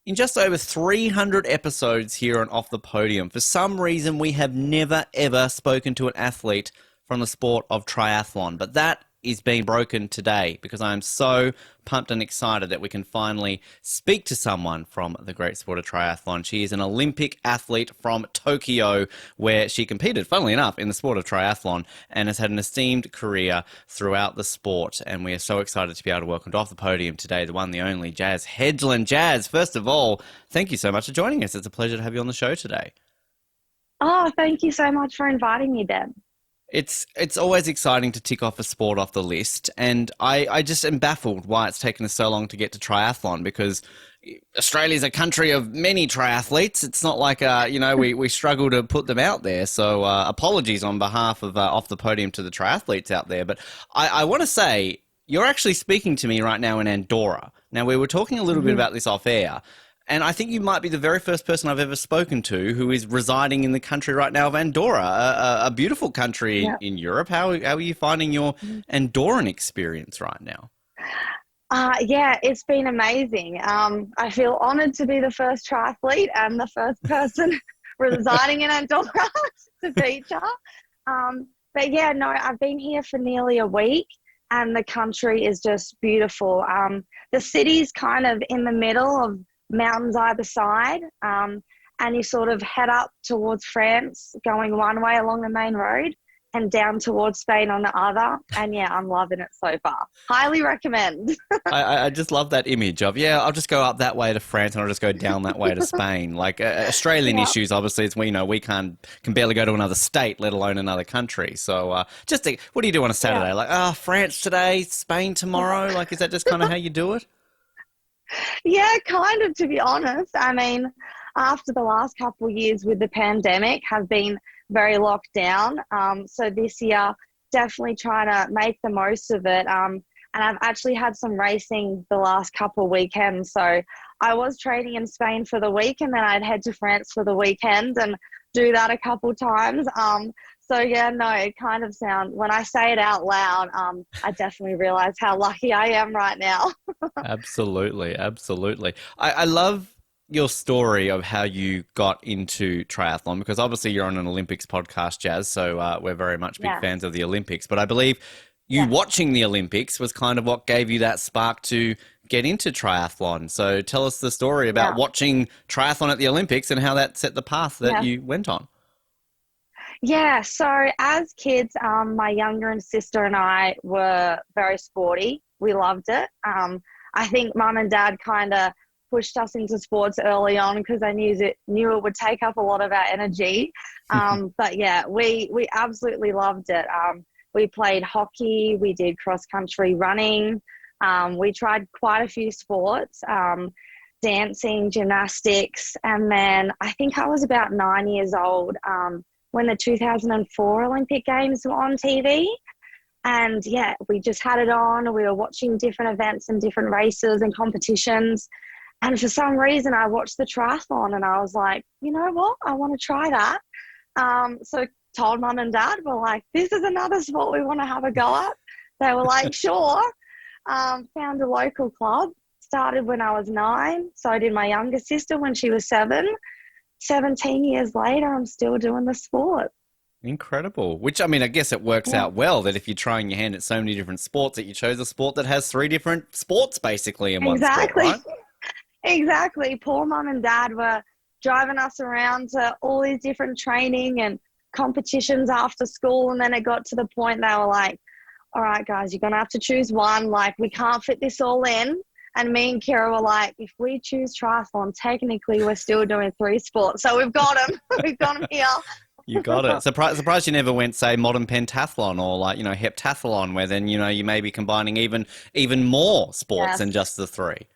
In just over 300 episodes here on Off the Podium, for some reason we have never ever spoken to an athlete from the sport of triathlon, but that is being broken today because I am so pumped and excited that we can finally speak to someone from the great sport of triathlon. She is an Olympic athlete from Tokyo, where she competed, funnily enough, in the sport of triathlon and has had an esteemed career throughout the sport. And we are so excited to be able to welcome to Off the Podium today the one, the only Jaz Hedgeland. Jaz, first of all, thank you so much for joining us. It's a pleasure to have you on the show today. Oh, thank you so much for inviting me, Deb. It's always exciting to tick off a sport off the list, and I just am baffled why it's taken us so long to get to triathlon, because Australia's a country of many triathletes. It's not like, we struggle to put them out there. So apologies on behalf of Off the Podium to the triathletes out there. But I want to say, you're actually speaking to me right now in Andorra. Now, we were talking a little bit about this off air, and I think you might be the very first person I've ever spoken to who is residing in the country right now of Andorra, a beautiful country Yeah. in Europe. How are you finding your Andorran experience right now? Yeah, it's been amazing. I feel honored to be the first triathlete and the first person residing in Andorra to feature. But yeah, no, I've been here for nearly a week and the country is just beautiful. The city's kind of in the middle of mountains either side, and you sort of head up towards France going one way along the main road and down towards Spain on the other. And yeah, I'm loving it so far. Highly recommend. I just love that image of, I'll just go up that way to France and I'll just go down that way to Spain. Like Australian Yeah. issues, obviously, it's, we can barely go to another state, let alone another country. So what do you do on a Saturday? Yeah. Like, France today, Spain tomorrow? Like, is that just kind of how you do it? Yeah, kind of, to be honest. I mean, after the last couple of years with the pandemic have been very locked down. So this year, definitely trying to make the most of it. And I've actually had some racing the last couple of weekends. So I was training in Spain for the week and then I'd head to France for the weekend and do that a couple times. So yeah, no, it kind of sounds, when I say it out loud, I definitely realize how lucky I am right now. Absolutely, absolutely. I love your story of how you got into triathlon, because obviously you're on an Olympics podcast, Jaz, so we're very much big Yeah, fans of the Olympics. But I believe you yeah, watching the Olympics was kind of what gave you that spark to get into triathlon. So tell us the story about yeah, watching triathlon at the Olympics and how that set the path that yeah. you went on. Yeah, so as kids, my younger and sister and I were very sporty. We loved it. I think mum and dad kind of pushed us into sports early on because I knew it would take up a lot of our energy. But yeah, we absolutely loved it. We played hockey, we did cross country running. We tried quite a few sports, dancing, gymnastics, and then I think I was about 9 years old when the 2004 Olympic Games were on TV. And yeah, we just had it on. We were watching different events and different races and competitions. And for some reason, I watched the triathlon and I was like, you know what? I want to try that. So told mum and dad, we're like, this is another sport we want to have a go at. They were like, sure. Found a local club. Started when I was 9. So did my younger sister when she was 7. 17 years later, I'm still doing the sport. Incredible. Which, I mean, I guess it works Yeah, out well that if you're trying your hand at so many different sports, that you chose a sport that has three different sports basically in one sport, exactly. right? Exactly. Poor mum and dad were driving us around to all these different training and competitions after school. And then it got to the point they were like, all right, guys, you're going to have to choose one. Like, we can't fit this all in. And me and Kira were like, if we choose triathlon, technically we're still doing 3 sports. So we've got them. We've got them here. You got it. Surprised you never went, say, modern pentathlon or like, heptathlon, where then, you may be combining even more sports than Yes. just the three.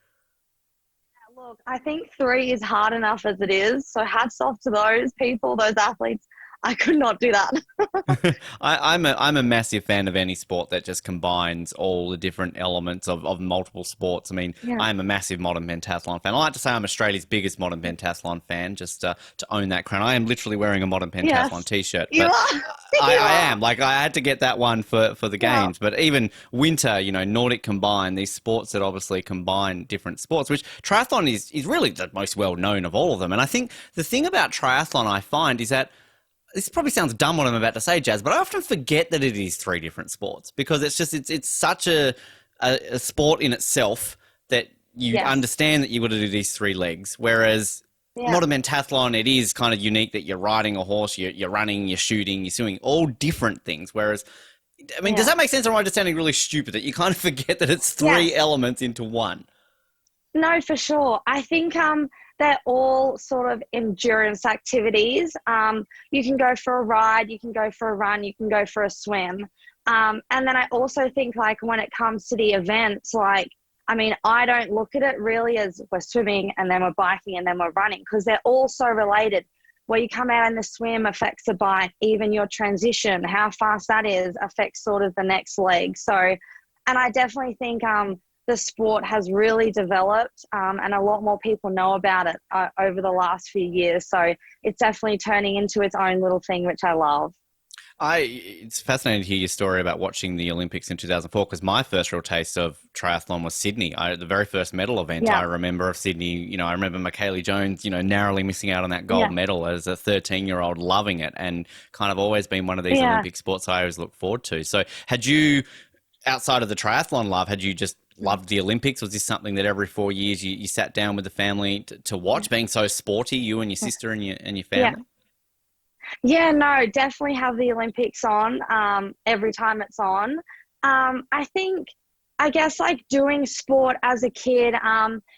Look, I think 3 is hard enough as it is. So hats off to those people, those athletes. I could not do that. I'm a massive fan of any sport that just combines all the different elements of multiple sports. I mean, Yeah. I'm a massive modern pentathlon fan. I like to say I'm Australia's biggest modern pentathlon fan, just to own that crown. I am literally wearing a modern pentathlon Yes, t-shirt, you but are. I, You I are. am like I had to get that one for the Yeah. games. But even winter, Nordic combined, these sports that obviously combine different sports, which triathlon is really the most well known of all of them. And I think the thing about triathlon I find is that this probably sounds dumb what I'm about to say, Jazz, but I often forget that it is three different sports because it's such a sport in itself that you Yes. understand that you've got to do these three legs. Whereas Yeah. modern pentathlon, it is kind of unique that you're riding a horse, you're running, you're shooting, you're doing all different things. Whereas, I mean, does Yeah. that make sense, or am I just sounding really stupid that you kind of forget that it's three Yes. elements into one? No, for sure. I think they're all sort of endurance activities. You can go for a ride, you can go for a run, you can go for a swim. And then I also think like when it comes to the events, like, I mean, I don't look at it really as we're swimming and then we're biking and then we're running because they're all so related. Where you come out in the swim affects the bike, even your transition, how fast that is affects sort of the next leg. So, and I definitely think the sport has really developed and a lot more people know about it over the last few years. So it's definitely turning into its own little thing, which I love. It's fascinating to hear your story about watching the Olympics in 2004 because my first real taste of triathlon was Sydney. The very first medal event I Yeah. remember of Sydney, I remember Michaela Jones, narrowly missing out on that gold Yeah. medal as a 13-year-old, loving it, and kind of always been one of these Yeah. Olympic sports I always look forward to. So had you, outside of the triathlon love, had you just loved the Olympics? Was this something that every 4 years you sat down with the family to watch, being so sporty, you and your sister and your Yeah. family? Yeah, no, definitely have the Olympics on every time it's on. I think, I guess, like doing sport as a kid,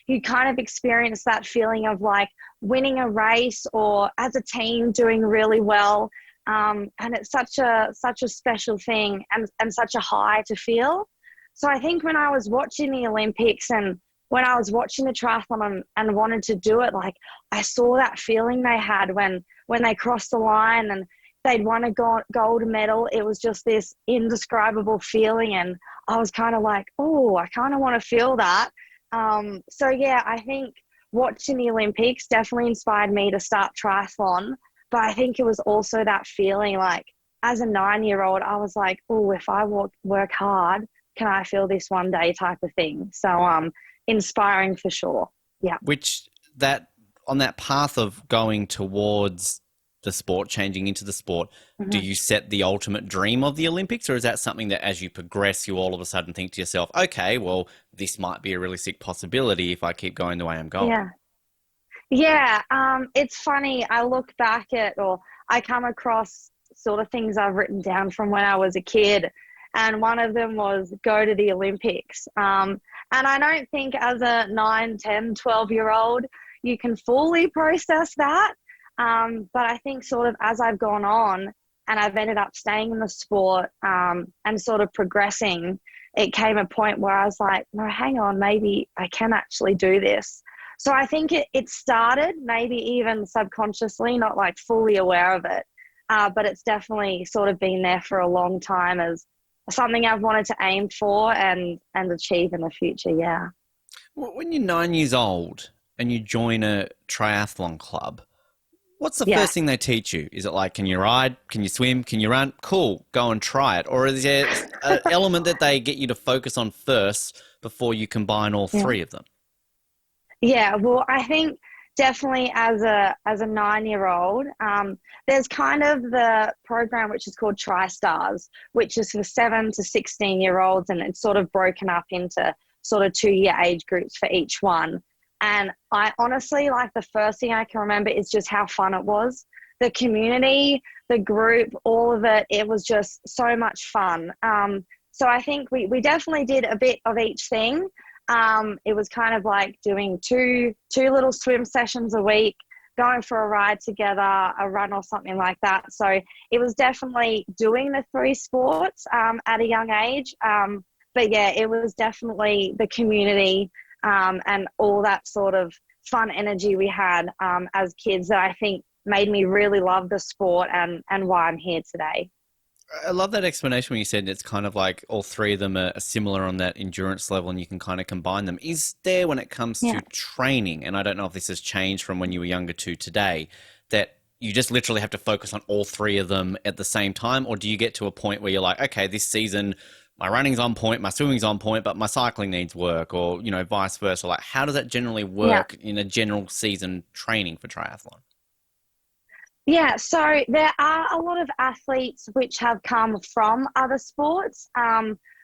you kind of experience that feeling of like winning a race or as a team doing really well. And it's such a special thing and such a high to feel. So I think when I was watching the Olympics and when I was watching the triathlon and wanted to do it, like I saw that feeling they had when they crossed the line and they'd won a gold medal. It was just this indescribable feeling. And I was kind of like, oh, I kind of want to feel that. So yeah, I think watching the Olympics definitely inspired me to start triathlon. But I think it was also that feeling like as a 9-year-old, I was like, oh, if I work hard, can I feel this one day type of thing. So inspiring for sure. Yeah. Which that on that path of going towards the sport, changing into the sport, do Mm-hmm. you set the ultimate dream of the Olympics, or is that something that as you progress, you all of a sudden think to yourself, okay, well, this might be a realistic possibility if I keep going the way I'm going? Yeah. Yeah. It's funny. I look back at, or I come across sort of things I've written down from when I was a kid. And one of them was go to the Olympics. And I don't think as a 9, 10, 12-year-old, you can fully process that. But I think sort of as I've gone on and I've ended up staying in the sport and sort of progressing, it came a point where I was like, no, hang on, maybe I can actually do this. So I think it started maybe even subconsciously, not like fully aware of it. But it's definitely sort of been there for a long time as something I've wanted to aim for and achieve in the future. Yeah. When you're 9 years old and you join a triathlon club, what's the Yeah. first thing they teach you? Is it like, can you ride? Can you swim? Can you run? Cool, go and try it. Or is there an element that they get you to focus on first before you combine all Yeah. three of them? Yeah. Well, I think definitely as a 9-year-old, there's kind of the program which is called TriStars, which is for 7 to 16-year-olds, and it's sort of broken up into sort of 2-year age groups for each one. And I honestly, like the first thing I can remember is just how fun it was. The community, the group, all of it, it was just so much fun. So I think we definitely did a bit of each thing. It was kind of like doing two little swim sessions a week, going for a ride together, a run or something like that. So it was definitely doing the three sports at a young age. But yeah, it was definitely the community and all that sort of fun energy we had as kids that I think made me really love the sport and why I'm here today. I love that explanation when you said it's kind of like all three of them are similar on that endurance level and you can kind of combine them. Is there, when it comes Yeah. to training, and I don't know if this has changed from when you were younger to today, that you just literally have to focus on all three of them at the same time? Or do you get to a point where you're like, okay, this season my running's on point, my swimming's on point, but my cycling needs work, or, vice versa? Like, how does that generally Yeah. work in a general season training for triathlon? Yeah, so there are a lot of athletes which have come from other sports.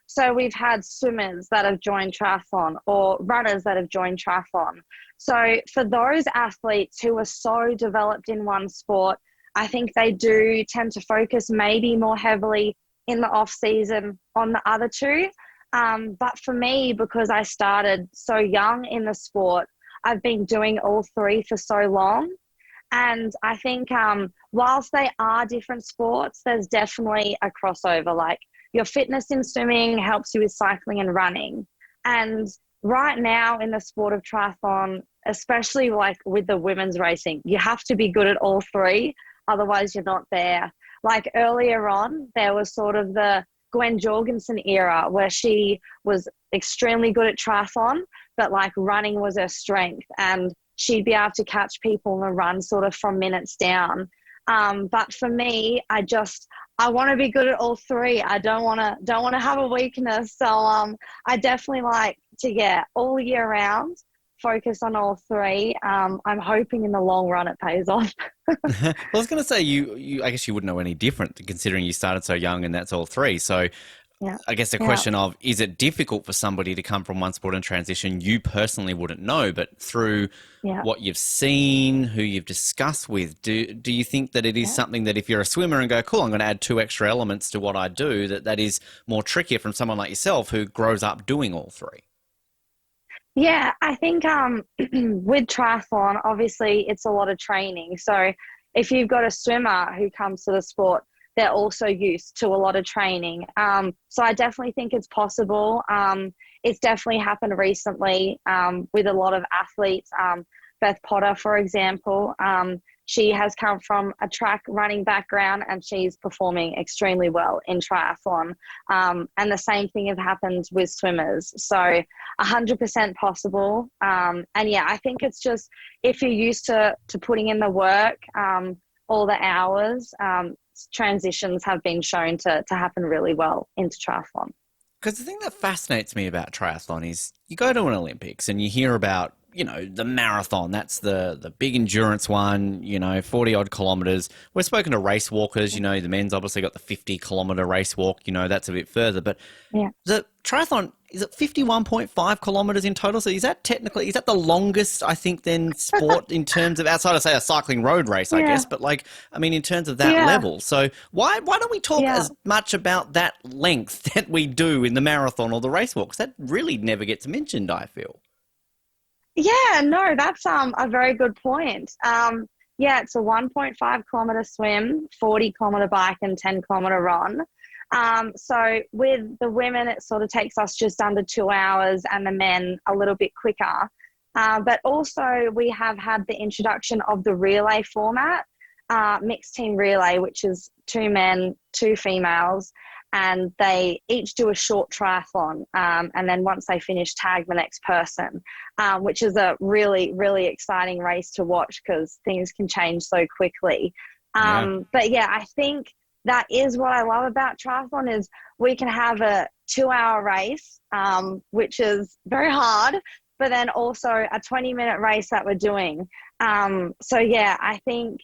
So we've had swimmers that have joined triathlon or runners that have joined triathlon. So for those athletes who are so developed in one sport, I think they do tend to focus maybe more heavily in the off season on the other two. But for me, because I started so young in the sport, I've been doing all three for so long. And I think whilst they are different sports, there's definitely a crossover. Like your fitness in swimming helps you with cycling and running. And right now in the sport of triathlon, especially like with the women's racing, you have to be good at all three. Otherwise, you're not there. Like earlier on, there was sort of the Gwen Jorgensen era where she was extremely good at triathlon, but like running was her strength. And she'd be able to catch people on the run sort of from minutes down. But for me, I want to be good at all three. I don't want to have a weakness. So I definitely like to get all year round, focus on all three. I'm hoping in the long run it pays off. Well, I was going to say you. I guess you wouldn't know any different considering you started so young, and that's all three. So, Yeah. I guess the Yeah. question of, is it difficult for somebody to come from one sport and transition? You personally wouldn't know, but through Yeah. what you've seen, who you've discussed with, do you think that it is Yeah. something that if you're a swimmer and go, cool, I'm going to add 2 extra elements to what I do, that is more trickier from someone like yourself who grows up doing all three? Yeah, I think with triathlon, obviously it's a lot of training. So if you've got a swimmer who comes to the sport, they're also used to a lot of training. So I definitely think it's possible. It's definitely happened recently with a lot of athletes. Beth Potter, for example, she has come from a track running background and she's performing extremely well in triathlon. And the same thing has happened with swimmers. So 100% possible. And yeah, I think it's just if you're used to putting in the work, all the hours, transitions have been shown to happen really well into triathlon. Because the thing that fascinates me about triathlon is you go to an Olympics and you hear about, the marathon. That's the big endurance one, 40 odd kilometers. We've spoken to race walkers, the men's obviously got the 50-kilometer race walk, that's a bit further. But Yeah. the triathlon, is it 51.5 kilometers in total? So is that the longest, I think, then sport in terms of, outside of, say, a cycling road race, I guess, but in terms of that level. So why don't we talk as much about that length that we do in the marathon or the race walk? Because that really never gets mentioned, I feel. Yeah, no, that's a very good point. Yeah, it's a 1.5 kilometer swim, 40-kilometer bike, and 10-kilometer run. So with the women, it sort of takes us just under 2 hours, and the men a little bit quicker. But also we have had the introduction of the relay format, mixed team relay, which is 2 men, 2 females, and they each do a short triathlon. And then once they finish, tag the next person, which is a really, really exciting race to watch because things can change so quickly. But yeah, I think that is what I love about triathlon is we can have a 2-hour race, which is very hard, but then also a 20-minute race that we're doing. So yeah, I think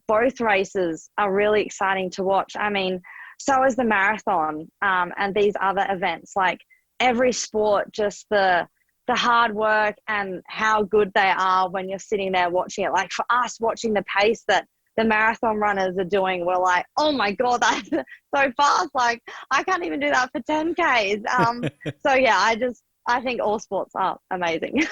both races are really exciting to watch. I mean, so is the marathon and these other events. Like every sport, just the hard work and how good they are when you're sitting there watching it. Like for us, watching the pace that the marathon runners are doing, we're like, oh my God, that's so fast. Like I can't even do that for 10Ks. So yeah, I think all sports are amazing.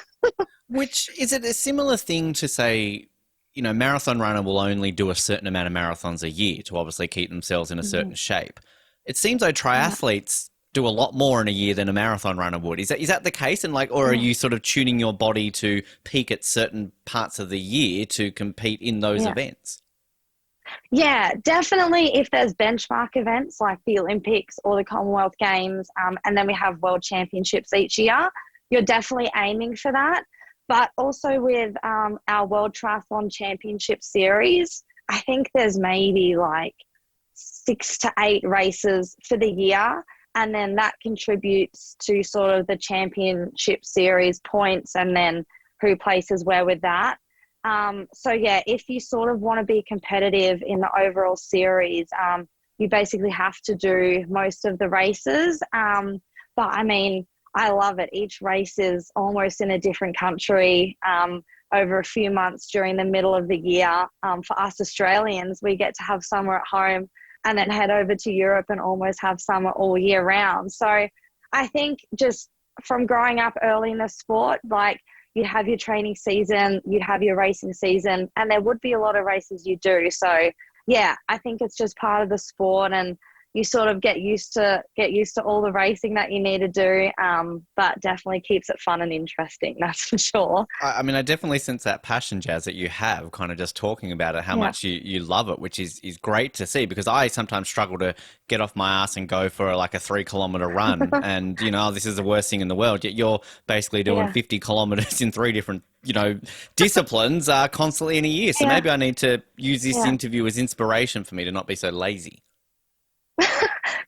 Which, is it a similar thing to say, marathon runner will only do a certain amount of marathons a year to obviously keep themselves in a certain shape? It seems like triathletes do a lot more in a year than a marathon runner would. Is that the case? And or are you sort of tuning your body to peak at certain parts of the year to compete in those Yeah. events? Yeah, definitely. If there's benchmark events like the Olympics or the Commonwealth Games, and then we have World Championships each year, you're definitely aiming for that. But also with our World Triathlon Championship series, I think there's maybe like 6 to 8 races for the year. And then that contributes to sort of the championship series points and then who places where with that. So yeah, if you sort of want to be competitive in the overall series, you basically have to do most of the races. But I mean, I love it. Each race is almost in a different country over a few months during the middle of the year. For us Australians, we get to have summer at home and then head over to Europe and almost have summer all year round. So I think just from growing up early in the sport, like you'd have your training season, you'd have your racing season, and there would be a lot of races you do. So yeah, I think it's just part of the sport, and you sort of get used to all the racing that you need to do. But definitely keeps it fun and interesting, that's for sure. I mean, I definitely sense that passion, Jazz, that you have kind of just talking about it, how Yeah. much you love it, which is great to see, because I sometimes struggle to get off my ass and go for like a 3 kilometer run. And, this is the worst thing in the world. Yet you're basically doing Yeah. 50 kilometers in 3 different, disciplines constantly in a year. So Yeah. maybe I need to use this Yeah. interview as inspiration for me to not be so lazy.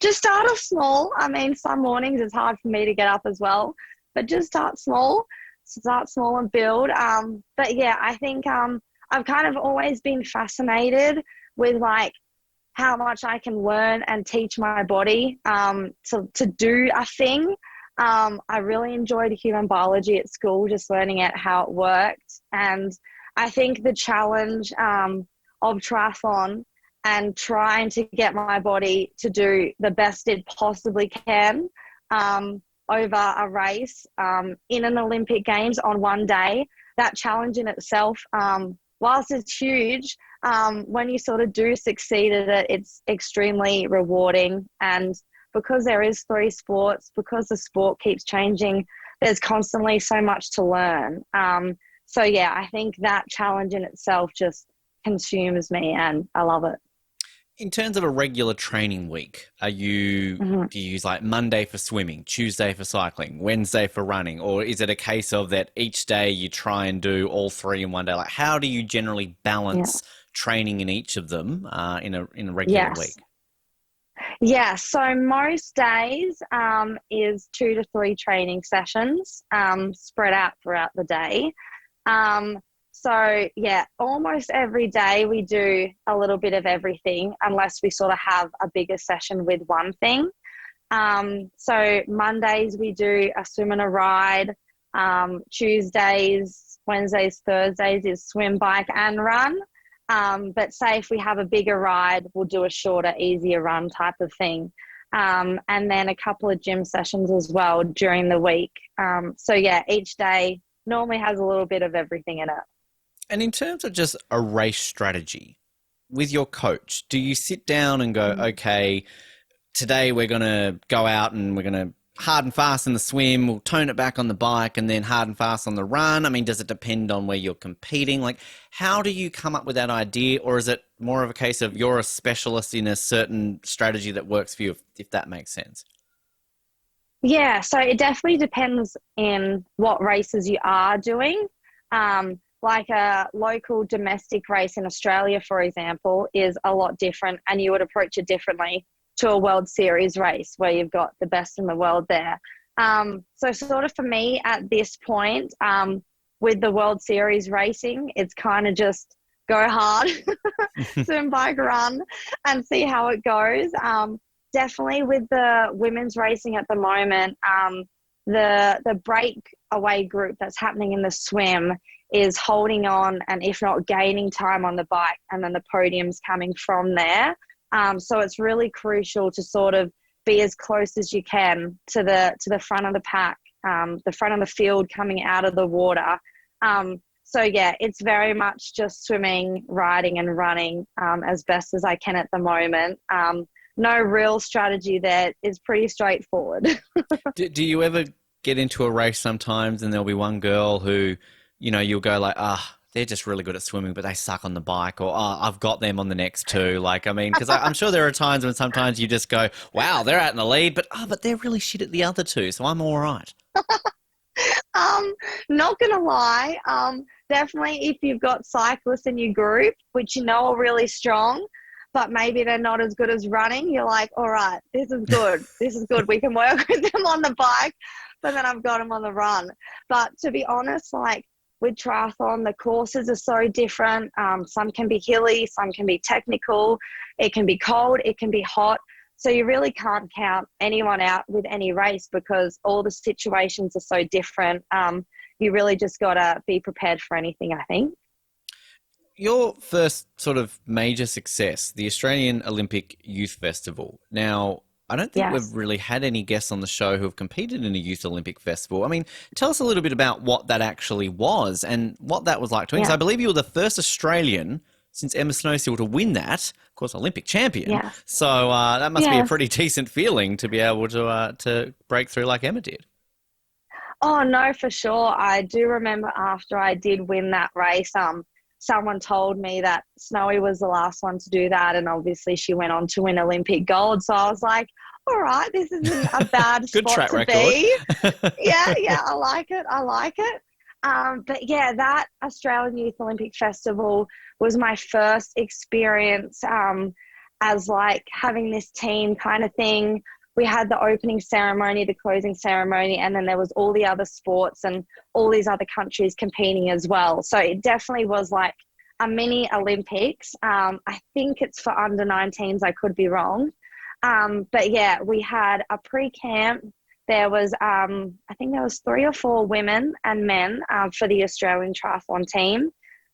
Just start off small. I mean, some mornings it's hard for me to get up as well, but just start small and build. But yeah, I think I've kind of always been fascinated with like how much I can learn and teach my body to do a thing. I really enjoyed human biology at school, just learning out how it worked. And I think the challenge of triathlon and trying to get my body to do the best it possibly can over a race in an Olympic Games on one day, that challenge in itself, whilst it's huge, when you sort of do succeed at it, it's extremely rewarding. And because there is 3 sports, because the sport keeps changing, there's constantly so much to learn. So yeah, I think that challenge in itself just consumes me, and I love it. In terms of a regular training week, do you use like Monday for swimming, Tuesday for cycling, Wednesday for running, or is it a case of that each day you try and do all 3 in one day? Like, how do you generally balance training in each of them in a regular week? Yeah, so most days is 2 to 3 training sessions spread out throughout the day. So yeah, almost every day we do a little bit of everything, unless we sort of have a bigger session with one thing. So Mondays we do a swim and a ride. Tuesdays, Wednesdays, Thursdays is swim, bike and run. But say if we have a bigger ride, we'll do a shorter, easier run type of thing. And then a couple of gym sessions as well during the week. So yeah, each day normally has a little bit of everything in it. And in terms of just a race strategy with your coach, do you sit down and go, okay, today we're going to go out and we're going to hard and fast in the swim, we'll tone it back on the bike, and then hard and fast on the run? I mean, does it depend on where you're competing? Like, how do you come up with that idea? Or is it more of a case of you're a specialist in a certain strategy that works for you, if that makes sense? Yeah, so it definitely depends in what races you are doing. Like a local domestic race in Australia, for example, is a lot different, and you would approach it differently to a World Series race where you've got the best in the world there. So sort of for me at this point, with the World Series racing, it's kind of just go hard, swim, bike, run, and see how it goes. Definitely with the women's racing at the moment, the breakaway group that's happening in the swim is holding on and if not gaining time on the bike, and then the podium's coming from there. So it's really crucial to sort of be as close as you can to the front of the pack, the front of the field coming out of the water. So yeah, it's very much just swimming, riding and running as best as I can at the moment. no real strategy there. It's pretty straightforward. Do you ever get into a race sometimes and there'll be one girl who, you'll go like, they're just really good at swimming, but they suck on the bike, or I've got them on the next two. Like, I mean, because I'm sure there are times when sometimes you just go, wow, they're out in the lead, but they're really shit at the other two, so I'm all right. Not gonna lie, definitely if you've got cyclists in your group, which are really strong, but maybe they're not as good as running, you're like, all right, this is good. This is good. We can work with them on the bike, but then I've got them on the run. But to be honest, like with triathlon, the courses are so different. Some can be hilly, some can be technical. It can be cold, it can be hot. So you really can't count anyone out with any race because all the situations are so different. You really just got to be prepared for anything, I think. Your first sort of major success, the Australian Olympic Youth Festival. Now, I don't think we've really had any guests on the show who have competed in a Youth Olympic Festival. I mean, tell us a little bit about what that actually was and what that was like to win. 'Cause I believe you were the first Australian since Emma Snowsill to win that, of course, Olympic champion. Yeah. So that must be a pretty decent feeling to be able to break through like Emma did. Oh, no, for sure. I do remember after I did win that race, someone told me that Snowy was the last one to do that, and obviously she went on to win Olympic gold. So I was like, all right, this isn't a bad Good spot track to record. Be. Yeah, I like it. But yeah, that Australian Youth Olympic Festival was my first experience as like having this team kind of thing. We had the opening ceremony, the closing ceremony, and then there was all the other sports and all these other countries competing as well. So it definitely was like a mini Olympics. I think it's for under 19s. I could be wrong. But yeah, we had a pre-camp. There was, I think there was 3 or 4 women and men for the Australian triathlon team.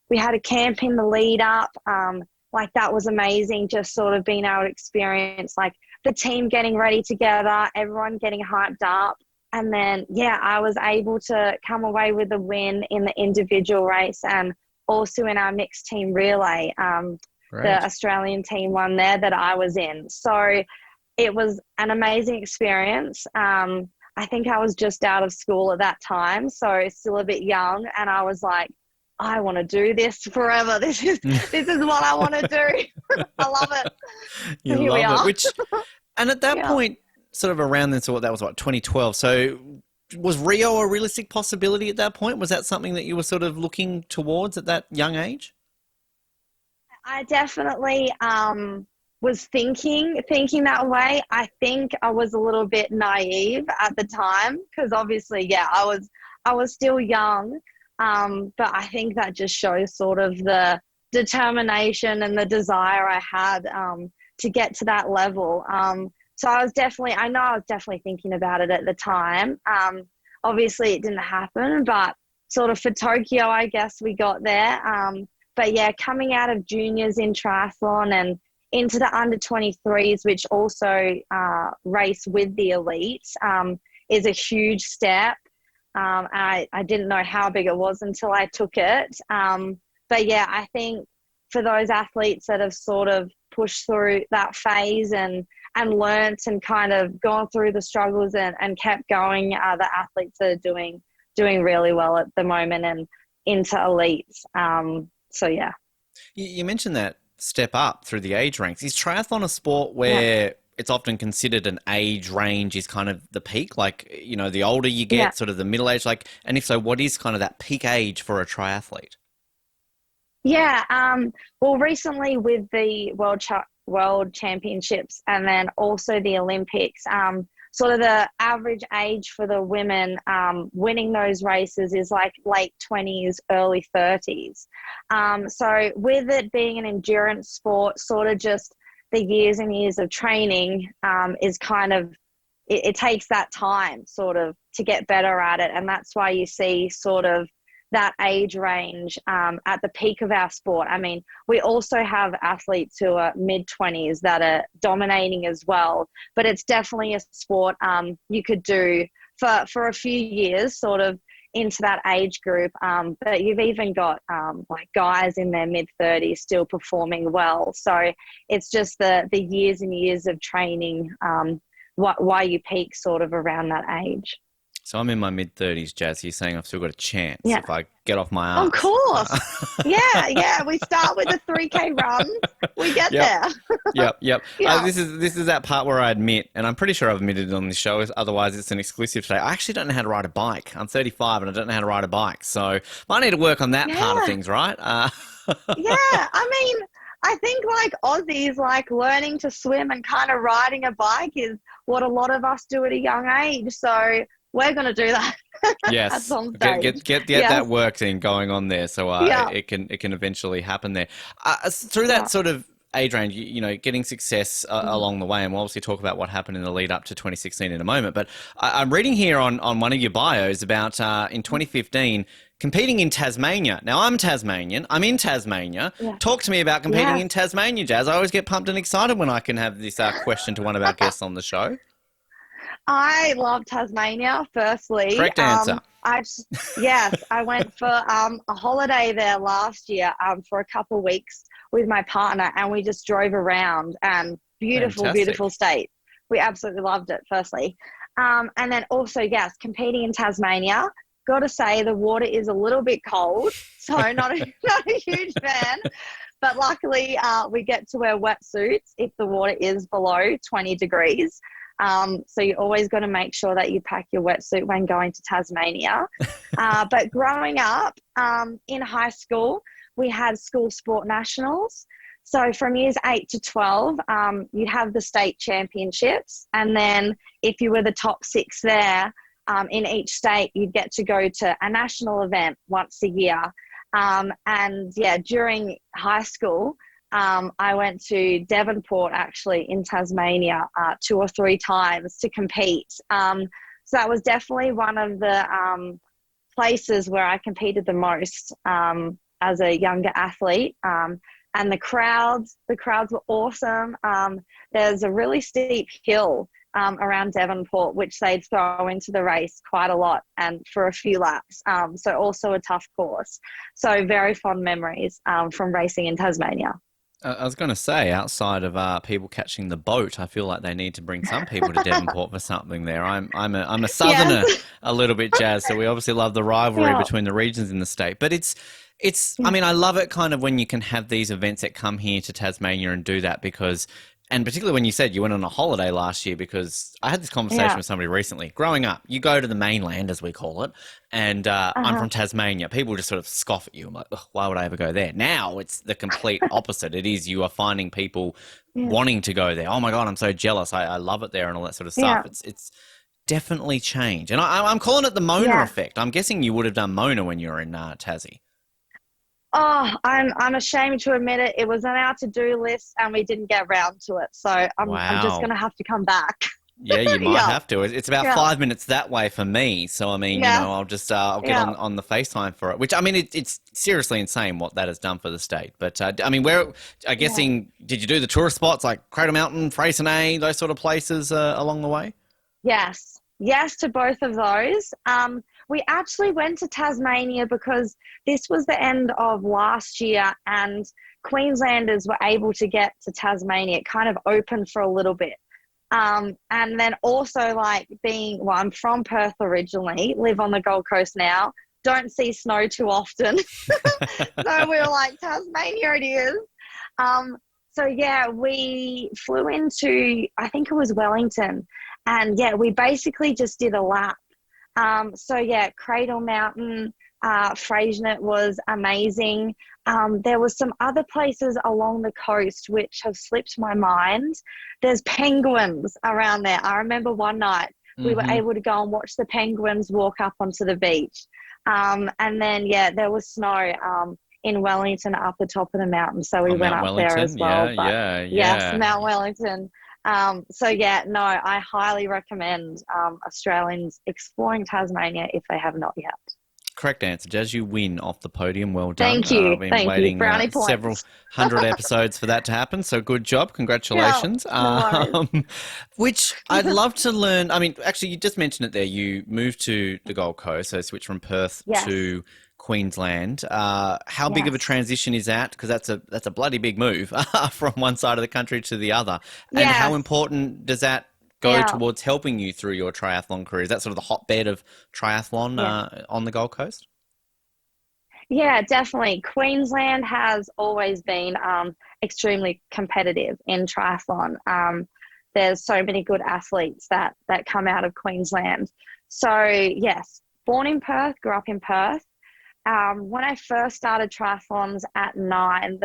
We had a camp in the lead up. Like that was amazing, just sort of being able to experience like the team getting ready together, everyone getting hyped up. And then, I was able to come away with a win in the individual race and also in our mixed team relay. The Australian team won there that I was in. So it was an amazing experience. I think I was just out of school at that time, so still a bit young. And I was like, I want to do this forever. This is what I want to do. I love it. You so love it. And at that point, sort of around then, so that was 2012. So was Rio a realistic possibility at that point? Was that something that you were sort of looking towards at that young age? I definitely was thinking that way. I think I was a little bit naive at the time because obviously, I was still young. But I think that just shows sort of the determination and the desire I had to get to that level. So I was definitely thinking about it at the time. Obviously it didn't happen, but sort of for Tokyo, I guess we got there. But yeah, coming out of juniors in triathlon and into the under 23s, which also race with the elites, is a huge step. I didn't know how big it was until I took it. But yeah, I think for those athletes that have sort of pushed through that phase and learnt and kind of gone through the struggles and kept going, are the athletes that are doing really well at the moment and into elites. So yeah. You mentioned that step up through the age ranks. Is triathlon a sport where it's often considered an age range is kind of the peak? Like, the older you get, sort of the middle age, like, and if so, what is kind of that peak age for a triathlete? Yeah. Well, recently with the World Championships and then also the Olympics, sort of the average age for the women winning those races is like late 20s, early 30s. So with it being an endurance sport, sort of just the years and years of training is kind of, it takes that time sort of to get better at it. And that's why you see sort of that age range at the peak of our sport. I mean, we also have athletes who are mid-20s that are dominating as well, but it's definitely a sport you could do for a few years, sort of into that age group. But you've even got like guys in their mid-30s still performing well. So it's just the years and years of training, why you peak sort of around that age. So I'm in my mid-30s, Jaz. You're saying I've still got a chance Yeah. if I get off my ass. Of course. Yeah. We start with a 3K run. We get there. Yep. Yeah. This is that part where I admit, and I'm pretty sure I've admitted it on this show, otherwise it's an exclusive today. I actually don't know how to ride a bike. I'm 35 and I don't know how to ride a bike. So I need to work on that part of things, right? Yeah. I mean, I think like Aussies, like learning to swim and kind of riding a bike is what a lot of us do at a young age. So we're going to do that. Yes, at some stage. get that work in going on there, so it can eventually happen there. Through that sort of age range, you know, getting success along the way, and we'll obviously talk about what happened in the lead up to 2016 in a moment. But I'm reading here on one of your bios about in 2015 competing in Tasmania. Now I'm Tasmanian. I'm in Tasmania. Yeah. Talk to me about competing in Tasmania, Jaz. I always get pumped and excited when I can have this question to one of our guests on the show. I love Tasmania, firstly. Correct answer. I went for a holiday there last year for a couple of weeks with my partner, and we just drove around, and beautiful state. We absolutely loved it, firstly. And then also, yes, competing in Tasmania. Got to say, the water is a little bit cold, so not a huge fan. But luckily, we get to wear wetsuits if the water is below 20 degrees. So you always got to make sure that you pack your wetsuit when going to Tasmania. But growing up in high school, we had school sport nationals. So from years 8 to 12, you'd have the state championships. And then if you were the top 6 there in each state, you'd get to go to a national event once a year. During high school, I went to Devonport, actually, in Tasmania 2 or 3 times to compete. So that was definitely one of the places where I competed the most as a younger athlete. And the crowds were awesome. There's a really steep hill around Devonport, which they'd throw into the race quite a lot and for a few laps. So also a tough course. So very fond memories from racing in Tasmania. I was going to say, outside of people catching the boat, I feel like they need to bring some people to Devonport for something there. I'm a southerner a little bit, Jaz, so we obviously love the rivalry between the regions in the state. But it's I mean, I love it kind of when you can have these events that come here to Tasmania and do that, because, and particularly when you said you went on a holiday last year, because I had this conversation with somebody recently. Growing up, you go to the mainland, as we call it, and I'm from Tasmania. People just sort of scoff at you. I'm like, why would I ever go there? Now it's the complete opposite. It is, you are finding people wanting to go there. Oh my God, I'm so jealous. I love it there and all that sort of stuff. It's definitely changed. And I'm calling it the Mona effect. I'm guessing you would have done Mona when you were in Tassie. Oh, I'm ashamed to admit it. It was on our to-do list and we didn't get around to it. So I'm just going to have to come back. Yeah, you might have to. It's about 5 minutes that way for me. So, I mean, you know, I'll just I'll get on the FaceTime for it, which, I mean, it's seriously insane what that has done for the state. But, I mean, I'm guessing, did you do the tourist spots like Cradle Mountain, Freycinet, those sort of places along the way? Yes to both of those. We actually went to Tasmania because this was the end of last year and Queenslanders were able to get to Tasmania. It kind of opened for a little bit. And then also like I'm from Perth originally, live on the Gold Coast now, don't see snow too often. So we were like, Tasmania it is. We flew into, I think it was Wellington. And we basically just did a lap. Cradle Mountain, Freycinet was amazing. There was some other places along the coast which have slipped my mind. There's penguins around there. I remember one night we were able to go and watch the penguins walk up onto the beach. And then, there was sno in Wellington up the top of the mountain. So we went up there as well. Yes, Mount Wellington. I highly recommend Australians exploring Tasmania if they have not yet. correct answer, Jaz. You win off the podium. Well done. Thank you. Been Thank you. waiting Brownie several points. hundred episodes for that to happen. So good job. Yeah, Congratulations. no worries. Which I'd love to learn. I mean, actually, you just mentioned it there. You moved to the Gold Coast, so switched from Perth Yes. to Queensland. How big of a Yes. transition is that? Because that's a bloody big move from one side of the country to the other. And how Yes. important does that go Yeah. towards helping you through your triathlon career? Is that sort of the hotbed of triathlon Yeah. on the Gold Coast? Yeah, definitely. Queensland has always been extremely competitive in triathlon. There's so many good athletes that come out of Queensland. So yes, born in Perth, grew up in Perth. When I first started triathlons at 9,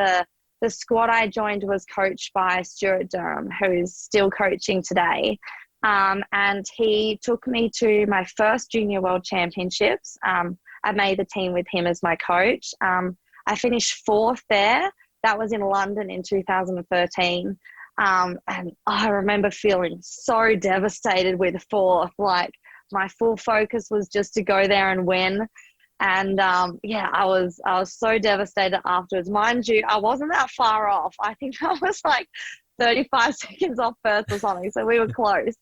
the squad I joined was coached by Stuart Durham, who's still coaching today. And he took me to my first Junior World Championships. I made the team with him as my coach. I finished 4th there. That was in London in 2013. And I remember feeling so devastated with 4th. Like, my full focus was just to go there and win. And yeah, I was so devastated afterwards. Mind you, I wasn't that far off. I think I was like 35 seconds off first or something, so we were close.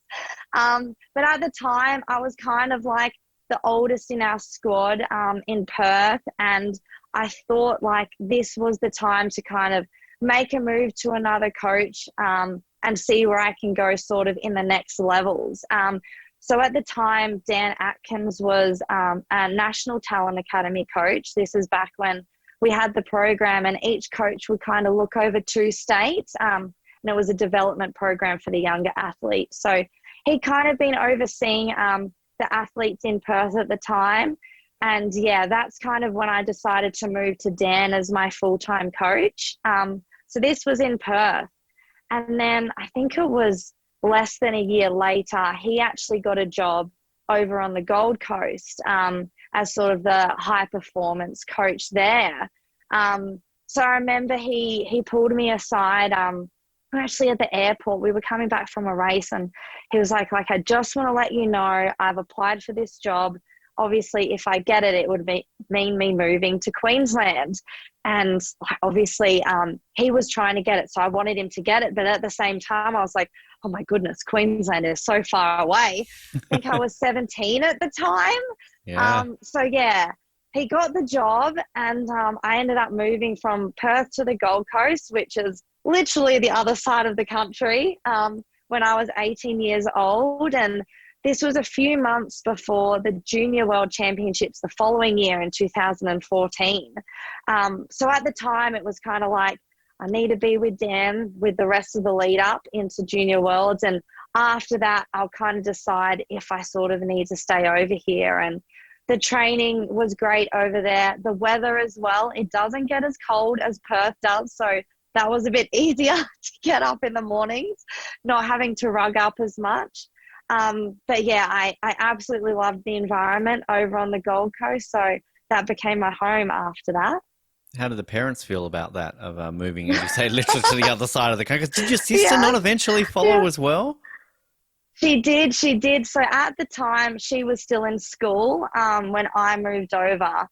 But at the time, I was kind of like the oldest in our squad in Perth, and I thought like this was the time to kind of make a move to another coach and see where I can go sort of in the next levels. So at the time, Dan Atkins was a National Talent Academy coach. This is back when we had the program, and each coach would kind of look over 2 states. And it was a development program for the younger athletes. So he'd kind of been overseeing the athletes in Perth at the time. And yeah, that's kind of when I decided to move to Dan as my full-time coach. So this was in Perth. And then I think it was less than a year later, he actually got a job over on the Gold Coast as sort of the high performance coach there. So I remember he pulled me aside. We were actually at the airport. We were coming back from a race, and he was like, I just want to let you know I've applied for this job. Obviously, if I get it, it would mean me moving to Queensland. And obviously, he was trying to get it, so I wanted him to get it. But at the same time, I was like, oh my goodness, Queensland is so far away. I think I was 17 at the time. Yeah. So yeah, he got the job, and I ended up moving from Perth to the Gold Coast, which is literally the other side of the country, when I was 18 years old. And this was a few months before the Junior World Championships the following year in 2014. So at the time, it was kind of like, I need to be with Dan with the rest of the lead up into Junior Worlds. And after that, I'll kind of decide if I sort of need to stay over here. And the training was great over there. The weather as well, it doesn't get as cold as Perth does. So that was a bit easier to get up in the mornings, not having to rug up as much. But yeah, I absolutely loved the environment over on the Gold Coast. So that became my home after that. How did the parents feel about that, of moving, as you say, literally to the other side of the country? Did your sister Yeah, not eventually follow yeah. as well? She did. She did. So at the time, she was still in school when I moved over.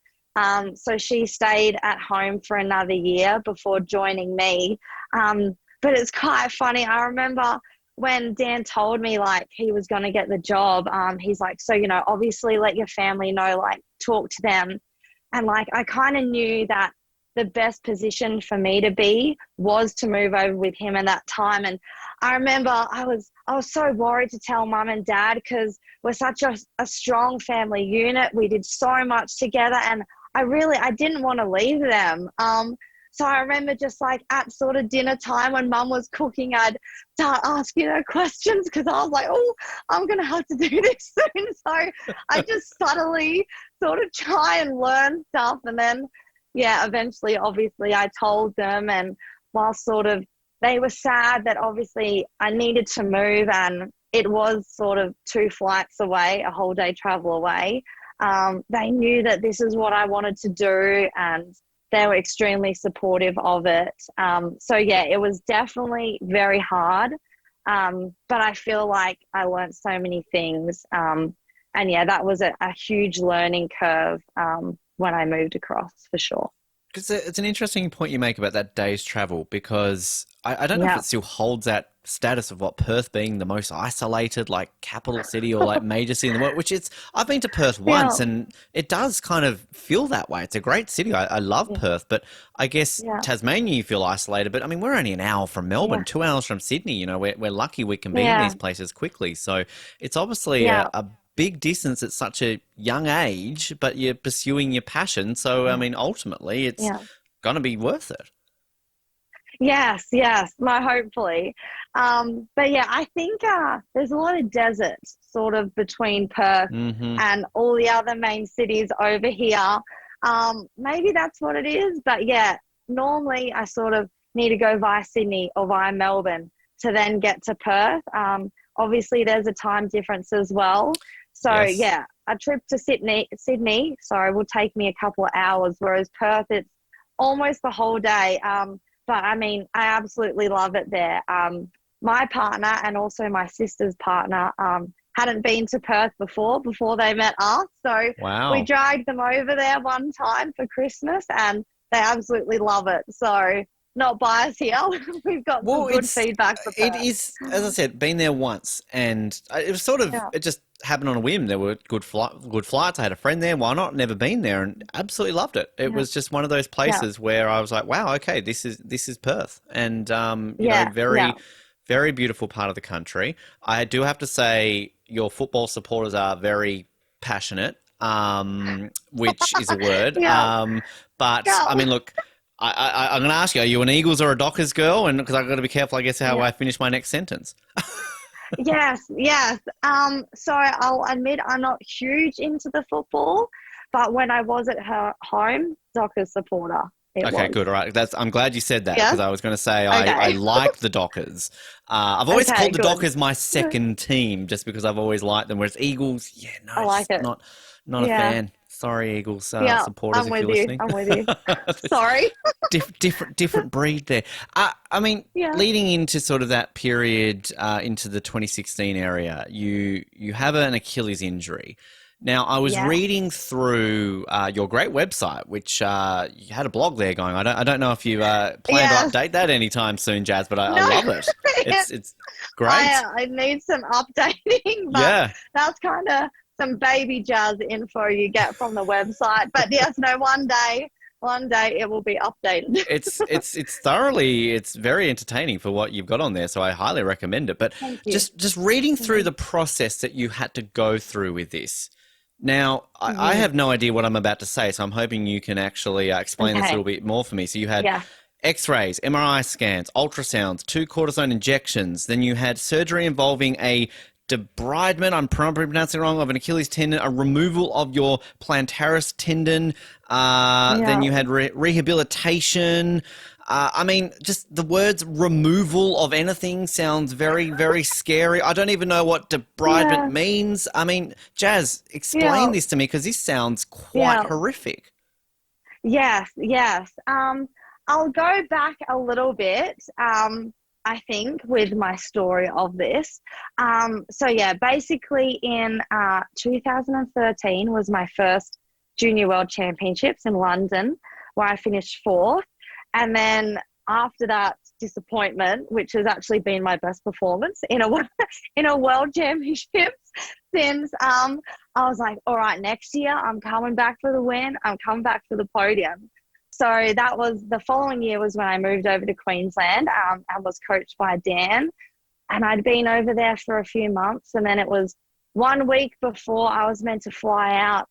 So she stayed at home for another year before joining me. But it's quite funny. I remember when Dan told me like he was going to get the job, he's like, so, obviously let your family know, like talk to them. And like, I kind of knew that the best position for me to be was to move over with him at that time. And I remember I was so worried to tell mum and dad, because we're such a strong family unit. We did so much together, and I didn't want to leave them. So I remember just like at sort of dinner time when mum was cooking, I'd start asking her questions, because I was like, oh, I'm going to have to do this soon. So I just subtly sort of try and learn stuff. And then, yeah, eventually, obviously, I told them. And while sort of they were sad that obviously I needed to move, and it was sort of 2 flights away, a whole day travel away, they knew that this is what I wanted to do, and they were extremely supportive of it. So yeah, it was definitely very hard. But I feel like I learned so many things. and yeah, that was a huge learning curve when I moved across, for sure. It's an interesting point you make about that day's travel, because I don't know if Yeah. it still holds that status of what Perth being the most isolated, like capital city or like major city in the world, which it's, I've been to Perth Yeah. once and it does kind of feel that way. It's a great city. I love Yeah. Perth, but I guess Yeah. Tasmania you feel isolated. But I mean, we're only an hour from Melbourne, Yeah. 2 hours from Sydney. You know, we're lucky we can be in Yeah. these places quickly. So it's obviously Yeah. a big distance at such a young age, but you're pursuing your passion. So, I Yeah. mean, ultimately, it's Yeah. going to be worth it. Yes, yes, no, hopefully. But yeah, I think there's a lot of desert sort of between Perth Hmm. and all the other main cities over here. Maybe that's what it is. But yeah, normally I sort of need to go via Sydney or via Melbourne to then get to Perth. Obviously, there's a time difference as well. So Yes. yeah, a trip to Sydney, sorry, will take me a couple of hours, whereas Perth, it's almost the whole day. But I mean, I absolutely love it there. My partner and also my sister's partner hadn't been to Perth before they met us. So we Wow. dragged them over there one time for Christmas and they absolutely love it. So not biased here. We've got some Well, good feedback for it Perth. is, as I said, been there once, and it was sort of, Yeah, it just happened on a whim. There were good flights. I had a friend there. Why not? Never been there, and absolutely loved it. It yeah, was just one of those yeah, places where I was like, wow, okay, this is Perth, and you know, yeah, yeah. very, very beautiful part of the country. I do have to say, your football supporters are very passionate, which is a word. Yeah, But yeah. I mean, look. I'm going to ask you, are you an Eagles or a Dockers girl? And because I've got to be careful, I guess, how Yeah. I finish my next sentence. Yes, yes. So I'll admit I'm not huge into the football, but when I was at her home, Dockers supporter, it Okay, was. good. All right. I'm glad you said that, Yes. because I was going to say I Okay. like the Dockers. I've always Okay, called the good. Dockers my second team just because I've always liked them. Whereas Eagles, yeah, I no, like just it. not a Yeah. fan. Sorry, Eagles Yeah. supporters, I'm if with you're you. listening. I'm with you. It's Sorry. different breed there. I mean, Yeah. leading into sort of that period into the 2016 area, you have an Achilles injury. Now, I was Yeah. reading through your great website, which you had a blog there going. I don't know if you plan to Yes. update that anytime soon, Jazz, but I No. love it. It's great. I need some updating, but Yeah. that's kind of some baby jazz info you get from the website. But yes, no, one day it will be updated. It's thoroughly, it's very entertaining for what you've got on there, so I highly recommend it. But Thank you. just reading through Mm-hmm. the process that you had to go through with this. Now, I Mm-hmm. have no idea what I'm about to say, so I'm hoping you can actually explain this a little Okay. bit more for me. So you had Yeah. X-rays, MRI scans, ultrasounds, 2 cortisone injections. Then you had surgery involving a debridement, I'm probably pronouncing it wrong, of an Achilles tendon, a removal of your plantaris tendon. Then Yeah. you had rehabilitation. I mean, just the words removal of anything sounds very, very scary. I don't even know what debridement Yeah. means. I mean, Jazz, explain Yeah. this to me, because this sounds quite Yeah. horrific. Yes. Yes. I'll go back a little bit. I think with my story of this. So yeah, basically in 2013 was my first Junior World Championships in London, where I finished fourth. And then after that disappointment, which has actually been my best performance in a in a World Championships since, I was like, all right, next year I'm coming back for the win. I'm coming back for the podium. So that was the following year was when I moved over to Queensland and was coached by Dan. And I'd been over there for a few months. And then it was 1 week before I was meant to fly out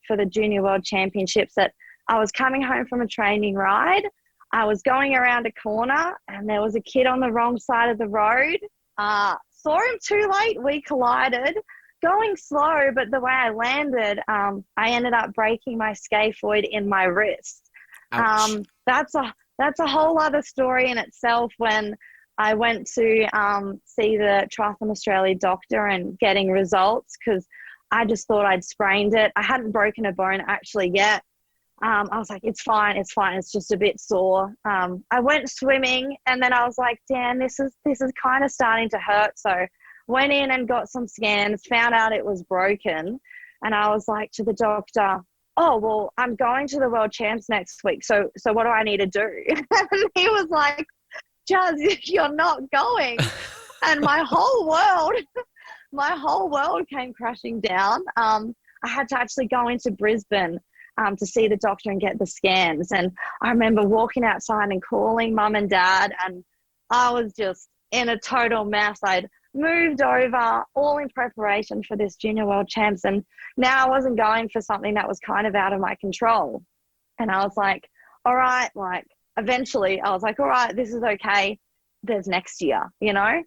for the Junior World Championships that I was coming home from a training ride. I was going around a corner and there was a kid on the wrong side of the road. Saw him too late. We collided. Going slow, but the way I landed, I ended up breaking my scaphoid in my wrist. Ouch. That's a whole other story in itself. When I went to see the Triathlon Australia doctor and getting results, because I just thought I'd sprained it. I hadn't broken a bone actually yet. I was like, it's fine, it's just a bit sore. I went swimming and then I was like, Dan, this is kind of starting to hurt. So went in and got some scans, found out it was broken. And I was like to the doctor, oh, well, I'm going to the world champs next week. So what do I need to do? And he was like, Jaz, you're not going. And my whole world came crashing down. I had to actually go into Brisbane to see the doctor and get the scans. And I remember walking outside and calling mum and dad, and I was just in a total mess. I'd moved over all in preparation for this junior world champs, and now I wasn't going for something that was kind of out of my control. And I was like, all right, like eventually I was like, all right, this is okay. There's next year, you know?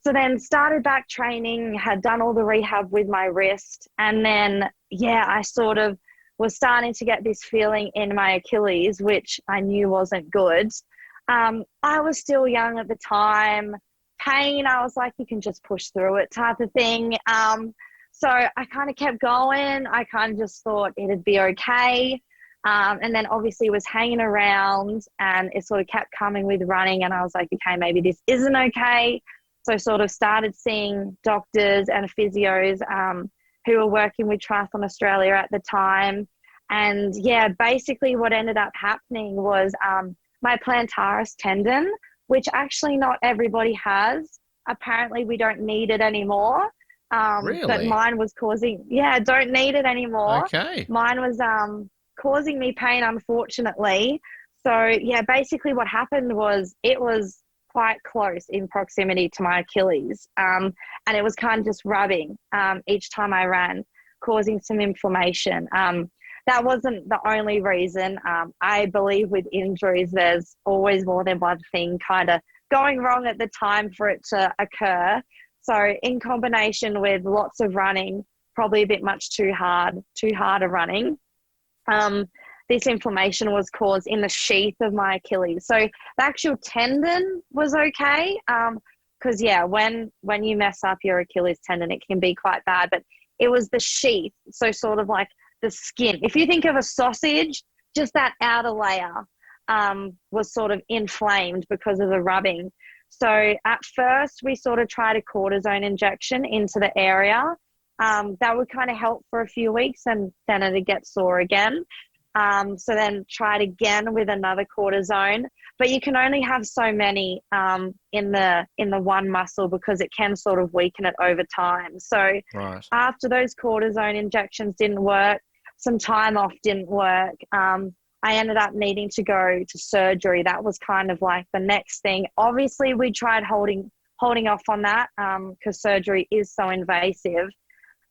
So then started back training, had done all the rehab with my wrist. And then, yeah, I sort of was starting to get this feeling in my Achilles, which I knew wasn't good. I was still young at the time. Pain, I was like, you can just push through it type of thing. So I kind of kept going. I kind of just thought it'd be okay. And then obviously was hanging around, and it sort of kept coming with running. And I was like, okay, maybe this isn't okay. So sort of started seeing doctors and physios who were working with Triathlon Australia at the time. And yeah, basically what ended up happening was my plantaris tendon, which actually not everybody has. Apparently we don't need it anymore. Really? But mine was causing, don't need it anymore. Okay. Mine was causing me pain, unfortunately. So yeah, basically what happened was it was quite close in proximity to my Achilles. And it was kind of just rubbing each time I ran, causing some inflammation. That wasn't the only reason. I believe with injuries, there's always more than one thing kind of going wrong at the time for it to occur. So in combination with lots of running, probably a bit much too hard of running, this inflammation was caused in the sheath of my Achilles. So the actual tendon was okay. Because when you mess up your Achilles tendon, it can be quite bad, but it was the sheath. So sort of like the skin. If you think of a sausage, just that outer layer was sort of inflamed because of the rubbing. So at first we sort of tried a cortisone injection into the area. That would kind of help for a few weeks, and then it'd get sore again. So then tried again with another cortisone, but you can only have so many in the one muscle because it can sort of weaken it over time. So right. After those cortisone injections didn't work, some time off didn't work, I ended up needing to go to surgery. That was kind of like the next thing. Obviously, we tried holding off on that because surgery is so invasive.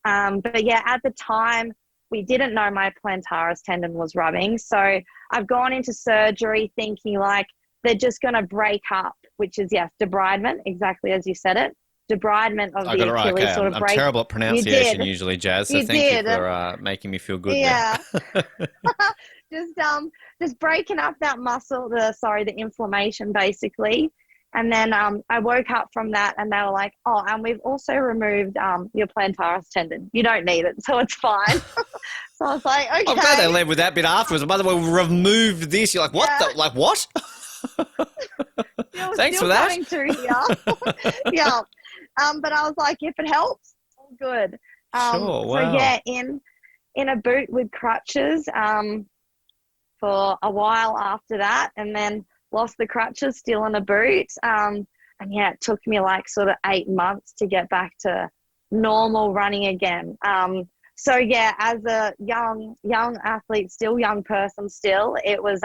But yeah, at the time, we didn't know my plantaris tendon was rubbing. So I've gone into surgery thinking like they're just going to break up, which is, debridement, exactly as you said it. Debridement of the Achilles okay. sort of I'm break. terrible at pronunciation usually, Jaz, so thank you for making me feel good there. Yeah. Just breaking up that muscle, the inflammation basically. And then I woke up from that and they were like, oh, and we've also removed your plantaris tendon. You don't need it, so it's fine. So I was like, okay. I'm glad they led with that bit afterwards. By the way, we removed this. You're like, what? Yeah. Like, what? Thanks for that. Coming through here. Yeah. But I was like, if it helps, all good. Sure, wow. So yeah, in a boot with crutches for a while after that, and then lost the crutches, still in a boot. And yeah, it took me like sort of 8 months to get back to normal running again. So yeah, as a young athlete, still young person still, it was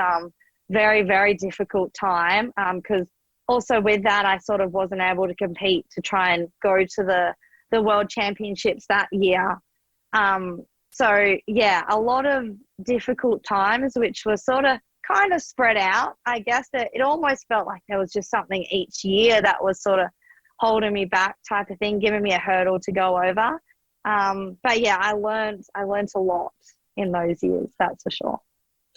very, very difficult time because also with that, I sort of wasn't able to compete to try and go to the world championships that year. So yeah, a lot of difficult times, which were sort of kind of spread out. I guess that it almost felt like there was just something each year that was sort of holding me back type of thing, giving me a hurdle to go over. But yeah, I learned a lot in those years, that's for sure.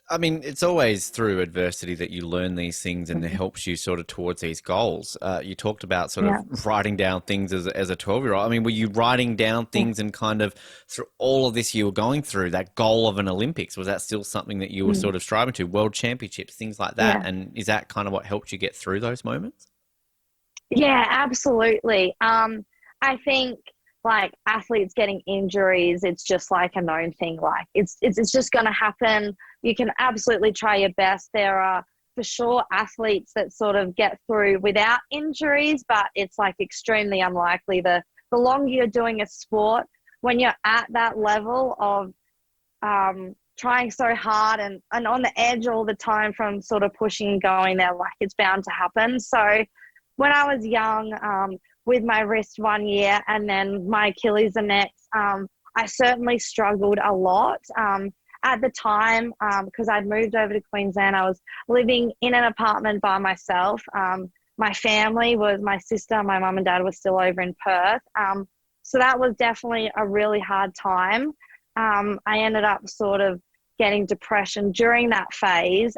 I mean, it's always through adversity that you learn these things and it helps you sort of towards these goals. You talked about sort of writing down things as a 12-year-old. I mean, were you writing down things and kind of through all of this you were going through, that goal of an Olympics, was that still something that you were sort of striving to, world championships, things like that? Yeah. And is that kind of what helped you get through those moments? Yeah, absolutely. I think like athletes getting injuries, it's just like a known thing. Like it's just going to happen. You can absolutely try your best. There are for sure athletes that sort of get through without injuries, but it's like extremely unlikely. The longer you're doing a sport, when you're at that level of trying so hard and on the edge all the time from sort of pushing and going there, like it's bound to happen. So when I was young, with my wrist 1 year and then my Achilles the next, I certainly struggled a lot. At the time, because I'd moved over to Queensland, I was living in an apartment by myself. My family was my sister, my mum and dad were still over in Perth. So that was definitely a really hard time. I ended up sort of getting depression during that phase,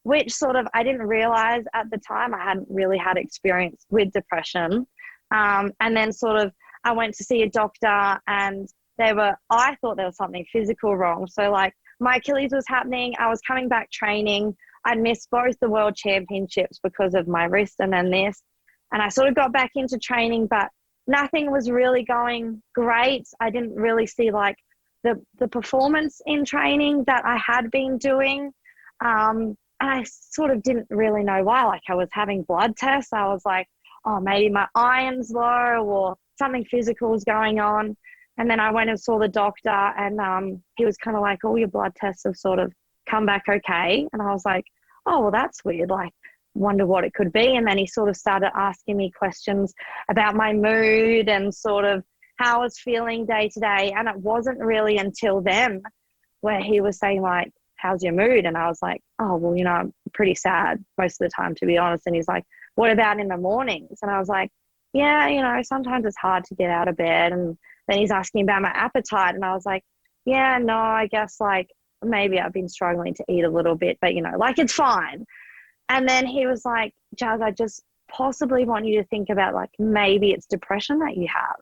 which sort of I didn't realize at the time. I hadn't really had experience with depression. And then sort of I went to see a doctor and I thought there was something physical wrong. So like my Achilles was happening. I was coming back training. I'd missed both the world championships because of my wrist and then this. And I sort of got back into training, but nothing was really going great. I didn't really see like the performance in training that I had been doing. And I sort of didn't really know why. Like I was having blood tests. I was like, oh, maybe my iron's low or something physical is going on. And then I went and saw the doctor and he was kind of like, all your blood tests have sort of come back okay. And I was like, oh, well, that's weird. Like, wonder what it could be. And then he sort of started asking me questions about my mood and sort of how I was feeling day to day. And it wasn't really until then where he was saying like, how's your mood? And I was like, oh, well, I'm pretty sad most of the time, to be honest. And he's like, what about in the mornings? And I was like, yeah, sometimes it's hard to get out of bed. And then he's asking about my appetite. And I was like, yeah, no, I guess like maybe I've been struggling to eat a little bit, but like it's fine. And then he was like, Jaz, I just possibly want you to think about like maybe it's depression that you have.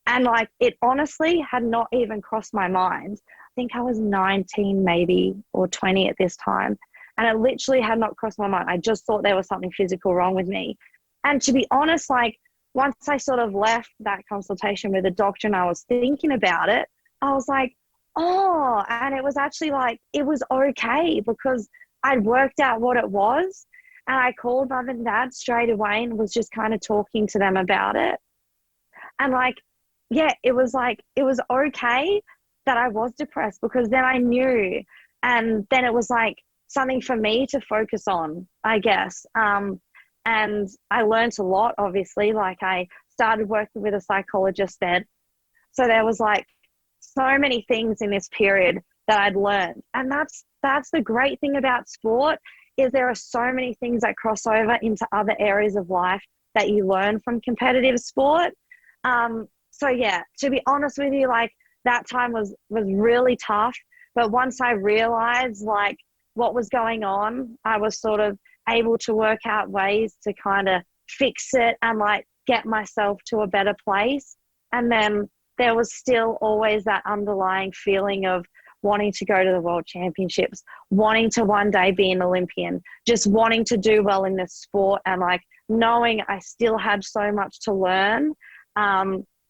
And like it honestly had not even crossed my mind. I think I was 19 maybe or 20 at this time. And it literally had not crossed my mind. I just thought there was something physical wrong with me. And to be honest, like once I sort of left that consultation with the doctor and I was thinking about it, I was like, oh, and it was actually like, it was okay because I'd worked out what it was. And I called mum and dad straight away and was just kind of talking to them about it. And like, yeah, it was okay that I was depressed because then I knew. And then it was like something for me to focus on, I guess. And I learned a lot, obviously. Like I started working with a psychologist then. So there was like so many things in this period that I'd learned. And that's the great thing about sport is there are so many things that cross over into other areas of life that you learn from competitive sport. So yeah, to be honest with you, like that time was really tough. But once I realized like what was going on, I was sort of able to work out ways to kind of fix it and like get myself to a better place. And then there was still always that underlying feeling of wanting to go to the world championships, wanting to one day be an Olympian, just wanting to do well in this sport and like knowing I still had so much to learn.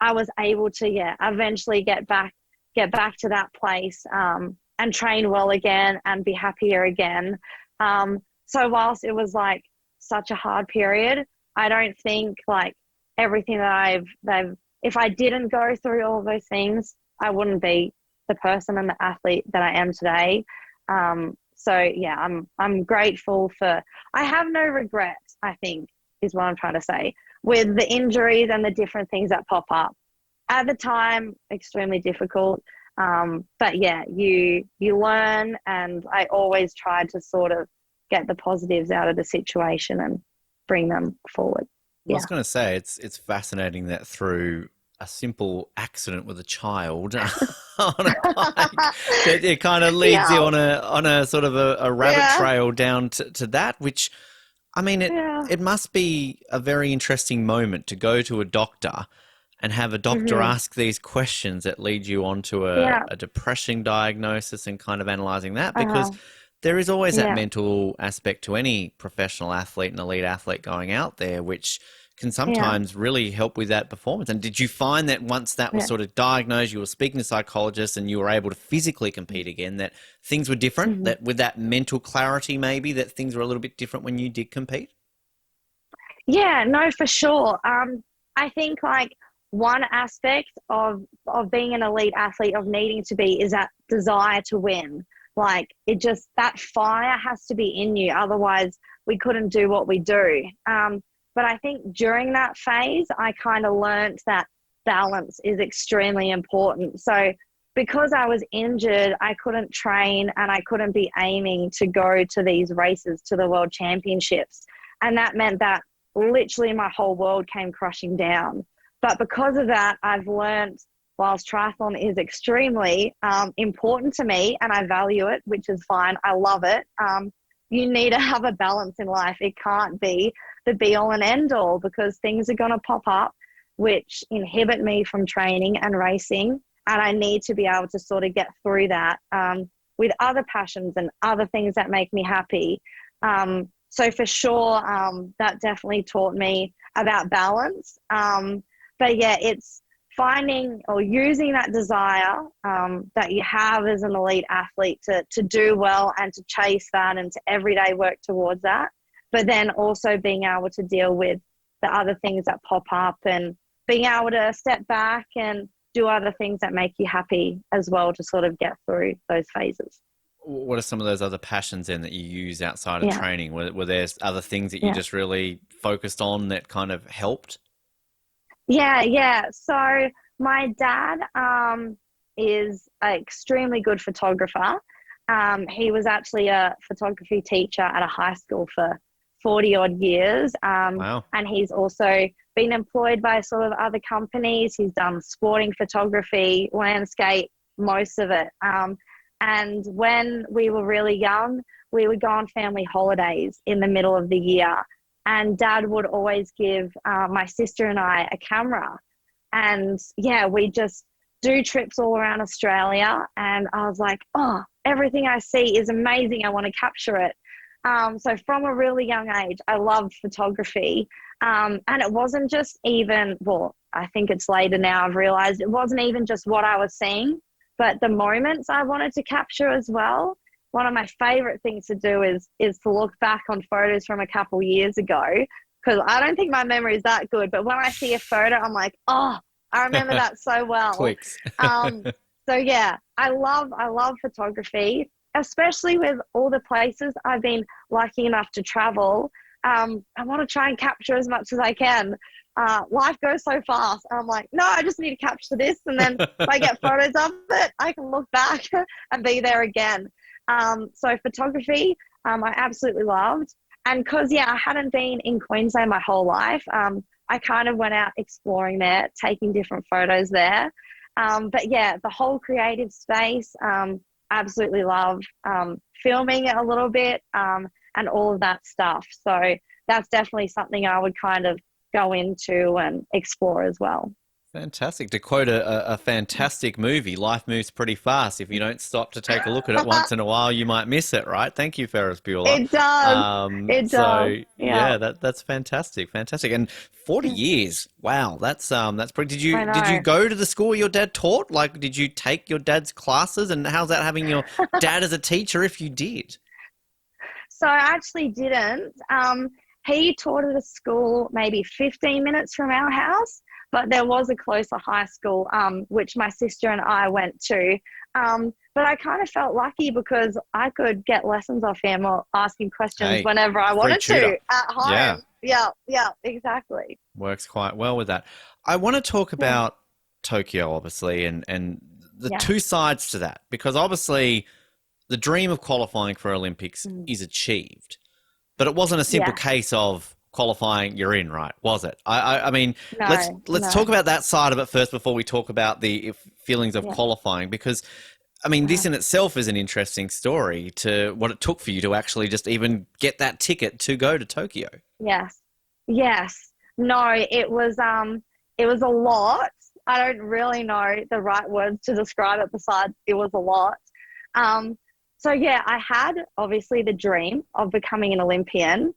I was able to, eventually get back to that place and train well again and be happier again. So whilst it was like such a hard period, I don't think like everything that if I didn't go through all those things, I wouldn't be the person and the athlete that I am today. So yeah, I'm grateful I have no regrets, I think is what I'm trying to say, with the injuries and the different things that pop up. At the time, extremely difficult. But yeah, you learn, and I always tried to sort of get the positives out of the situation and bring them forward. Well, I was going to say, it's fascinating that through a simple accident with a child on a bike, it kind of leads you on a sort of a rabbit trail down to that, which, I mean, it must be a very interesting moment to go to a doctor and have a doctor ask these questions that lead you onto a depressing diagnosis and kind of analysing that, because there is always that mental aspect to any professional athlete and elite athlete going out there, which can Yeah. sometimes really help with that performance. And did you find that once that was Yeah. sort of diagnosed, you were speaking to psychologists and you were able to physically compete again, that things were different, Mhm. that with that mental clarity, maybe that things were a little bit different when you did compete? Yeah, no, for sure. I think like one aspect of being an elite athlete, of needing to be, is that desire to win. Like it just, that fire has to be in you. Otherwise, we couldn't do what we do. But I think during that phase, I kind of learned that balance is extremely important. So because I was injured, I couldn't train and I couldn't be aiming to go to these races, to the world championships. And that meant that literally my whole world came crushing down. But because of that, I've learned, whilst triathlon is extremely important to me and I value it, which is fine, I love it, you need to have a balance in life. It can't be the be all and end all, because things are going to pop up which inhibit me from training and racing. And I need to be able to sort of get through that with other passions and other things that make me happy. So for sure, that definitely taught me about balance. But yeah, it's finding or using that desire that you have as an elite athlete to do well and to chase that and to everyday work towards that. But then also being able to deal with the other things that pop up and being able to step back and do other things that make you happy as well, to sort of get through those phases. What are some of those other passions then that you use outside of Yeah. training? Were there other things that you Yeah. just really focused on that kind of helped? Yeah. So my dad is an extremely good photographer. He was actually a photography teacher at a high school for 40 odd years. Wow. And he's also been employed by sort of other companies. He's done sporting photography, landscape, most of it. And when we were really young, we would go on family holidays in the middle of the year. And Dad would always give my sister and I a camera. And yeah, we just do trips all around Australia. And I was like, oh, everything I see is amazing. I want to capture it. So from a really young age, I loved photography. And it wasn't just even, well, I think it's later now I've realized it wasn't even just what I was seeing, but the moments I wanted to capture as well. One of my favorite things to do is to look back on photos from a couple years ago, because I don't think my memory is that good. But when I see a photo, I'm like, oh, I remember that so well. Clicks. So yeah, I love photography, especially with all the places I've been lucky enough to travel. I want to try and capture as much as I can. Life goes so fast. I'm like, no, I just need to capture this. And then if I get photos of it, I can look back and be there again. So photography, I absolutely loved. And because, yeah, I hadn't been in Queensland my whole life, I kind of went out exploring there, taking different photos there. But yeah, the whole creative space, absolutely love filming it a little bit and all of that stuff. So that's definitely something I would kind of go into and explore as well. Fantastic. To quote a fantastic movie, life moves pretty fast. If you don't stop to take a look at it once in a while, you might miss it, right? Thank you, Ferris Bueller. It does. It does. So Yeah. yeah, that's fantastic, fantastic. And 40 years, wow, that's pretty. I Did you know. go to the school your dad taught? Like, did you take your dad's classes? And how's that having your dad as a teacher? If you did, So I actually didn't. He taught at a school maybe 15 minutes from our house, but there was a closer high school, which my sister and I went to. But I kind of felt lucky because I could get lessons off him or ask him questions hey, whenever I free wanted tutor. to at Yeah. home. Yeah, exactly. Works quite well with that. I want to talk Yeah, about Tokyo, obviously, and the yeah, two sides to that, because obviously the dream of qualifying for Olympics mm, is achieved, but it wasn't a simple yeah. case of qualifying, you're in, right? Was it? I mean, let's talk No, about that side of it first before we talk about the feelings of yeah. qualifying, because I mean, this Uh, in itself is an interesting story to what it took for you to actually just even get that ticket to go to Tokyo. yes, yes. No, it was a lot. I don't really know the right words to describe it besides it was a lot. Um, so yeah, I had obviously the dream of becoming an Olympian.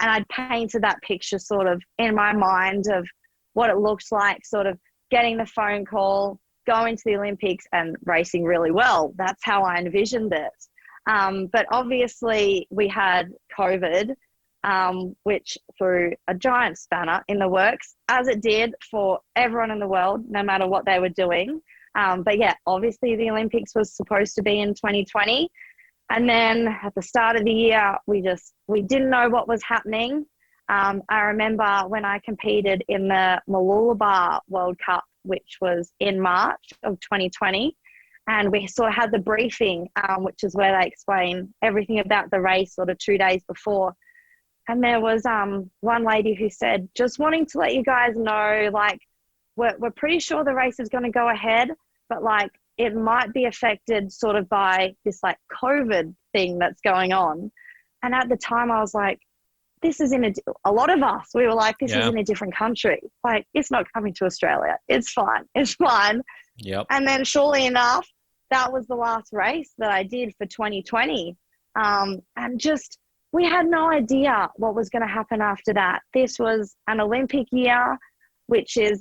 And I'd painted that picture sort of in my mind of what it looked like, sort of getting the phone call, going to the Olympics and racing really well. That's how I envisioned it. But obviously we had COVID, which threw a giant spanner in the works, as it did for everyone in the world, no matter what they were doing. But yeah, obviously the Olympics was supposed to be in 2020. And then at the start of the year, we didn't know what was happening. I remember when I competed in the Mooloolaba World Cup, which was in March of 2020, and we sort of had the briefing, which is where they explain everything about the race sort of 2 days before. And there was one lady who said, just wanting to let you guys know, like, we're pretty sure the race is going to go ahead, but like it might be affected sort of by this like COVID thing that's going on. And at the time I was like, this is a lot of us, we were like, this is in a different country. Like, it's not coming to Australia. It's fine. It's fine. Yep. And then surely enough, that was the last race that I did for 2020. And just, we had no idea what was going to happen after that. This was an Olympic year, which is,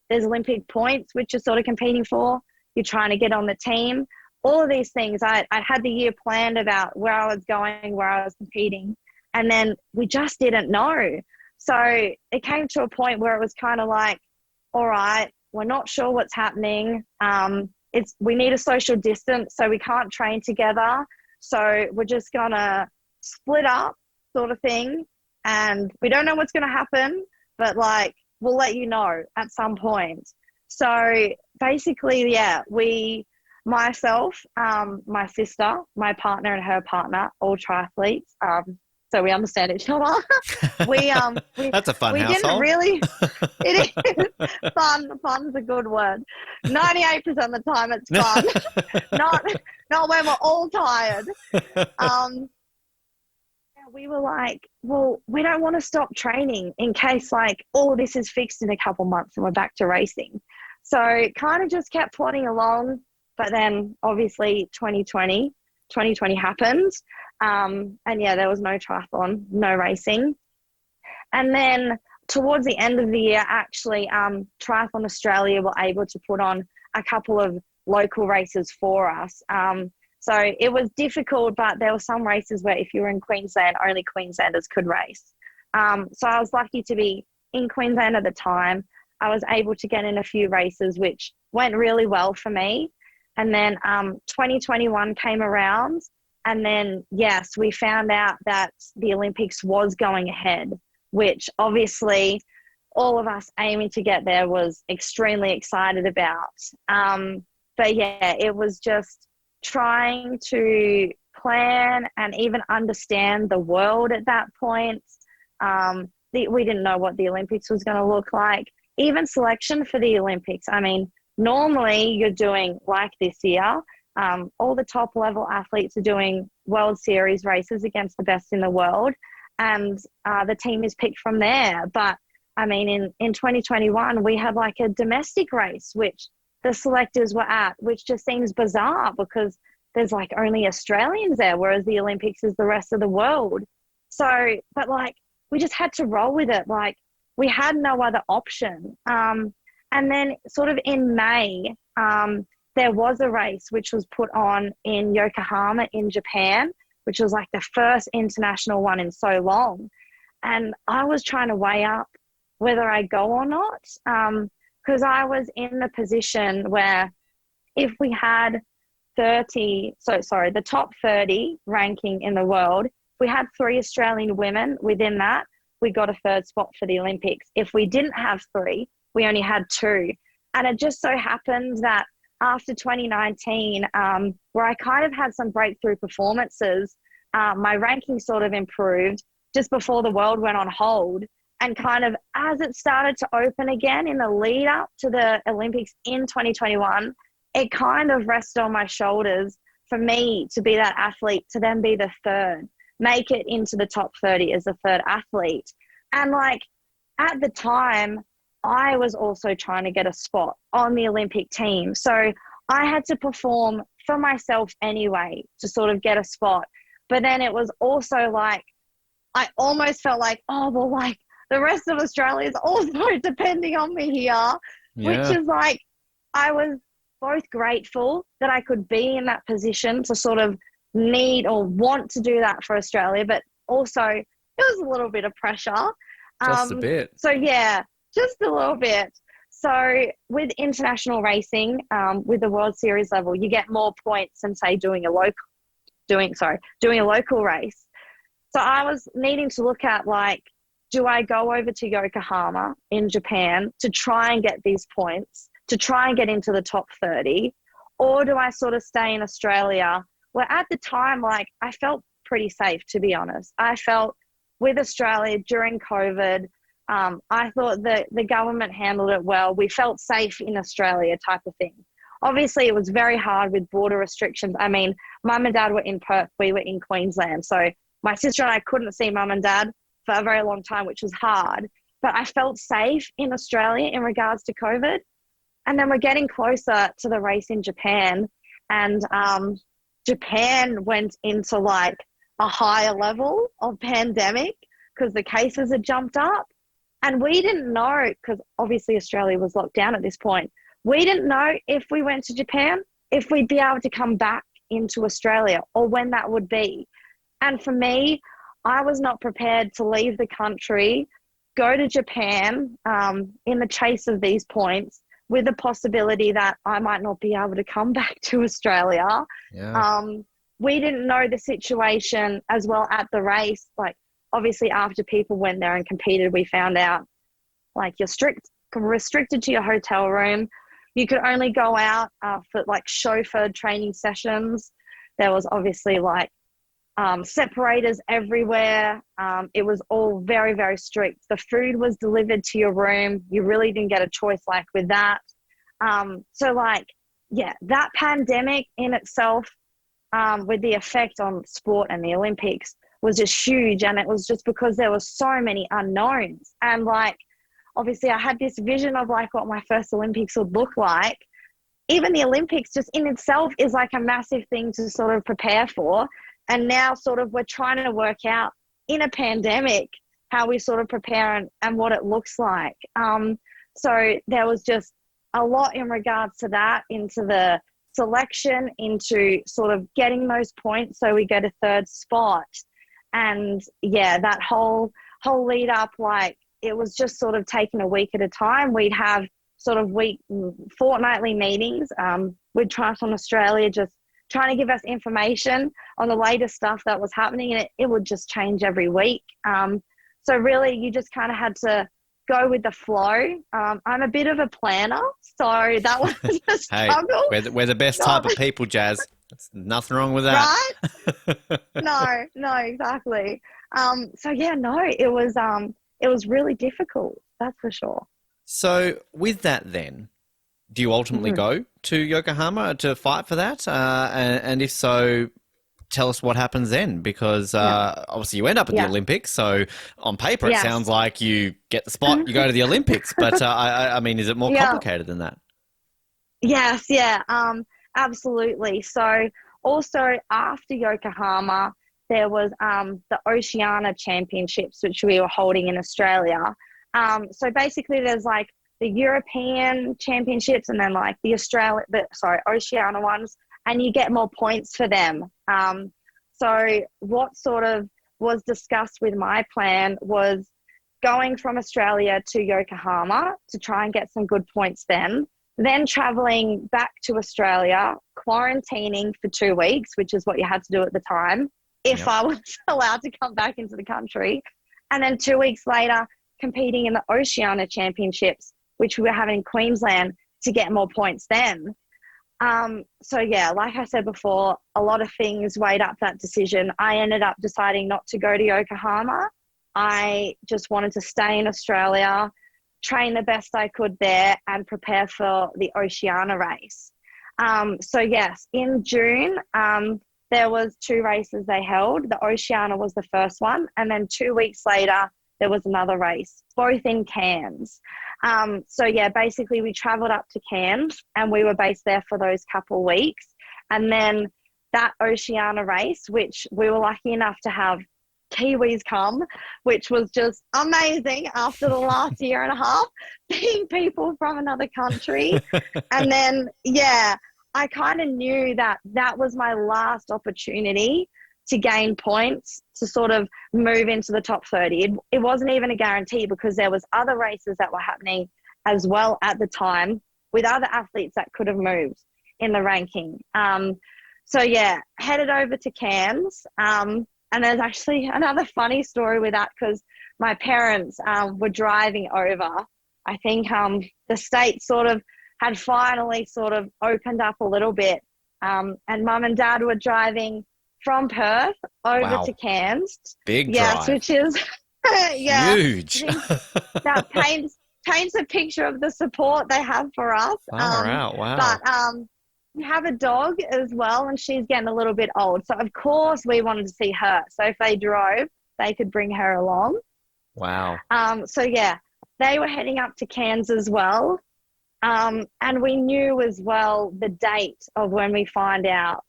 there's Olympic points, which you're sort of competing for. You're trying to get on the team. All of these things, I had the year planned about where I was going, where I was competing. And then we just didn't know. So it came to a point where it was kind of like, all right, we're not sure what's happening. We need a social distance, so we can't train together. So we're just going to split up sort of thing. And we don't know what's going to happen, but like, we'll let you know at some point. So basically, yeah, myself, my sister, my partner and her partner, all triathletes. So we understand each other. That's a fun we household. Didn't really. It is fun. Fun's a good word. 98% of the time, it's fun. not when we're all tired. We were like, well, we don't want to stop training in case like all of this is fixed in a couple months and we're back to racing. So kind of just kept plodding along. But then obviously 2020 happened. And yeah, there was no triathlon, no racing. And then towards the end of the year, actually, Triathlon Australia were able to put on a couple of local races for us. So it was difficult, but there were some races where if you were in Queensland, only Queenslanders could race. So I was lucky to be in Queensland at the time. I was able to get in a few races, which went really well for me. And then 2021 came around, and then, yes, we found out that the Olympics was going ahead, which obviously all of us aiming to get there was extremely excited about. But yeah, it was just trying to plan and even understand the world at that point. We didn't know what the Olympics was going to look like. Even selection for the Olympics. I mean, normally you're doing like this year, all the top level athletes are doing World Series races against the best in the world, and the team is picked from there. But I mean, in 2021, we had like a domestic race, which the selectors were at, which just seems bizarre because there's like only Australians there, whereas the Olympics is the rest of the world. So, but like, we just had to roll with it. Like, we had no other option. And then sort of in May, there was a race which was put on in Yokohama in Japan, which was like the first international one in so long. And I was trying to weigh up whether I go or not, because I was in the position where if we had the top 30 ranking in the world, we had 3 Australian women within that, we got a third spot for the Olympics. If we didn't have 3, we only had 2. And it just so happened that after 2019, where I kind of had some breakthrough performances, my ranking sort of improved just before the world went on hold. And kind of as it started to open again in the lead up to the Olympics in 2021, it kind of rested on my shoulders for me to be that athlete, to then be the third, make it into the top 30 as the third athlete. And like at the time, I was also trying to get a spot on the Olympic team. So I had to perform for myself anyway to sort of get a spot. But then it was also like, I almost felt like, oh, well, like the rest of Australia is also depending on me here, which Yeah. is like, I was both grateful that I could be in that position to sort of need or want to do that for Australia, but also it was a little bit of pressure. Just a bit. So yeah, just a little bit. So with international racing, with the World Series level, you get more points than say doing a local race. So I was needing to look at like, do I go over to Yokohama in Japan to try and get these points, to try and get into the top 30, or do I sort of stay in Australia? Where at the time, like I felt pretty safe, to be honest. I felt with Australia during COVID, I thought that the government handled it well. We felt safe in Australia type of thing. Obviously, it was very hard with border restrictions. I mean, mum and dad were in Perth, we were in Queensland. So my sister and I couldn't see mum and dad for a very long time, which was hard. But I felt safe in Australia in regards to COVID. And then we're getting closer to the race in Japan. And Japan went into like a higher level of pandemic because the cases had jumped up. And we didn't know, because obviously Australia was locked down at this point. We didn't know if we went to Japan, if we'd be able to come back into Australia or when that would be. And for me, I was not prepared to leave the country, go to Japan in the chase of these points with the possibility that I might not be able to come back to Australia. Yeah. We didn't know the situation as well at the race. Like, obviously, after people went there and competed, we found out like you're restricted to your hotel room. You could only go out for like chauffeured training sessions. There was obviously like separators everywhere. It was all very, very strict. The food was delivered to your room. You really didn't get a choice like with that. So like, yeah, that pandemic in itself with the effect on sport and the Olympics was just huge. And it was just because there were so many unknowns. And like, obviously I had this vision of like what my first Olympics would look like. Even the Olympics just in itself is like a massive thing to sort of prepare for. And now sort of we're trying to work out in a pandemic how we sort of prepare and what it looks like. So there was just a lot in regards to that, into the selection, into sort of getting those points so we get a third spot. And yeah, that whole lead up, like it was just sort of taking a week at a time. We'd have sort of fortnightly meetings with Triathlon Australia, just trying to give us information on the latest stuff that was happening, and it would just change every week. So really you just kind of had to go with the flow. I'm a bit of a planner, so that was a struggle. Hey, we're the best type of people, Jaz. There's nothing wrong with that. Right? No, exactly. So yeah, no, it was really difficult, that's for sure. So with that then, do you ultimately go to Yokohama to fight for that? And if so, tell us what happens then, because obviously you end up at the Olympics. So on paper, it sounds like you get the spot, you go to the Olympics. But I mean, is it more complicated than that? Yes, absolutely. So also after Yokohama, there was the Oceania Championships, which we were holding in Australia. So basically there's like the European Championships and then like the Oceania ones, and you get more points for them. So what sort of was discussed with my plan was going from Australia to Yokohama to try and get some good points then traveling back to Australia, quarantining for 2 weeks, which is what you had to do at the time, if I was allowed to come back into the country. And then 2 weeks later, competing in the Oceania Championships, which we were having in Queensland, to get more points then. So yeah, like I said before, a lot of things weighed up that decision. I ended up deciding not to go to Yokohama. I just wanted to stay in Australia, train the best I could there, and prepare for the Oceania race. So yes, in June, there was 2 races they held. The Oceania was the first one, and then 2 weeks later, there was another race, both in Cairns. So yeah, basically we travelled up to Cairns and we were based there for those couple weeks. And then that Oceania race, which we were lucky enough to have Kiwis come, which was just amazing after the last year and a half, seeing people from another country. And then, yeah, I kind of knew that that was my last opportunity to gain points to sort of move into the top 30. It wasn't even a guarantee because there was other races that were happening as well at the time with other athletes that could have moved in the ranking. So yeah, headed over to Cairns. And there's actually another funny story with that because my parents were driving over. I think the state sort of had finally sort of opened up a little bit. And mum and dad were driving from Perth over to Cairns. Big yes, drive. which is huge. That paints a picture of the support they have for us. Far out, wow. But we have a dog as well, and she's getting a little bit old. So of course we wanted to see her. So if they drove, they could bring her along. Wow. So yeah, they were heading up to Cairns as well. And we knew as well the date of when we find out,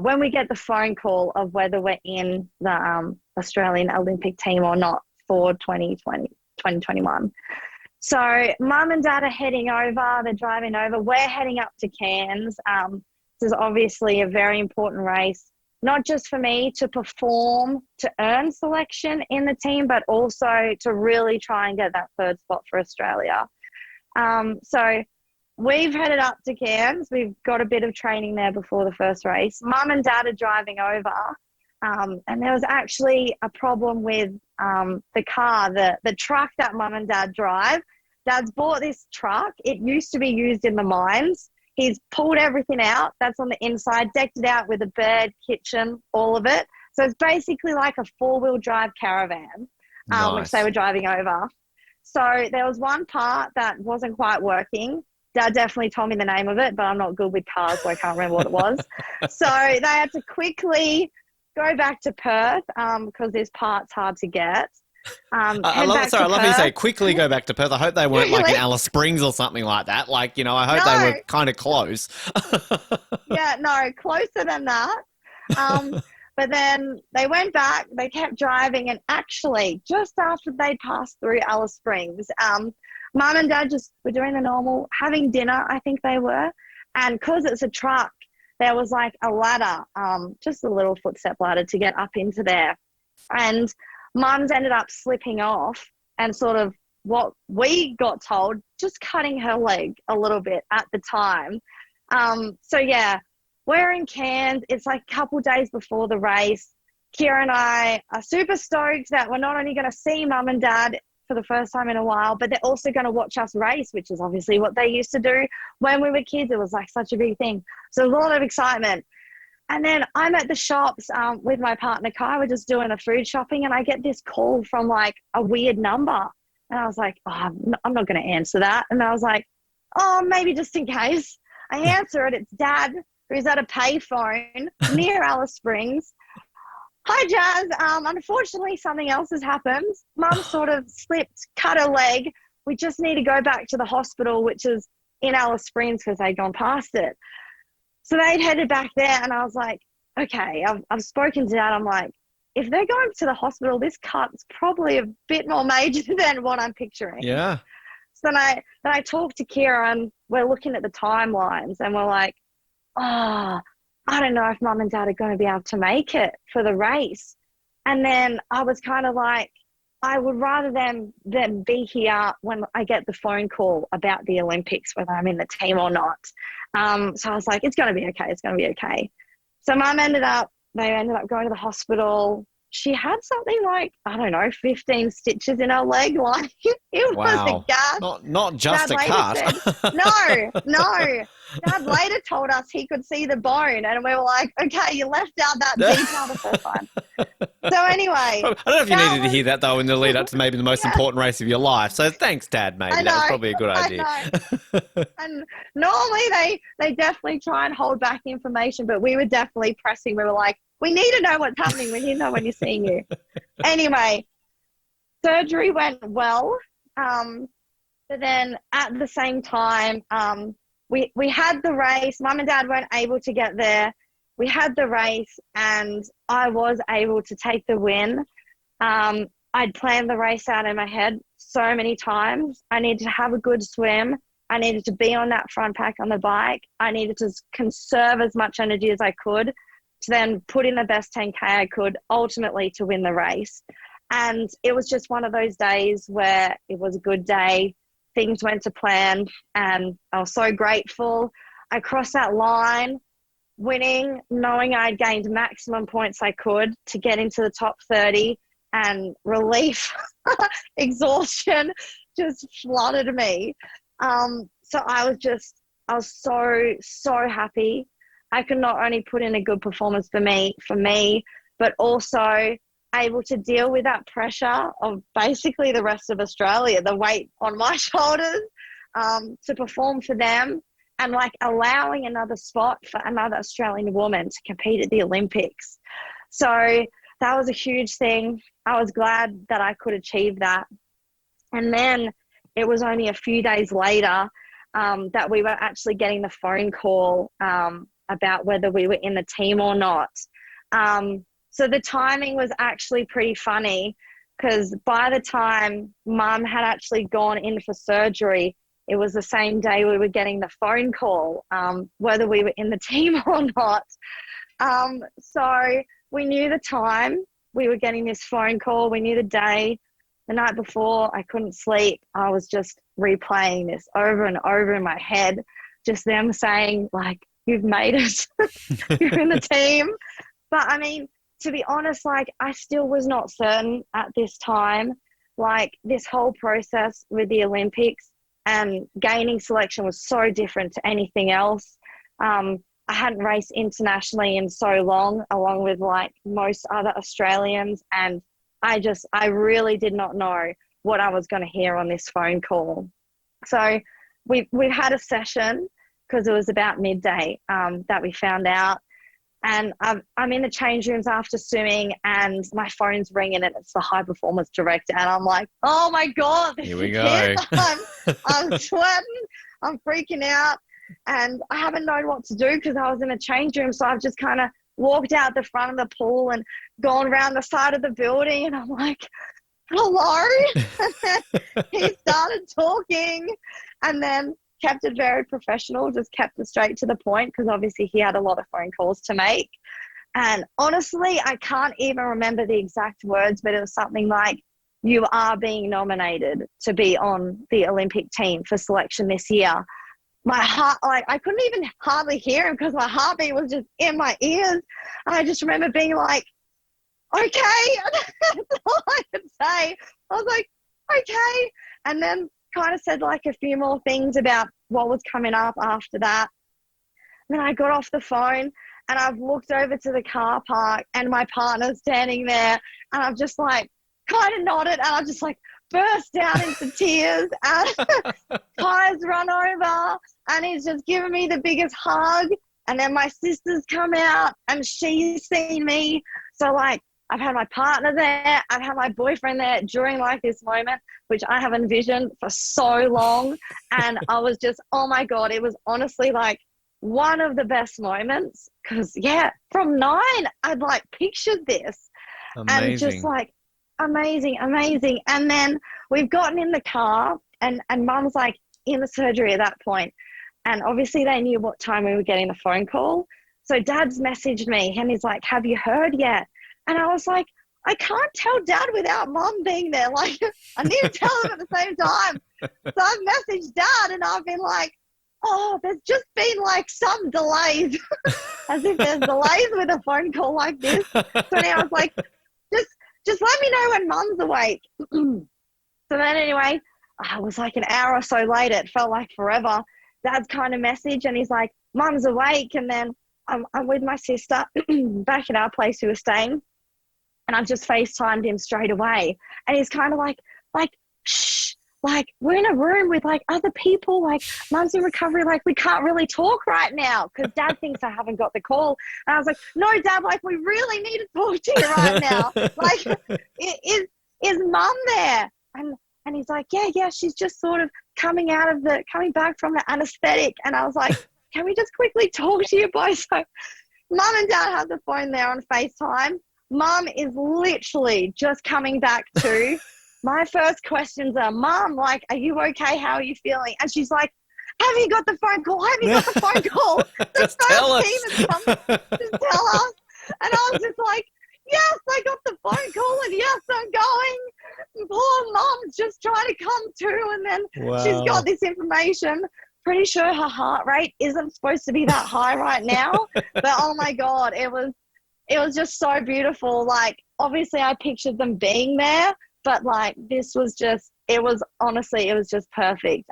when we get the phone call of whether we're in the Australian Olympic team or not for 2021. So mum and dad are heading over, they're driving over, we're heading up to Cairns. This is obviously a very important race, not just for me to perform, to earn selection in the team, but also to really try and get that third spot for Australia. So we've headed up to Cairns. We've got a bit of training there before the first race. Mum and dad are driving over. And there was actually a problem with the car, the truck that mum and dad drive. Dad's bought this truck. It used to be used in the mines. He's pulled everything out that's on the inside, decked it out with a bed, kitchen, all of it. So it's basically like a four-wheel drive caravan, Nice. which they were driving over. So there was one part that wasn't quite working. Dad definitely told me the name of it, but I'm not good with cars, so I can't remember what it was. So they had to quickly go back to Perth because this part's hard to get. I love how you say quickly go back to Perth. I hope they weren't like in Alice Springs or something like that. Like, you know, I hope they were kind of close. Yeah, no, closer than that. But then they went back, they kept driving, and actually just after they passed through Alice Springs, mum and dad just were doing the normal, having dinner, I think they were. And because it's a truck, there was like a ladder, just a little footstep ladder to get up into there. And mum's ended up slipping off and sort of what we got told, just cutting her leg a little bit at the time. So yeah, we're in Cairns. It's like a couple days before the race. Kira and I are super stoked that we're not only going to see mum and dad for the first time in a while, but they're also going to watch us race, which is obviously what they used to do when we were kids. It was like such a big thing. So there's a lot of excitement. And then I'm at the shops with my partner, Kai. We're just doing a food shopping, and I get this call from like a weird number. And I was like, oh, I'm not going to answer that. And I was like, oh, maybe just in case. I answer it. It's Dad, who's at a payphone near Alice Springs. Hi, Jaz. Unfortunately, something else has happened. Mum sort of slipped, cut her leg. We just need to go back to the hospital, which is in Alice Springs because they'd gone past it. So they'd headed back there, and I was like, okay, I've spoken to Dad. I'm like, if they're going to the hospital, this cut's probably a bit more major than what I'm picturing. Yeah. So then I talked to Kira, and we're looking at the timelines, and we're like, oh, I don't know if mum and dad are going to be able to make it for the race. And then I was kind of like, I would rather them be here when I get the phone call about the Olympics, whether I'm in the team or not. So I was like, it's going to be okay. It's going to be okay. So they ended up going to the hospital. She had something like, I don't know, 15 stitches in her leg. Like it was a gas. Not just Dad a cut. said, no. Dad later told us he could see the bone, and we were like, okay, you left out that detail the first time. So anyway. I don't know if you needed to hear that, though, in the lead up to maybe the most important race of your life. So thanks, Dad, maybe. That was probably a good idea. And normally they definitely try and hold back information, but we were definitely pressing. We were like, we need to know what's happening. We need to know when you're seeing you. Anyway, surgery went well. But then at the same time, we had the race. Mum and Dad weren't able to get there. We had the race, and I was able to take the win. I'd planned the race out in my head so many times. I needed to have a good swim. I needed to be on that front pack on the bike. I needed to conserve as much energy as I could to then put in the best 10K I could, ultimately to win the race. And it was just one of those days where it was a good day. Things went to plan, and I was so grateful. I crossed that line, winning, knowing I'd gained maximum points I could to get into the top 30, and relief, exhaustion just flooded me. So I was so happy. I could not only put in a good performance for me, but also able to deal with that pressure of basically the rest of Australia, the weight on my shoulders, to perform for them, and like allowing another spot for another Australian woman to compete at the Olympics. So that was a huge thing. I was glad that I could achieve that. And then it was only a few days later that we were actually getting the phone call about whether we were in the team or not. So the timing was actually pretty funny, because by the time Mum had actually gone in for surgery, it was the same day we were getting the phone call, whether we were in the team or not. So we knew the time we were getting this phone call. We knew the day. The night before, I couldn't sleep. I was just replaying this over and over in my head, just them saying, like, you've made it. You're in the team. But, I mean, to be honest, like, I still was not certain at this time. Like, this whole process with the Olympics and gaining selection was so different to anything else. I hadn't raced internationally in so long, along with, like, most other Australians, and I really did not know what I was going to hear on this phone call. So we had a session, because it was about midday that we found out. And I'm in the change rooms after swimming, and my phone's ringing, and it's the high performance director. And I'm like, oh my God, this Here we is go. it. I'm sweating. I'm freaking out. And I haven't known what to do, because I was in a change room. So I've just kind of walked out the front of the pool and gone around the side of the building, and I'm like, hello. He started talking, and then kept it very professional, just kept it straight to the point, because obviously he had a lot of phone calls to make. And honestly, I can't even remember the exact words, but it was something like, you are being nominated to be on the Olympic team for selection this year. My heart, like, I couldn't even hardly hear him, because my heartbeat was just in my ears. And I just remember being like, okay. That's all I could say. I was like, okay. And then kind of said like a few more things about what was coming up after that. And then I got off the phone, and I've looked over to the car park, and my partner's standing there, and I've just like kind of nodded, and I just like burst out into tears, and tires run over, and he's just giving me the biggest hug. And then my sister's come out, and she's seen me. So like, I've had my partner there, I've had my boyfriend there during like this moment, which I have envisioned for so long. And I was just, oh my God, it was honestly like one of the best moments, because yeah, from 9, I'd like pictured this. Amazing. And just like, amazing. And then we've gotten in the car, and Mum's like in the surgery at that point. And obviously they knew what time we were getting the phone call. So Dad's messaged me, and he's like, have you heard yet? And I was like, I can't tell Dad without Mum being there. Like, I need to tell him at the same time. So I've messaged Dad, and I've been like, oh, there's just been like some delays. As if there's delays with a phone call like this. So now I was like, just let me know when Mum's awake. So then anyway, I was like an hour or so later. It felt like forever. Dad's kind of message, and he's like, Mum's awake. And then I'm with my sister back at our place we were staying. And I've just FaceTimed him straight away. And he's kind of like, shh, like, we're in a room with like other people, like Mum's in recovery, like we can't really talk right now, because Dad thinks I haven't got the call. And I was like, no, Dad, like we really need to talk to you right now. Like, is Mum there? And he's like, yeah, she's just sort of coming back from the anesthetic. And I was like, can we just quickly talk to you both? So Mum and Dad had the phone there on FaceTime. Mum is literally just coming back to. My first questions are, Mum, like, are you okay? How are you feeling? And she's like, have you got the phone call? Have you got the phone call? The Just first tell team us. has come to tell us. And I was just like, yes, I got the phone call, and yes, I'm going. And poor Mum's just trying to come to, and then she's Wow. got this information. Pretty sure her heart rate isn't supposed to be that high right now. But oh my God, it was just so beautiful. Like, obviously I pictured them being there, but like this was just, it was just perfect.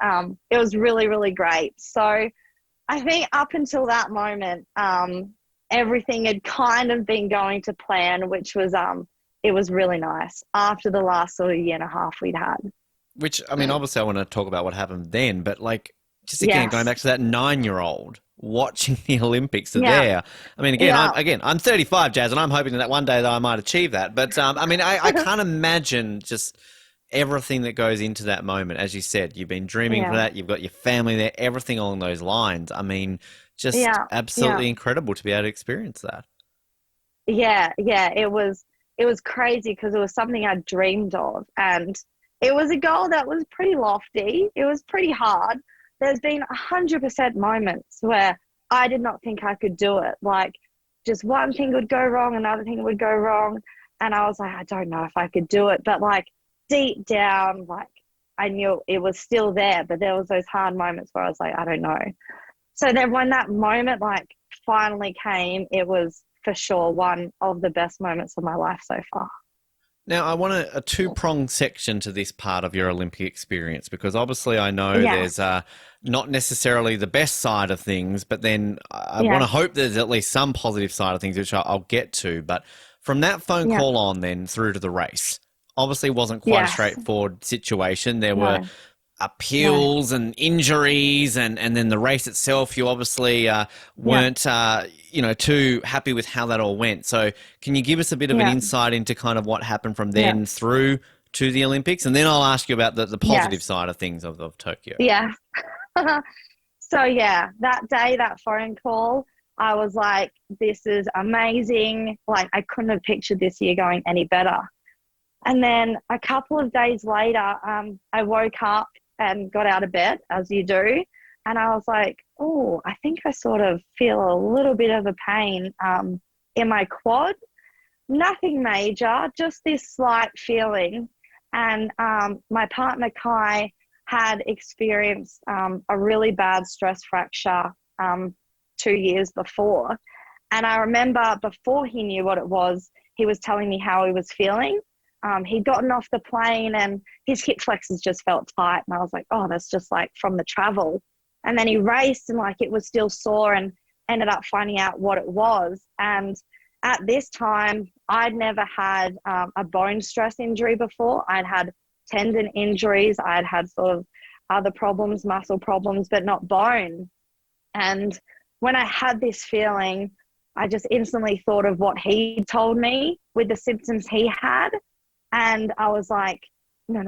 It was really, really great. So I think up until that moment, everything had kind of been going to plan, which was, it was really nice after the last sort of year and a half we'd had. Which, I mean, obviously I want to talk about what happened then, but like, just again, going back Yes. to that 9-year-old watching the Olympics Yeah. there. I mean, Yeah. I'm 35, Jazz, and I'm hoping that one day that I might achieve that. But I mean, I can't imagine just everything that goes into that moment. As you said, you've been dreaming for Yeah. that. You've got your family there, everything along those lines. I mean, just Yeah. Yeah. absolutely incredible to be able to experience that. Yeah. Yeah. It was crazy because it was something I dreamed of, and it was a goal that was pretty lofty. It was pretty hard. There's been 100% moments where I did not think I could do it. Like, just one thing would go wrong, another thing would go wrong. And I was like, I don't know if I could do it. But like deep down, like I knew it was still there, but there was those hard moments where I was like, I don't know. So then when that moment like finally came, it was for sure one of the best moments of my life so far. Now, I want a two-pronged section to this part of your Olympic experience, because obviously I know Yeah. there's not necessarily the best side of things, but then I want Yeah. to hope there's at least some positive side of things, which I'll get to. But from that phone Yeah. call on then through to the race, obviously wasn't quite a Yes. straightforward situation. There were No. No. appeals and injuries, and then the race itself, you obviously Yeah. weren't too happy with how that all went. So can you give us a bit of an Yeah. insight into kind of what happened from Yeah. then through to the Olympics? And then I'll ask you about the positive Yes. side of things of Tokyo. Yeah. So yeah, that day, that phone call, I was like, this is amazing. Like, I couldn't have pictured this year going any better. And then a couple of days later, I woke up and got out of bed, as you do. And I was like, oh, I think I sort of feel a little bit of a pain in my quad. Nothing major, just this slight feeling. And my partner, Kai, had experienced a really bad stress fracture 2 years before. And I remember before he knew what it was, he was telling me how he was feeling. He'd gotten off the plane and his hip flexors just felt tight. And I was like, oh, that's just like from the travel. And then he raced and like it was still sore, and ended up finding out what it was. And at this time, I'd never had a bone stress injury before. I'd had tendon injuries. I'd had sort of other problems, muscle problems, but not bone. And when I had this feeling, I just instantly thought of what he told me with the symptoms he had. And I was like, no.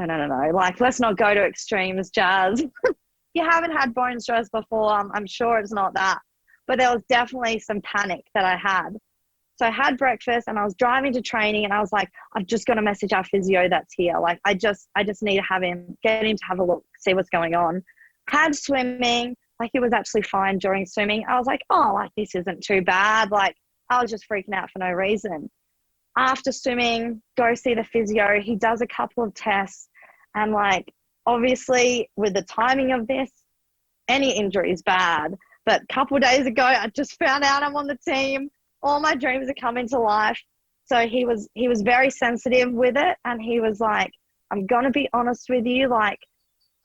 Like, let's not go to extremes, Jaz. You haven't had bone stress before. I'm sure it's not that. But there was definitely some panic that I had. So I had breakfast and I was driving to training, and I was like, I've just got to message our physio that's here. Like, I just need to get him to have a look, see what's going on. Had swimming, like it was actually fine during swimming. I was like, oh, like this isn't too bad. Like, I was just freaking out for no reason. After swimming, go see the physio. He does a couple of tests, and like, obviously with the timing of this, any injury is bad. But a couple of days ago, I just found out I'm on the team. All my dreams are coming to life. So he was very sensitive with it. And he was like, I'm going to be honest with you. Like,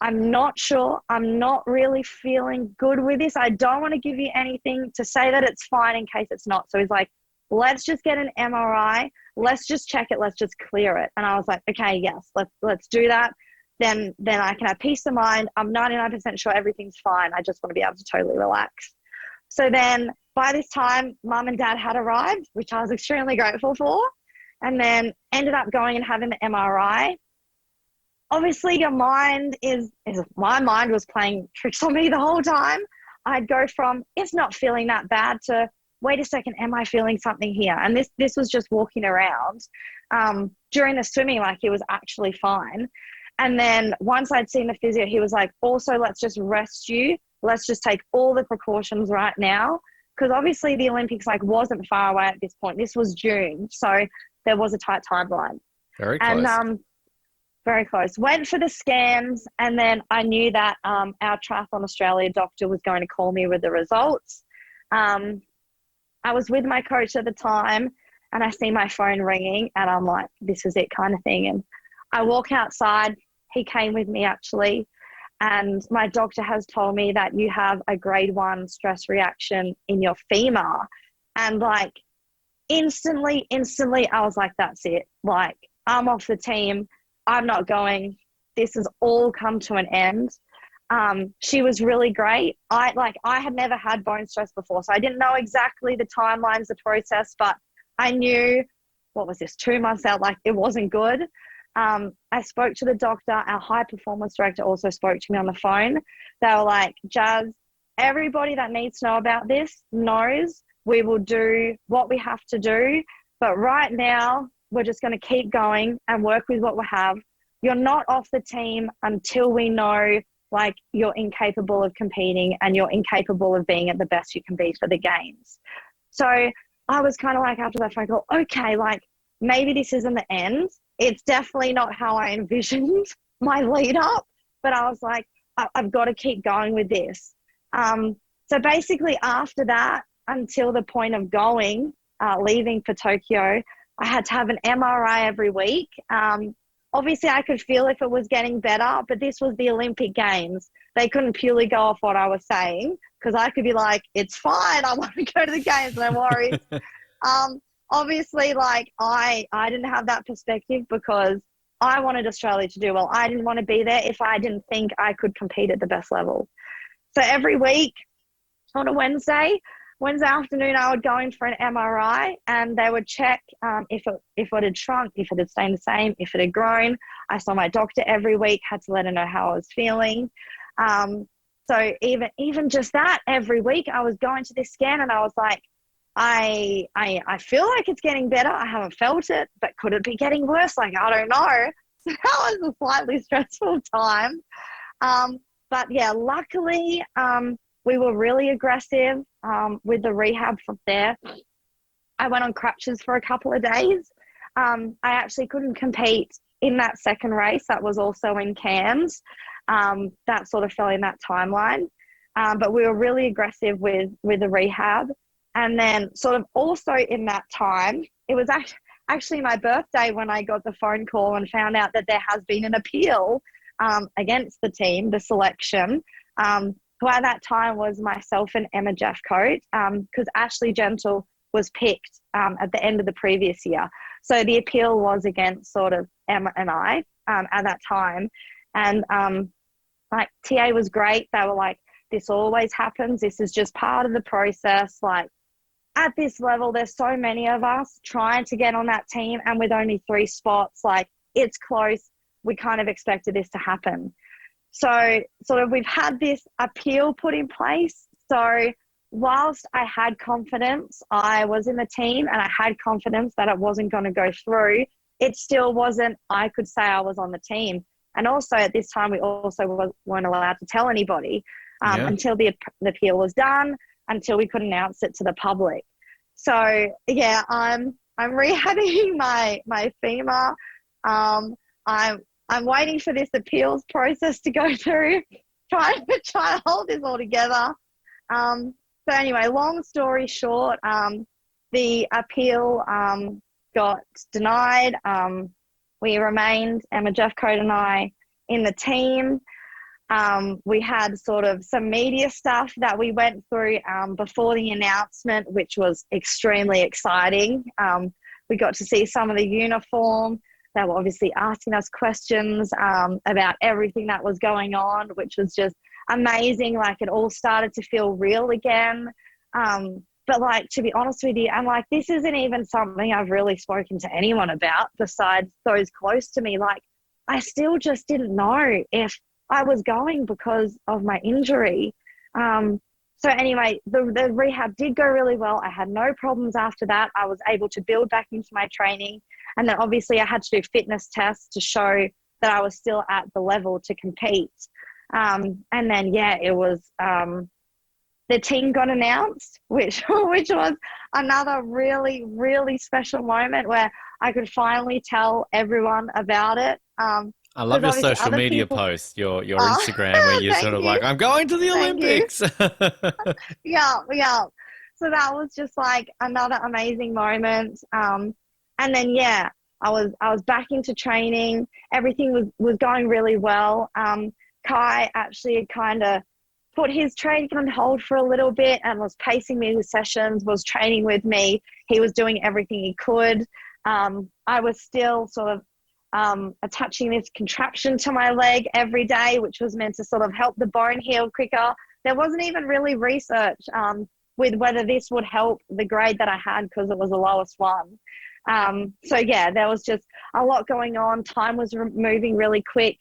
I'm not sure. I'm not really feeling good with this. I don't want to give you anything to say that it's fine in case it's not. So he's like, let's just get an MRI. Let's just check it. Let's just clear it. And I was like, okay, yes, let's do that. Then I can have peace of mind. I'm 99% sure everything's fine. I just want to be able to totally relax. So then by this time, Mum and Dad had arrived, which I was extremely grateful for, and then ended up going and having the MRI. Obviously, your mind my mind was playing tricks on me the whole time. I'd go from, it's not feeling that bad, to, wait a second, am I feeling something here? And this was just walking around. During the swimming, like, he was actually fine. And then once I'd seen the physio, he was like, also, let's just rest you. Let's just take all the precautions right now. Because obviously the Olympics, like, wasn't far away at this point. This was June. So there was a tight timeline. Very close. And very close. Went for the scans, and then I knew that our Triathlon Australia doctor was going to call me with the results. I was with my coach at the time, and I see my phone ringing, and I'm like, this is it, kind of thing. And I walk outside. He came with me, actually, and my doctor has told me that you have a grade 1 stress reaction in your femur. And like, instantly, I was like, that's it. Like, I'm off the team. I'm not going. This has all come to an end. She was really great. I had never had bone stress before, so I didn't know exactly the timelines, the process, but I knew, what was this, 2 months out, like, it wasn't good. I spoke to the doctor. Our high performance director also spoke to me on the phone. They were like, Jaz, everybody that needs to know about this knows. We will do what we have to do, but right now we're just going to keep going and work with what we have. You're not off the team until we know, like, you're incapable of competing and you're incapable of being at the best you can be for the games. So I was kind of like, after that phone call, okay, like, maybe this isn't the end. It's definitely not how I envisioned my lead up, but I was like, I've got to keep going with this. So basically after that, until the point of going, leaving for Tokyo, I had to have an MRI every week. Obviously I could feel if it was getting better, but this was the Olympic Games. They couldn't purely go off what I was saying, because I could be like, it's fine, I want to go to the games, no worries. Obviously, like, I didn't have that perspective, because I wanted Australia to do well. I didn't want to be there if I didn't think I could compete at the best level. So every week on a Wednesday afternoon, I would go in for an MRI, and they would check if it had shrunk, if it had stayed the same, if it had grown. I saw my doctor every week, had to let her know how I was feeling. So even just that, every week I was going to this scan, and I was like, I feel like it's getting better. I haven't felt it, but could it be getting worse? Like, I don't know. So that was a slightly stressful time. But yeah, luckily, we were really aggressive with the rehab from there. I went on crutches for a couple of days. I actually couldn't compete in that second race. That was also in Cairns. That sort of fell in that timeline. But we were really aggressive with the rehab. And then sort of also in that time, it was actually my birthday when I got the phone call and found out that there has been an appeal against the team, the selection, who at that time was myself and Emma Jeffcoat, because Ashley Gentle was picked at the end of the previous year. So the appeal was against sort of Emma and I at that time. And like, TA was great. They were like, this always happens. This is just part of the process. Like, at this level, there's so many of us trying to get on that team, and with only 3 spots, like, it's close. We kind of expected this to happen. So sort of we've had this appeal put in place. So whilst I had confidence, I was in the team, and I had confidence that it wasn't going to go through, it still wasn't, I could say I was on the team. And also at this time, we also weren't allowed to tell anybody until the appeal was done, until we could announce it to the public. So yeah, I'm rehabbing my femur. I'm waiting for this appeals process to go through, trying to hold this all together. So anyway, long story short, the appeal got denied. We remained, Emma Jeffcoat and I, in the team. We had sort of some media stuff that we went through before the announcement, which was extremely exciting. We got to see some of the uniform. They were obviously asking us questions about everything that was going on, which was just amazing. Like, it all started to feel real again. But like, to be honest with you, I'm like, this isn't even something I've really spoken to anyone about besides those close to me. Like, I still just didn't know if I was going because of my injury. So anyway, the rehab did go really well. I had no problems after that. I was able to build back into my training. And then obviously I had to do fitness tests to show that I was still at the level to compete. And then, it was the team got announced, which was another really, really special moment where I could finally tell everyone about it. I love your social media people, posts, your Instagram, where you're sort of like, I'm going to the Thank you. Olympics. Yeah. So that was just like another amazing moment. And then, I was back into training. Everything was going really well. Kai actually had kind of put his training on hold for a little bit and was pacing me with sessions, was training with me. He was doing everything he could. I was still sort of attaching this contraption to my leg every day, which was meant to sort of help the bone heal quicker. There wasn't even really research with whether this would help the grade that I had because it was the lowest one. There was just a lot going on. Time was moving really quick.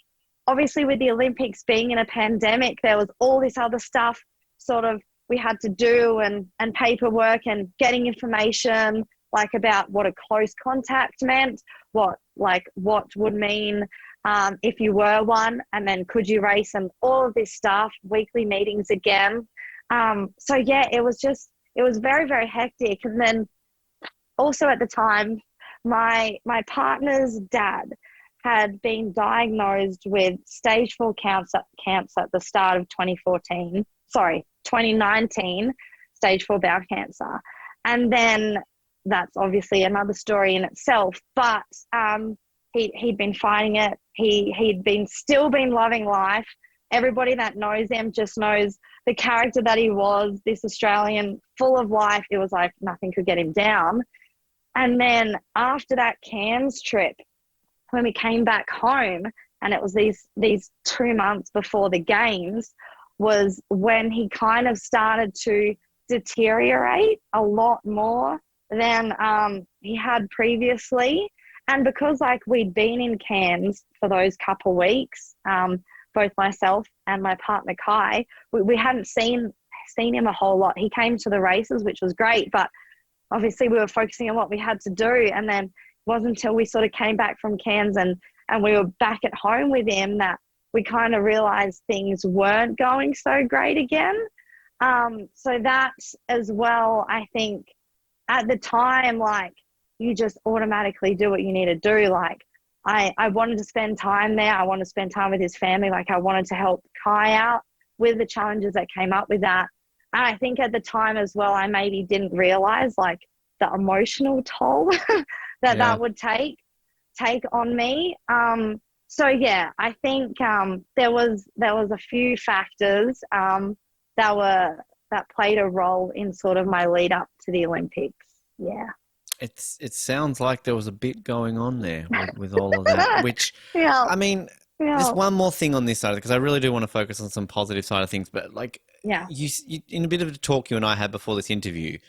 Obviously, with the Olympics being in a pandemic, there was all this other stuff sort of we had to do and paperwork and getting information like about what a close contact meant, what would mean if you were one, and then could you race, and all of this stuff, weekly meetings again. It was very, very hectic. And then also at the time, my partner's dad had been diagnosed with stage 4 cancer at the start of 2019, stage 4 bowel cancer. And then that's obviously another story in itself, but he'd been fighting it. He'd still been loving life. Everybody that knows him just knows the character that he was, this Australian full of life. It was like nothing could get him down. And then after that Cairns trip, when we came back home, and it was these 2 months before the games, was when he kind of started to deteriorate a lot more than he had previously. And because we'd been in Cairns for those couple of weeks, both myself and my partner Kai, we hadn't seen him a whole lot. He came to the races, which was great, but obviously we were focusing on what we had to do. And then it wasn't until we sort of came back from Cairns and we were back at home with him that we kind of realized things weren't going so great again. So that as well, I think at the time, you just automatically do what you need to do. I wanted to spend time there. I wanted to spend time with his family. I wanted to help Kai out with the challenges that came up with that. And I think at the time as well, I maybe didn't realize the emotional toll that would take on me. I think there was a few factors that played a role in sort of my lead up to the Olympics. Yeah. It sounds like there was a bit going on there with all of that, which, I mean, there's one more thing on this side, because I really do want to focus on some positive side of things, but you, in a bit of a talk you and I had before this interview,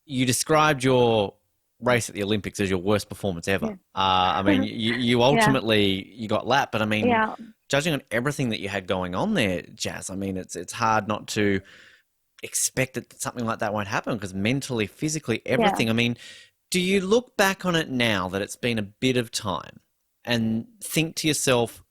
you described your race at the Olympics as your worst performance ever. Yeah. I mean, you ultimately, you got lapped, but I mean, judging on everything that you had going on there, Jaz, I mean, it's hard not to expect that something like that won't happen, because mentally, physically, everything. I mean, do you look back on it now that it's been a bit of time and think to yourself,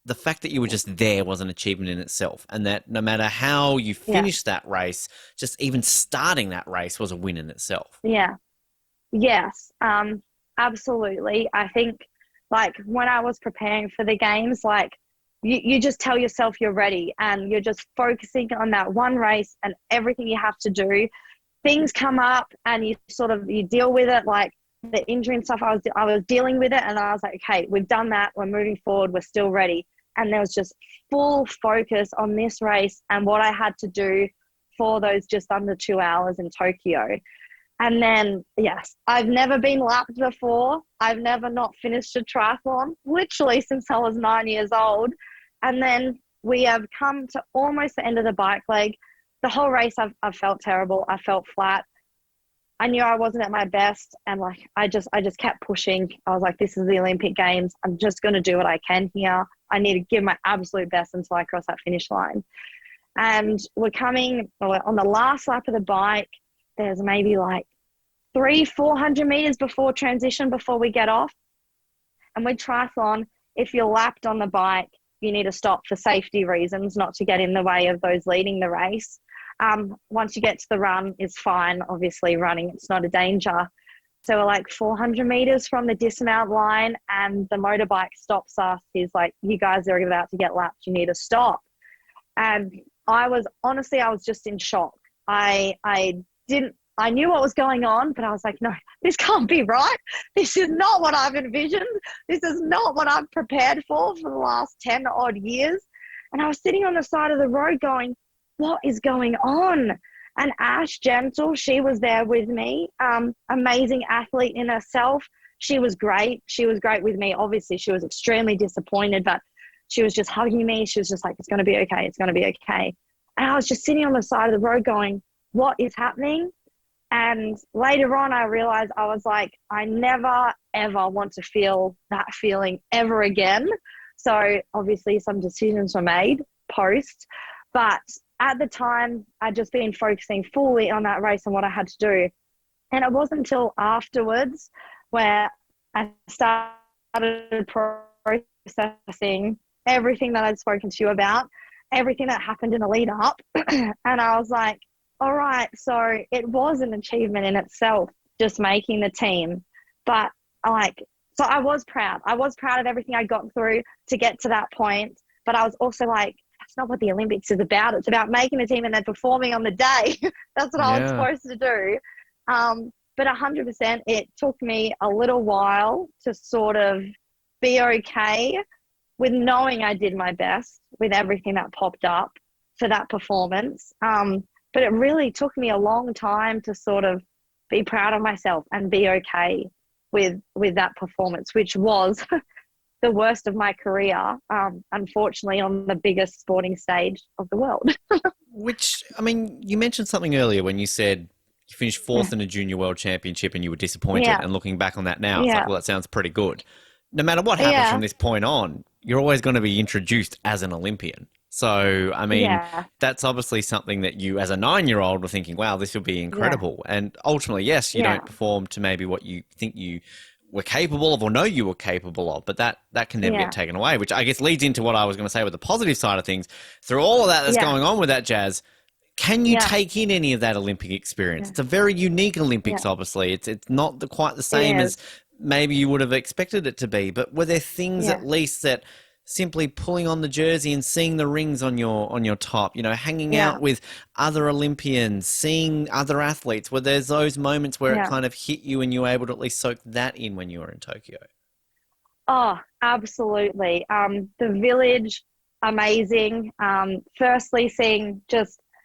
the fact that you were just there was an achievement in itself, and that no matter how you finished that race, just even starting that race was a win in itself? Yeah. Yes, absolutely. I think when I was preparing for the games, you just tell yourself you're ready, and you're just focusing on that one race and everything you have to do. Things come up and you deal with it, like the injury and stuff. I was dealing with it, and I was like, okay, we've done that. We're moving forward. We're still ready. And there was just full focus on this race and what I had to do for those just under 2 hours in Tokyo. And then, yes, I've never been lapped before. I've never not finished a triathlon, literally since I was 9 years old. And then we have come to almost the end of the bike leg. The whole race, I've felt terrible. I felt flat. I knew I wasn't at my best. And I just kept pushing. I was like, this is the Olympic Games. I'm just going to do what I can here. I need to give my absolute best until I cross that finish line. And we're on the last lap of the bike. There's maybe like 400 meters before transition, before we get off. And with triathlon, if you're lapped on the bike, you need to stop for safety reasons, not to get in the way of those leading the race. Once you get to the run, it's fine. Obviously, running, it's not a danger. So we're like 400 meters from the dismount line, and the motorbike stops us. He's like, you guys are about to get lapped. You need to stop. And I was just in shock. I knew what was going on, but I was like, no, this can't be right. This is not what I've envisioned. This is not what I've prepared for the last 10 odd years. And I was sitting on the side of the road going, what is going on? And Ash Gentle, she was there with me, amazing athlete in herself. She was great. She was great with me. Obviously, she was extremely disappointed, but she was just hugging me. She was just like, it's going to be okay. It's going to be okay. And I was just sitting on the side of the road going, what is happening? And later on, I realized, I was like, I never, ever want to feel that feeling ever again. So obviously some decisions were made post, but at the time I'd just been focusing fully on that race and what I had to do. And it wasn't until afterwards where I started processing everything that I'd spoken to you about, everything that happened in the lead up. And I was like, all right, so it was an achievement in itself, just making the team. But so I was proud. I was proud of everything I got through to get to that point. But I was also like, that's not what the Olympics is about. It's about making the team and then performing on the day. That's what I was supposed to do. But 100%, it took me a little while to sort of be okay with knowing I did my best with everything that popped up for that performance. But it really took me a long time to sort of be proud of myself and be okay with that performance, which was the worst of my career, unfortunately, on the biggest sporting stage of the world. Which, I mean, you mentioned something earlier when you said you finished fourth in a junior world championship and you were disappointed. Yeah. And looking back on that now, it's like, well, that sounds pretty good. No matter what happens Yeah. from this point on, you're always going to be introduced as an Olympian. So, I mean, that's obviously something that you, as a 9-year-old, were thinking, wow, this will be incredible. And ultimately, yes, you don't perform to maybe what you think you were capable of or know you were capable of, but that can never get taken away, which I guess leads into what I was going to say with the positive side of things. Through all of that that's going on with that, Jaz, can you take in any of that Olympic experience? It's a very unique Olympics, obviously. It's not quite the same as maybe you would have expected it to be, but were there things at least that simply pulling on the jersey and seeing the rings on your top, hanging out with other Olympians, seeing other athletes, were there those moments where it kind of hit you and you were able to at least soak that in when you were in Tokyo? Oh, absolutely. The village, amazing. Firstly, seeing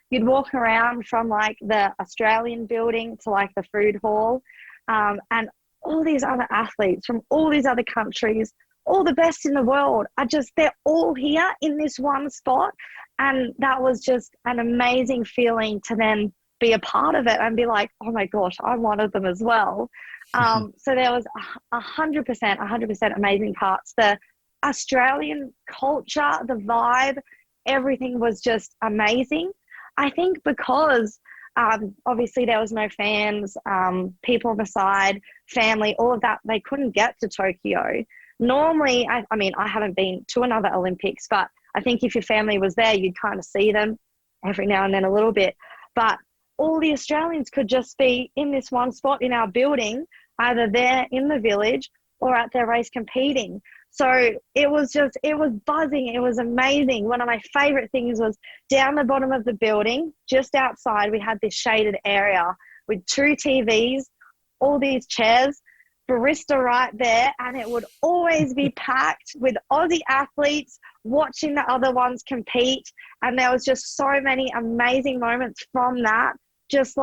you'd walk around from like the Australian building to like the food hall, and all these other athletes from all these other countries, all the best in the world they're all here in this one spot. And that was just an amazing feeling to then be a part of it and be like, oh my gosh, I'm one of them as well. So there was 100% amazing parts. The Australian culture, the vibe, everything was just amazing. I think because obviously there was no fans, people on the side, family, all of that, they couldn't get to Tokyo. Normally, I mean, I haven't been to another Olympics, but I think if your family was there, you'd kind of see them every now and then a little bit. But all the Australians could just be in this one spot in our building, either there in the village or at their race competing. So it was buzzing. It was amazing. One of my favorite things was down the bottom of the building, just outside, we had this shaded area with 2 TVs, all these chairs, barista right there, and it would always be packed with Aussie athletes watching the other ones compete. And there was just so many amazing moments from that, just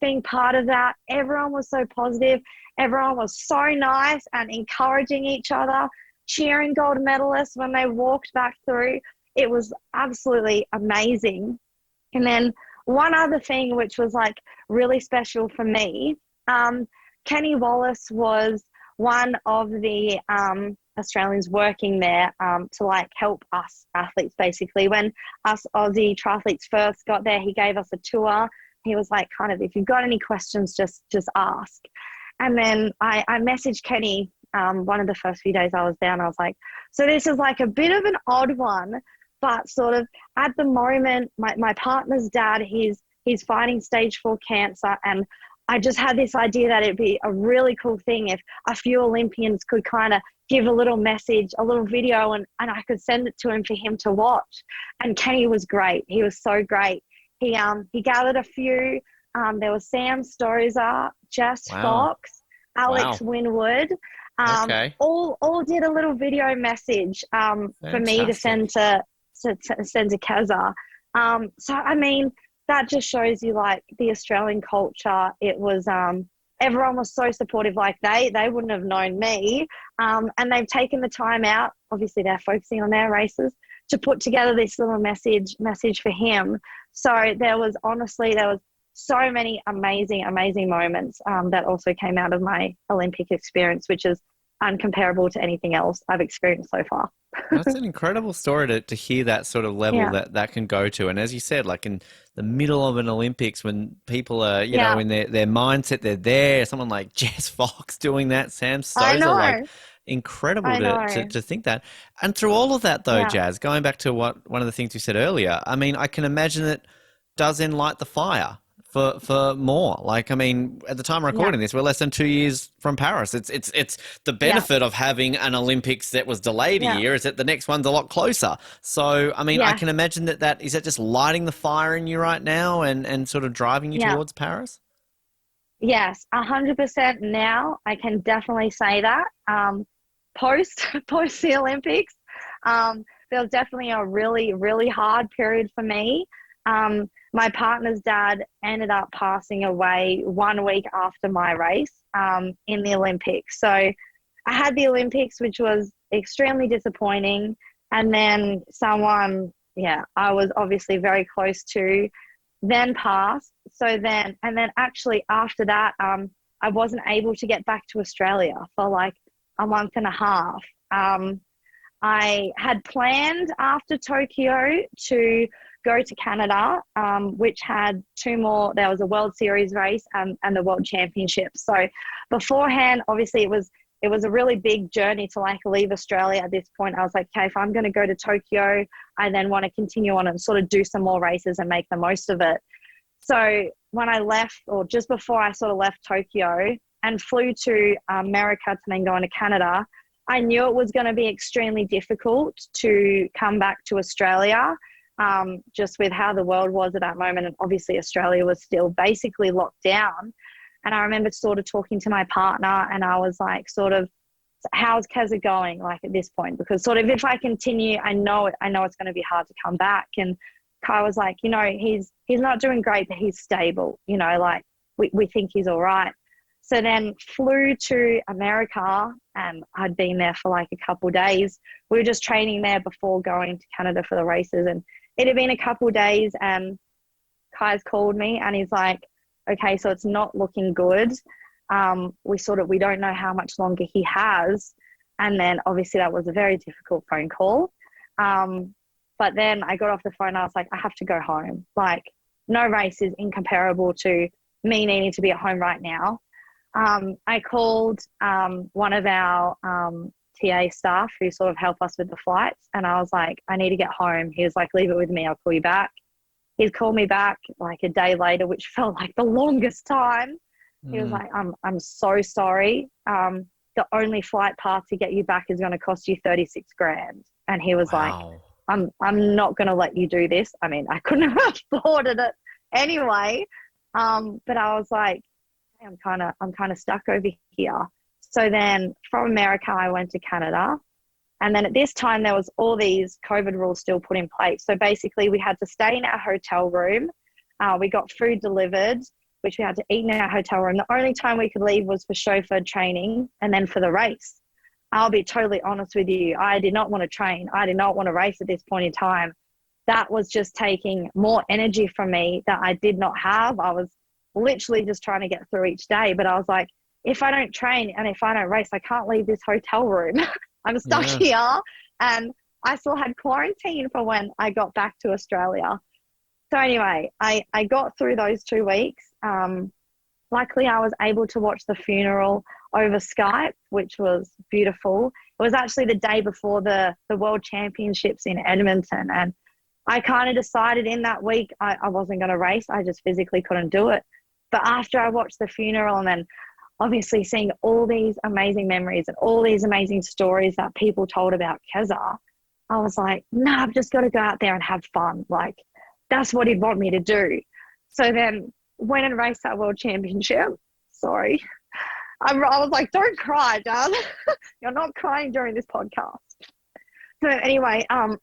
being part of that. Everyone was so positive. Everyone was so nice and encouraging each other, cheering gold medalists when they walked back through. It was absolutely amazing. And then one other thing which was like really special for me, Kenny Wallace was one of the Australians working there to like help us athletes. Basically, when us Aussie triathletes first got there, he gave us a tour. He was like, kind of, if you've got any questions, just ask. And then I messaged Kenny one of the first few days I was there, and I was like, so this is like a bit of an odd one, but sort of at the moment, my partner's dad, he's fighting stage 4 cancer, and I just had this idea that it'd be a really cool thing if a few Olympians could kind of give a little message, a little video, and I could send it to him for him to watch. And Kenny was great. He was so great. He gathered a few. There was Sam Stozer, Jess Fox, Alex Winwood. All did a little video message for me to send to Keza. So I mean, that just shows you like the Australian culture. It was everyone was so supportive. Like they wouldn't have known me, and they've taken the time out. Obviously, they're focusing on their races to put together this little message for him. So there was so many amazing moments that also came out of my Olympic experience, which is uncomparable to anything else I've experienced so far. That's an incredible story to hear that sort of level that can go to. And as you said, like in the middle of an Olympics, when people are, you know, in their mindset, they're there, someone like Jess Fox doing that, Sam Stozer, like incredible to think that. And through all of that though, Jaz, going back to one of the things you said earlier, I mean, I can imagine it does then light the fire for more. Like, I mean, at the time of recording this, we're less than 2 years from Paris. It's the benefit of having an Olympics that was delayed a year is that the next one's a lot closer. So, I mean, I can imagine that is that just lighting the fire in you right now and sort of driving you towards Paris? Yes, 100% now. I can definitely say that. Post the Olympics, there was definitely a really, really hard period for me. My partner's dad ended up passing away 1 week after my race in the Olympics. So I had the Olympics, which was extremely disappointing. And then someone, I was obviously very close to, then passed. And then actually after that, I wasn't able to get back to Australia for like a month and a half. I had planned after Tokyo to go to Canada, which had 2 more. There was a World Series race and the World Championship. So beforehand, obviously it was a really big journey to like leave Australia at this point. I was like, okay, if I'm going to go to Tokyo, I then want to continue on and sort of do some more races and make the most of it. So when I left, or just before I sort of left Tokyo and flew to America to then go into Canada, I knew it was going to be extremely difficult to come back to Australia, just with how the world was at that moment. And obviously Australia was still basically locked down. And I remember sort of talking to my partner and I was like, sort of, how's Keza going like at this point? Because sort of if I continue, I know it's going to be hard to come back. And Kai was like, you know, he's not doing great, but he's stable, you know, like we think he's all right. So then flew to America and I'd been there for like a couple of days. We were just training there before going to Canada for the races. And it had been a couple of days and Kai's called me and he's like, okay, so it's not looking good. We don't know how much longer he has. And then obviously that was a very difficult phone call. But then I got off the phone and I was like, I have to go home. Like no race is incomparable to me needing to be at home right now. I called one of our TA staff who sort of help us with the flights. And I was like, I need to get home. He was like, leave it with me. I'll call you back. He's called me back like a day later, which felt like the longest time. He was like, I'm so sorry. The only flight path to get you back is going to cost you 36 grand. And he was like, I'm not going to let you do this. I mean, I couldn't have afforded it anyway. But I was like, I'm kind of stuck over here. So then from America, I went to Canada. And then at this time, there was all these COVID rules still put in place. So basically, we had to stay in our hotel room. We got food delivered, which we had to eat in our hotel room. The only time we could leave was for chauffeured training and then for the race. I'll be totally honest with you. I did not want to train. I did not want to race at this point in time. That was just taking more energy from me that I did not have. I was literally just trying to get through each day. But I was like, if I don't train and if I don't race, I can't leave this hotel room. I'm stuck Yeah. here. And I still had quarantine for when I got back to Australia. So anyway, I got through those 2 weeks. Luckily, I was able to watch the funeral over Skype, which was beautiful. It was actually the day before the World Championships in Edmonton. And I kind of decided in that week I wasn't going to race. I just physically couldn't do it. But after I watched the funeral and then obviously seeing all these amazing memories and all these amazing stories that people told about Keza, I was like, no, I've just got to go out there and have fun. Like, that's what he'd want me to do. So then went and raced that World Championship. Sorry. I was like, don't cry, Dad. You're not crying during this podcast. So anyway, I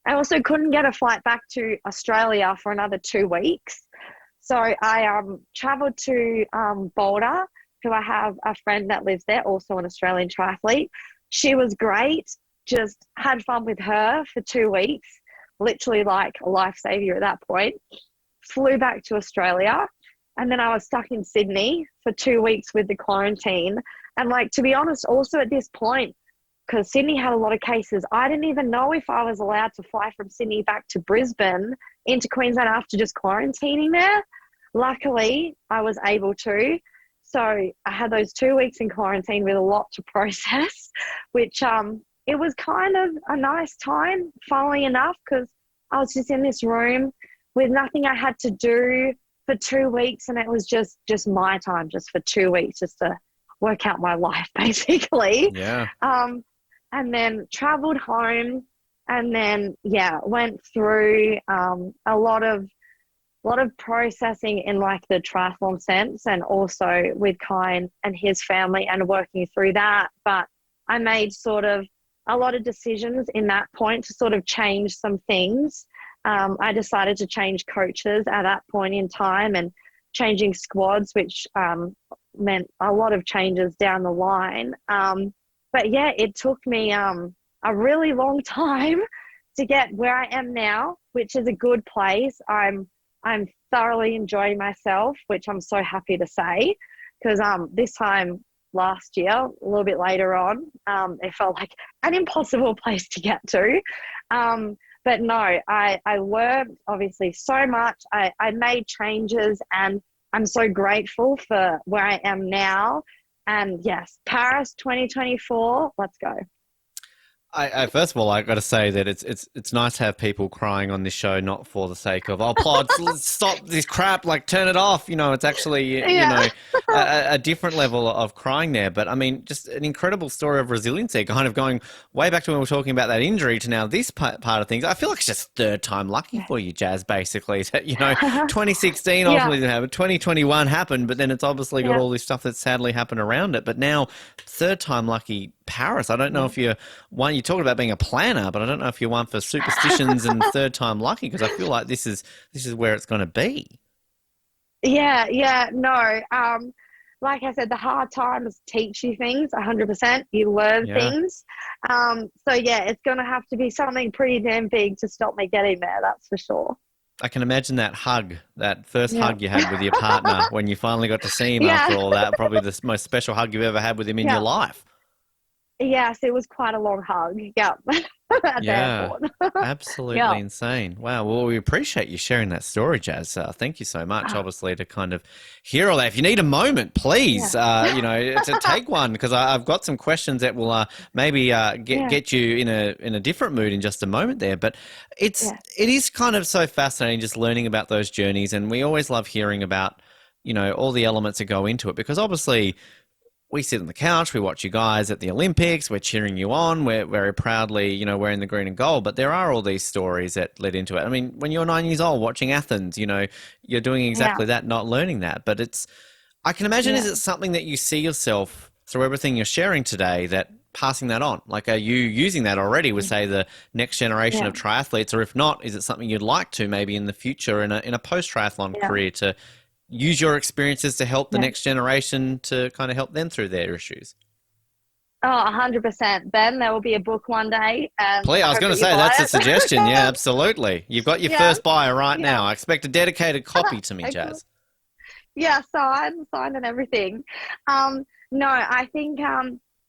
also couldn't get a flight back to Australia for another 2 weeks. So I travelled to Boulder, who I have a friend that lives there, also an Australian triathlete. She was great. Just had fun with her for 2 weeks, literally like a life savior at that point. Flew back to Australia, and then I was stuck in Sydney for 2 weeks with the quarantine. And like, to be honest, also at this point, because Sydney had a lot of cases, I didn't even know if I was allowed to fly from Sydney back to Brisbane into Queensland after just quarantining there. Luckily, I was able to. So I had those 2 weeks in quarantine with a lot to process, which it was kind of a nice time, funnily enough, because I was just in this room with nothing I had to do for 2 weeks, and it was just my time, just for 2 weeks, just to work out my life, basically. Yeah. And then traveled home, and then went through a lot of processing in like the triathlon sense, and also with Kai and his family and working through that. But I made sort of a lot of decisions in that point to sort of change some things. I decided to change coaches at that point in time and changing squads, which meant a lot of changes down the line. But yeah, it took me a really long time to get where I am now, which is a good place. I'm thoroughly enjoying myself, which I'm so happy to say, because this time last year, a little bit later on, it felt like an impossible place to get to. But no, I learned obviously so much. I made changes, and I'm so grateful for where I am now. And yes, Paris 2024, let's go. I first of all, I got to say that it's nice to have people crying on this show, not for the sake of, oh, pods, let's stop this crap, like turn it off. You know, it's actually, you know, a different level of crying there. But I mean, just an incredible story of resilience there, kind of going way back to when we were talking about that injury to now this part of things. I feel like it's just third time lucky for you, Jaz, basically. That, you know, 2016 ultimately didn't happen, 2021 happened, but then it's obviously got all this stuff that sadly happened around it. But now, third time lucky Paris. I don't know if you're one. You talked about being a planner, but I don't know if you're one for superstitions and third time lucky, because I feel like this is where it's going to be. No. Like I said, the hard times teach you things. 100%. You learn things. So yeah, it's going to have to be something pretty damn big to stop me getting there. That's for sure. I can imagine that hug, that first hug you had with your partner when you finally got to see him after all that. Probably the most special hug you've ever had with him in your life. Yes, it was quite a long hug. Yeah. At the airport. Absolutely insane. Wow. Well, we appreciate you sharing that story, Jaz. Thank you so much, obviously, to kind of hear all that. If you need a moment, please, you know, to take one, because I've got some questions that will maybe get you in a different mood in just a moment there. But it is kind of so fascinating just learning about those journeys, and we always love hearing about, you know, all the elements that go into it, because obviously we sit on the couch, we watch you guys at the Olympics, we're cheering you on, we're very proudly, you know, wearing the green and gold, but there are all these stories that led into it. I mean, when you're 9 years old watching Athens, you know, you're doing exactly that, not learning that. But I can imagine, is it something that you see yourself through everything you're sharing today, that passing that on? Like, are you using that already with, say, the next generation of triathletes? Or if not, is it something you'd like to maybe in the future in a post-triathlon career to use your experiences to help the next generation, to kind of help them through their issues? Oh, 100%. Ben, there will be a book one day. Please, I was going to say, that's a suggestion. Yeah, absolutely. You've got your first buyer right now. I expect a dedicated copy to me, Jaz. Yeah, signed and everything. No, I think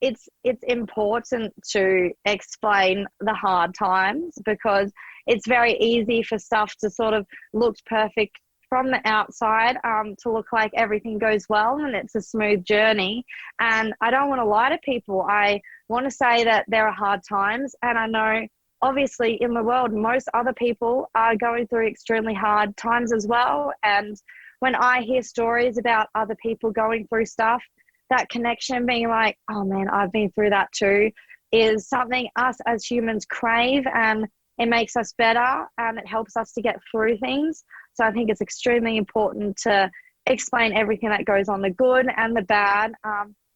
it's important to explain the hard times, because it's very easy for stuff to sort of look perfect from the outside, to look like everything goes well and it's a smooth journey. And I don't want to lie to people. I want to say that there are hard times, and I know obviously in the world most other people are going through extremely hard times as well. And when I hear stories about other people going through stuff, that connection, being like, oh man, I've been through that too, is something us as humans crave, and it makes us better and it helps us to get through things. So I think it's extremely important to explain everything that goes on, the good and the bad,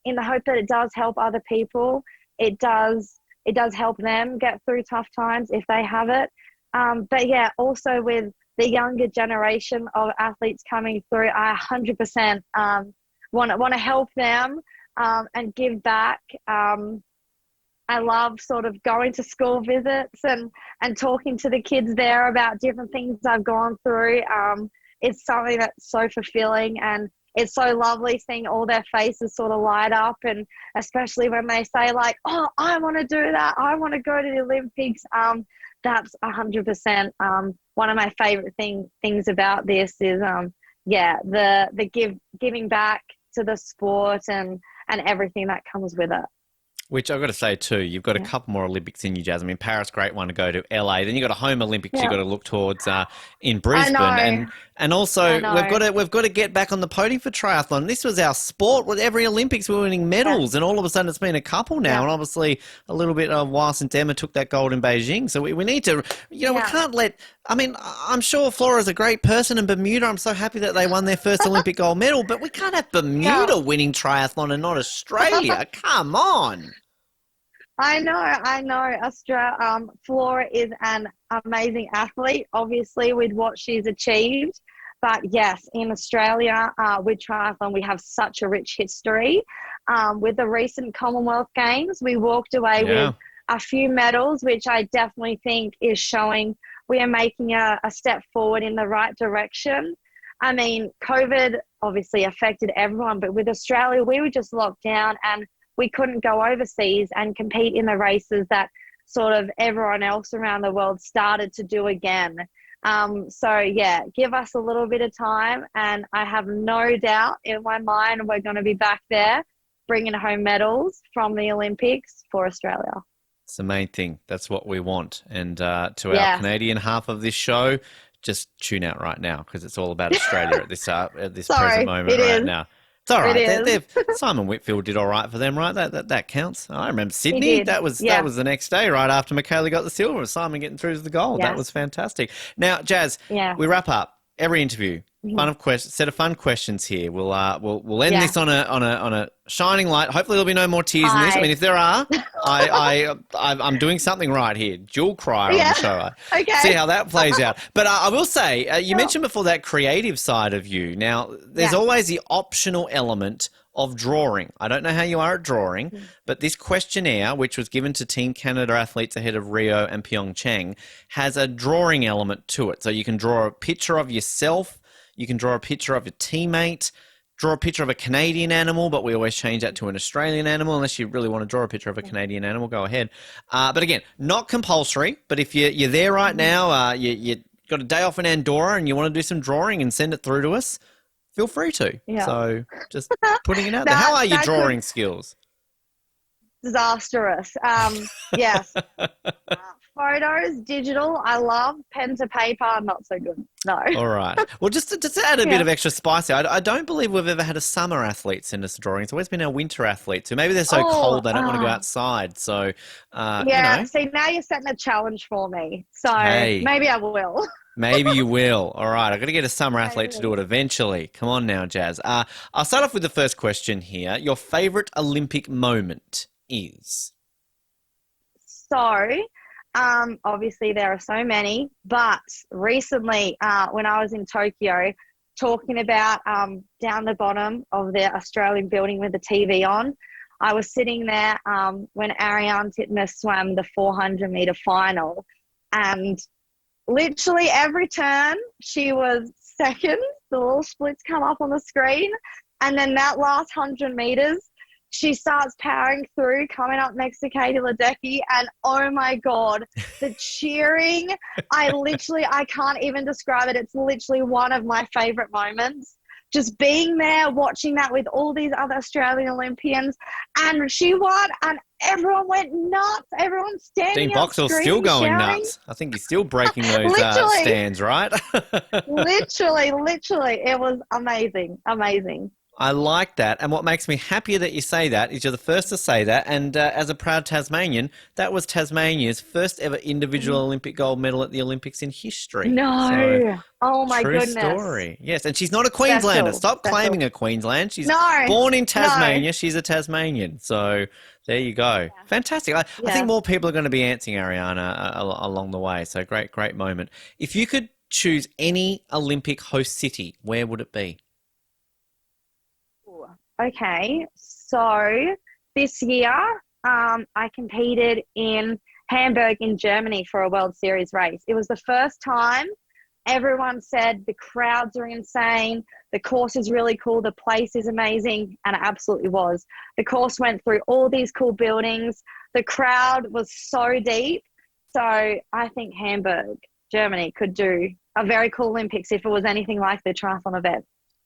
in the hope that it does help other people. It does help them get through tough times if they have it. But yeah, also with the younger generation of athletes coming through, I 100% want to help them and give back. I love sort of going to school visits and talking to the kids there about different things I've gone through. It's something that's so fulfilling, and it's so lovely seeing all their faces sort of light up, and especially when they say like, oh, I want to do that, I want to go to the Olympics. That's 100% one of my favorite things about this is the giving back to the sport and everything that comes with it. Which I've got to say too, you've got a couple more Olympics in you, Jaz. I mean, Paris, great one to go to. LA, then you've got a home Olympics you've got to look towards in Brisbane, and also we've got to get back on the podium for triathlon. This was our sport. With every Olympics, we were winning medals, and all of a sudden it's been a couple now, and obviously a little bit of a while since Emma took that gold in Beijing. So we need to, we can't let. I mean, I'm sure Flora's a great person, and Bermuda, I'm so happy that they won their first Olympic gold medal, but we can't have Bermuda winning triathlon and not Australia. Come on. I know. Flora is an amazing athlete, obviously, with what she's achieved. But yes, in Australia, with triathlon, we have such a rich history. With the recent Commonwealth Games, we walked away with a few medals, which I definitely think is showing we are making a step forward in the right direction. I mean, COVID obviously affected everyone, but with Australia, we were just locked down and we couldn't go overseas and compete in the races that sort of everyone else around the world started to do again. Give us a little bit of time, and I have no doubt in my mind we're going to be back there bringing home medals from the Olympics for Australia. It's the main thing. That's what we want. And to our Canadian half of this show, just tune out right now, because it's all about Australia at this present moment now. It's all right. Simon Whitfield did all right for them, right? That counts. I remember Sydney. That was the next day, right after Michaela got the silver. Simon getting through to the gold. That was fantastic. Now, Jaz, we wrap up every interview. Set of fun questions here. We'll end this on a shining light. Hopefully there'll be no more tears in this. I mean, if there are, I'm doing something right here. Dual crier on the show. See how that plays out. But I will say, you mentioned before that creative side of you. Now, there's always the optional element of drawing. I don't know how you are at drawing, but this questionnaire, which was given to Team Canada athletes ahead of Rio and Pyeongchang, has a drawing element to it. So you can draw a picture of yourself. You can draw a picture of your teammate, draw a picture of a Canadian animal, but we always change that to an Australian animal. Unless you really want to draw a picture of a Canadian animal, go ahead. But again, not compulsory. But if you're there right now, you got a day off in Andorra and you want to do some drawing and send it through to us, feel free to. Yeah. So just putting it out there. How are your drawing skills? Disastrous. Yes. Photos, digital, I love. Pen to paper, not so good. No. All right. Well, just to add a bit of extra spice, I don't believe we've ever had a summer athlete send us a drawing. It's always been our winter athletes who maybe they're so cold they don't want to go outside. So, see, now you're setting a challenge for me. So maybe I will. Maybe you will. All right. I've got to get a summer athlete to do it eventually. Come on now, Jaz. I'll start off with the first question here. Your favourite Olympic moment is? So, obviously there are so many, but recently when I was in Tokyo talking about down the bottom of the Australian building with the TV on, I was sitting there when Ariane Titmus swam the 400-metre final, and literally every turn she was second. The little splits come up on the screen, and then that last 100 metres she starts powering through, coming up next to Katie Ledecky, and oh my God, the cheering, I can't even describe it. It's literally one of my favorite moments. Just being there, watching that with all these other Australian Olympians, and she won, and everyone went nuts. Everyone standing Dean up, Boxall's screaming, still going shouting. nuts. I think he's still breaking those Literally. stands, right? Literally, it was amazing. I like that. And what makes me happier that you say that is you're the first to say that. And as a proud Tasmanian, that was Tasmania's first ever individual Olympic gold medal at the Olympics in history. No. So, Oh my true goodness. story. Yes. And she's not a Queenslander. Stop claiming a Queensland. She's born in Tasmania. She's a Tasmanian. So there you go. Yeah. Fantastic. I think more people are going to be answering Ariana along the way. So great moment. If you could choose any Olympic host city, where would it be? Okay, so this year I competed in Hamburg in Germany for a World Series race. It was the first time. Everyone said the crowds are insane, the course is really cool, the place is amazing, and it absolutely was. The course went through all these cool buildings. The crowd was so deep. So I think Hamburg, Germany could do a very cool Olympics if it was anything like the triathlon event.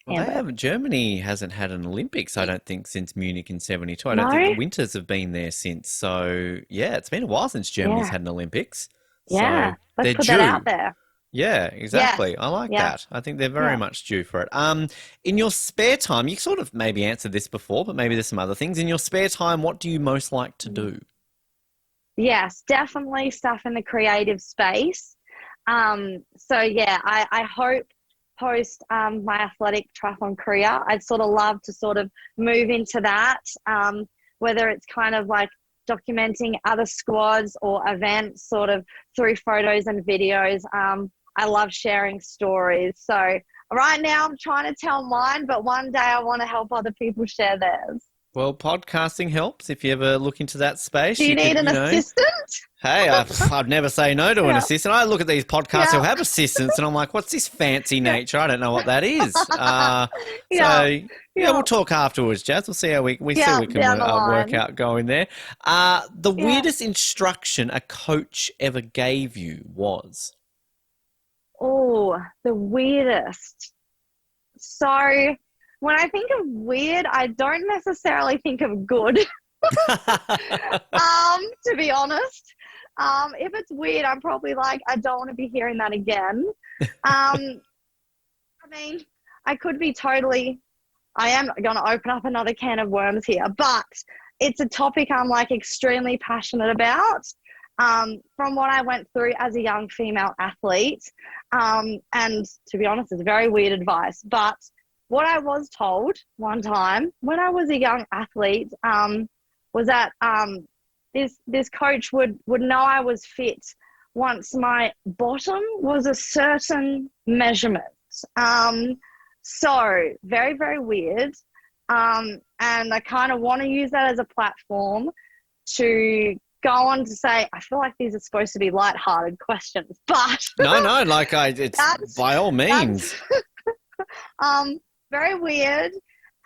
Well, Germany hasn't had an Olympics, I don't think, since Munich in 72. I don't think the Winters have been there since. So, yeah, it's been a while since Germany's had an Olympics. Yeah, so let's put that out there. Yeah, exactly. I like that. I think they're very much due for it. In your spare time, you sort of maybe answered this before, but maybe there's some other things. In your spare time, what do you most like to do? Yes, definitely stuff in the creative space. I hope post my athletic triathlon career, I'd sort of love to sort of move into that, whether it's kind of like documenting other squads or events sort of through photos and videos. I love sharing stories. So right now I'm trying to tell mine, but one day I want to help other people share theirs. Well, podcasting helps if you ever look into that space. Do you need an assistant? Hey, I'd never say no to an assistant. I look at these podcasts who have assistants and I'm like, what's this fancy nature? I don't know what that is. We'll talk afterwards, Jaz. We'll see how we can work out going there. The weirdest instruction a coach ever gave you was? Oh, the weirdest. So when I think of weird, I don't necessarily think of good, to be honest. If it's weird, I'm probably like, I don't want to be hearing that again. I mean, I am going to open up another can of worms here, but it's a topic I'm like extremely passionate about. From what I went through as a young female athlete, and to be honest, it's very weird advice, but what I was told one time when I was a young athlete was that this coach would know I was fit once my bottom was a certain measurement. So very, very weird. And I kind of want to use that as a platform to go on to say, I feel like these are supposed to be lighthearted questions, but it's by all means. Very weird,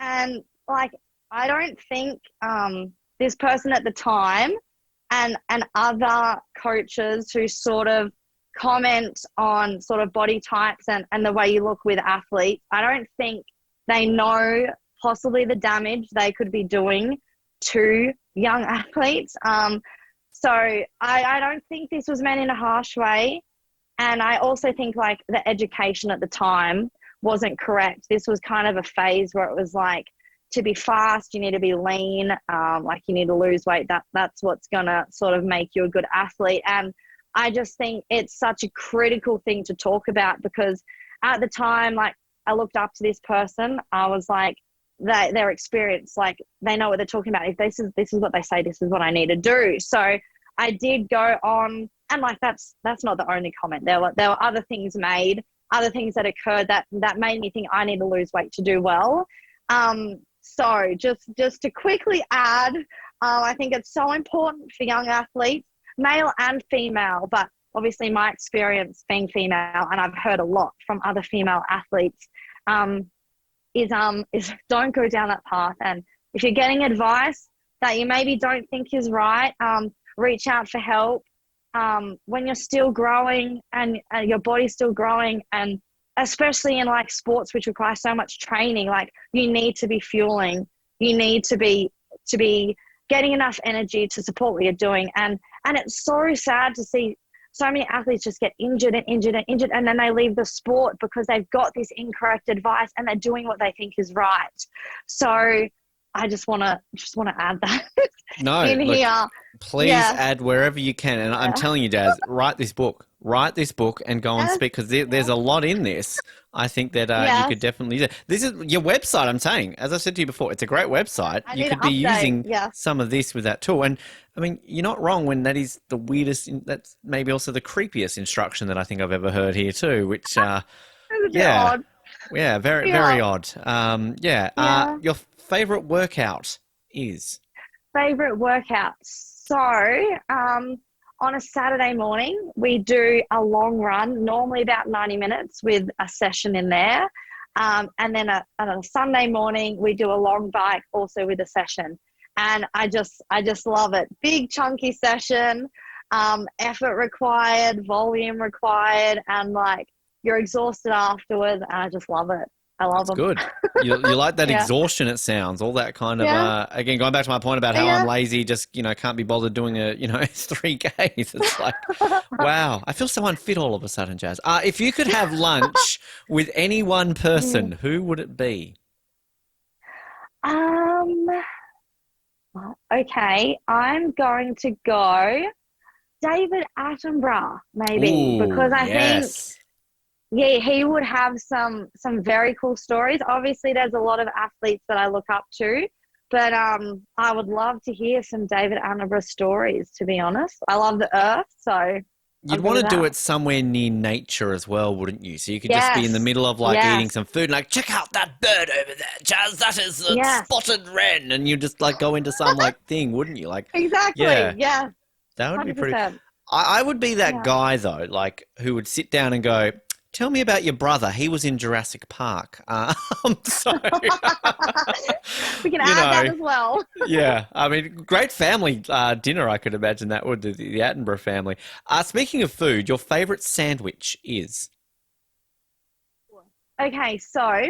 and like I don't think this person at the time and other coaches who sort of comment on sort of body types and the way you look with athletes, I don't think they know possibly the damage they could be doing to young athletes. So I don't think this was meant in a harsh way, and I also think like the education at the time wasn't correct. This was kind of a phase where it was like, to be fast, you need to be lean, like you need to lose weight. That's what's going to sort of make you a good athlete. And I just think it's such a critical thing to talk about, because at the time, like I looked up to this person. I was like, their experience, like they know what they're talking about. If this is what they say, this is what I need to do. So I did go on, and like that's not the only comment. There were other things made, other things that occurred that made me think I need to lose weight to do well. So just to quickly add, I think it's so important for young athletes, male and female, but obviously my experience being female, and I've heard a lot from other female athletes, is don't go down that path and if you're getting advice that you maybe don't think is right, reach out for help. When you're still growing and your body's still growing, and especially in like sports which require so much training, like you need to be fueling, you need to be getting enough energy to support what you're doing. And it's so sad to see so many athletes just get injured, and then they leave the sport because they've got this incorrect advice and they're doing what they think is right. So I just want to add that in here. Please add wherever you can. And I'm telling you, Jaz, write this book and go and speak, because there's a lot in this. I think that you could definitely use it. This is your website, I'm saying. As I said to you before, it's a great website. You could be using some of this with that tool. And, I mean, you're not wrong when that is the weirdest, that's maybe also the creepiest instruction that I think I've ever heard here too, which, odd. Yeah, very odd. Your favourite workout is? Favorite workout. So, on a Saturday morning, we do a long run, normally about 90 minutes with a session in there. And then on a Sunday morning, we do a long bike also with a session. And I just love it. Big chunky session, effort required, volume required, and like you're exhausted afterwards. And I just love it. I love them. Good. You like that exhaustion, it sounds, all that kind of, again, going back to my point about how I'm lazy, just, can't be bothered doing 3Ks. It's like, wow, I feel so unfit all of a sudden, Jaz. If you could have lunch with any one person, who would it be? Okay, I'm going to go David Attenborough, maybe, because I think he would have some very cool stories. Obviously, there's a lot of athletes that I look up to, but I would love to hear some David Attenborough stories, to be honest. I love the earth, so... You'd want to do it somewhere near nature as well, wouldn't you? So you could just be in the middle of eating some food and check out that bird over there, Jaz, that is a spotted wren, and you just go into some thing, wouldn't you? Exactly, yeah. That would 100%. be pretty... I would be that guy though, who would sit down and go, tell me about your brother. He was in Jurassic Park. So we can add that as well. Yeah. I mean, great family dinner, I could imagine that would, the Attenborough family. Speaking of food, your favourite sandwich is? Okay, so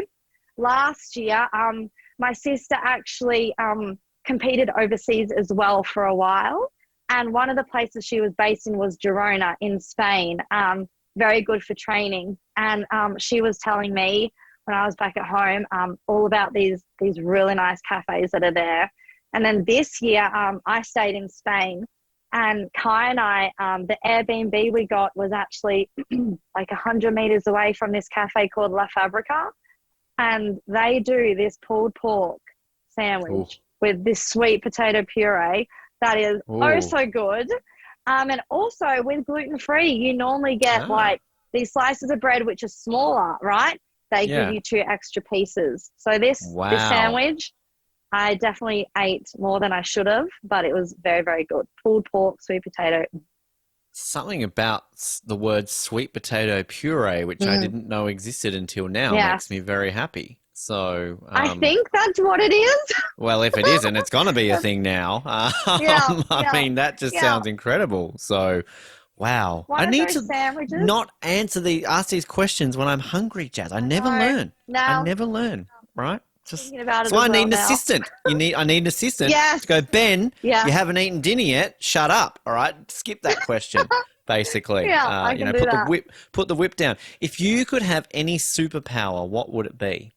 last year, my sister actually competed overseas as well for a while. And one of the places she was based in was Girona in Spain. Very good for training. And she was telling me when I was back at home all about these really nice cafes that are there. And then this year I stayed in Spain, and Kai and I, the Airbnb we got was actually 100 meters away from this cafe called La Fabrica. And they do this pulled pork sandwich with this sweet potato puree that is so good. And also with gluten-free, you normally get these slices of bread, which are smaller, right? They give you 2 extra pieces. So this sandwich, I definitely ate more than I should have, but it was very, very good. Pulled pork, sweet potato. Something about the word sweet potato puree, which I didn't know existed until now, makes me very happy. So I think that's what it is. Well, if it isn't, it's going to be a thing now. I mean, that just sounds incredible. So, wow. I need to not ask these questions when I'm hungry, Jaz. I never learn. No. I never learn, right? Just, that's why I need an assistant. I need an assistant to go, Ben, you haven't eaten dinner yet. Shut up, all right? Skip that question. Basically, put the whip down. If you could have any superpower, what would it be?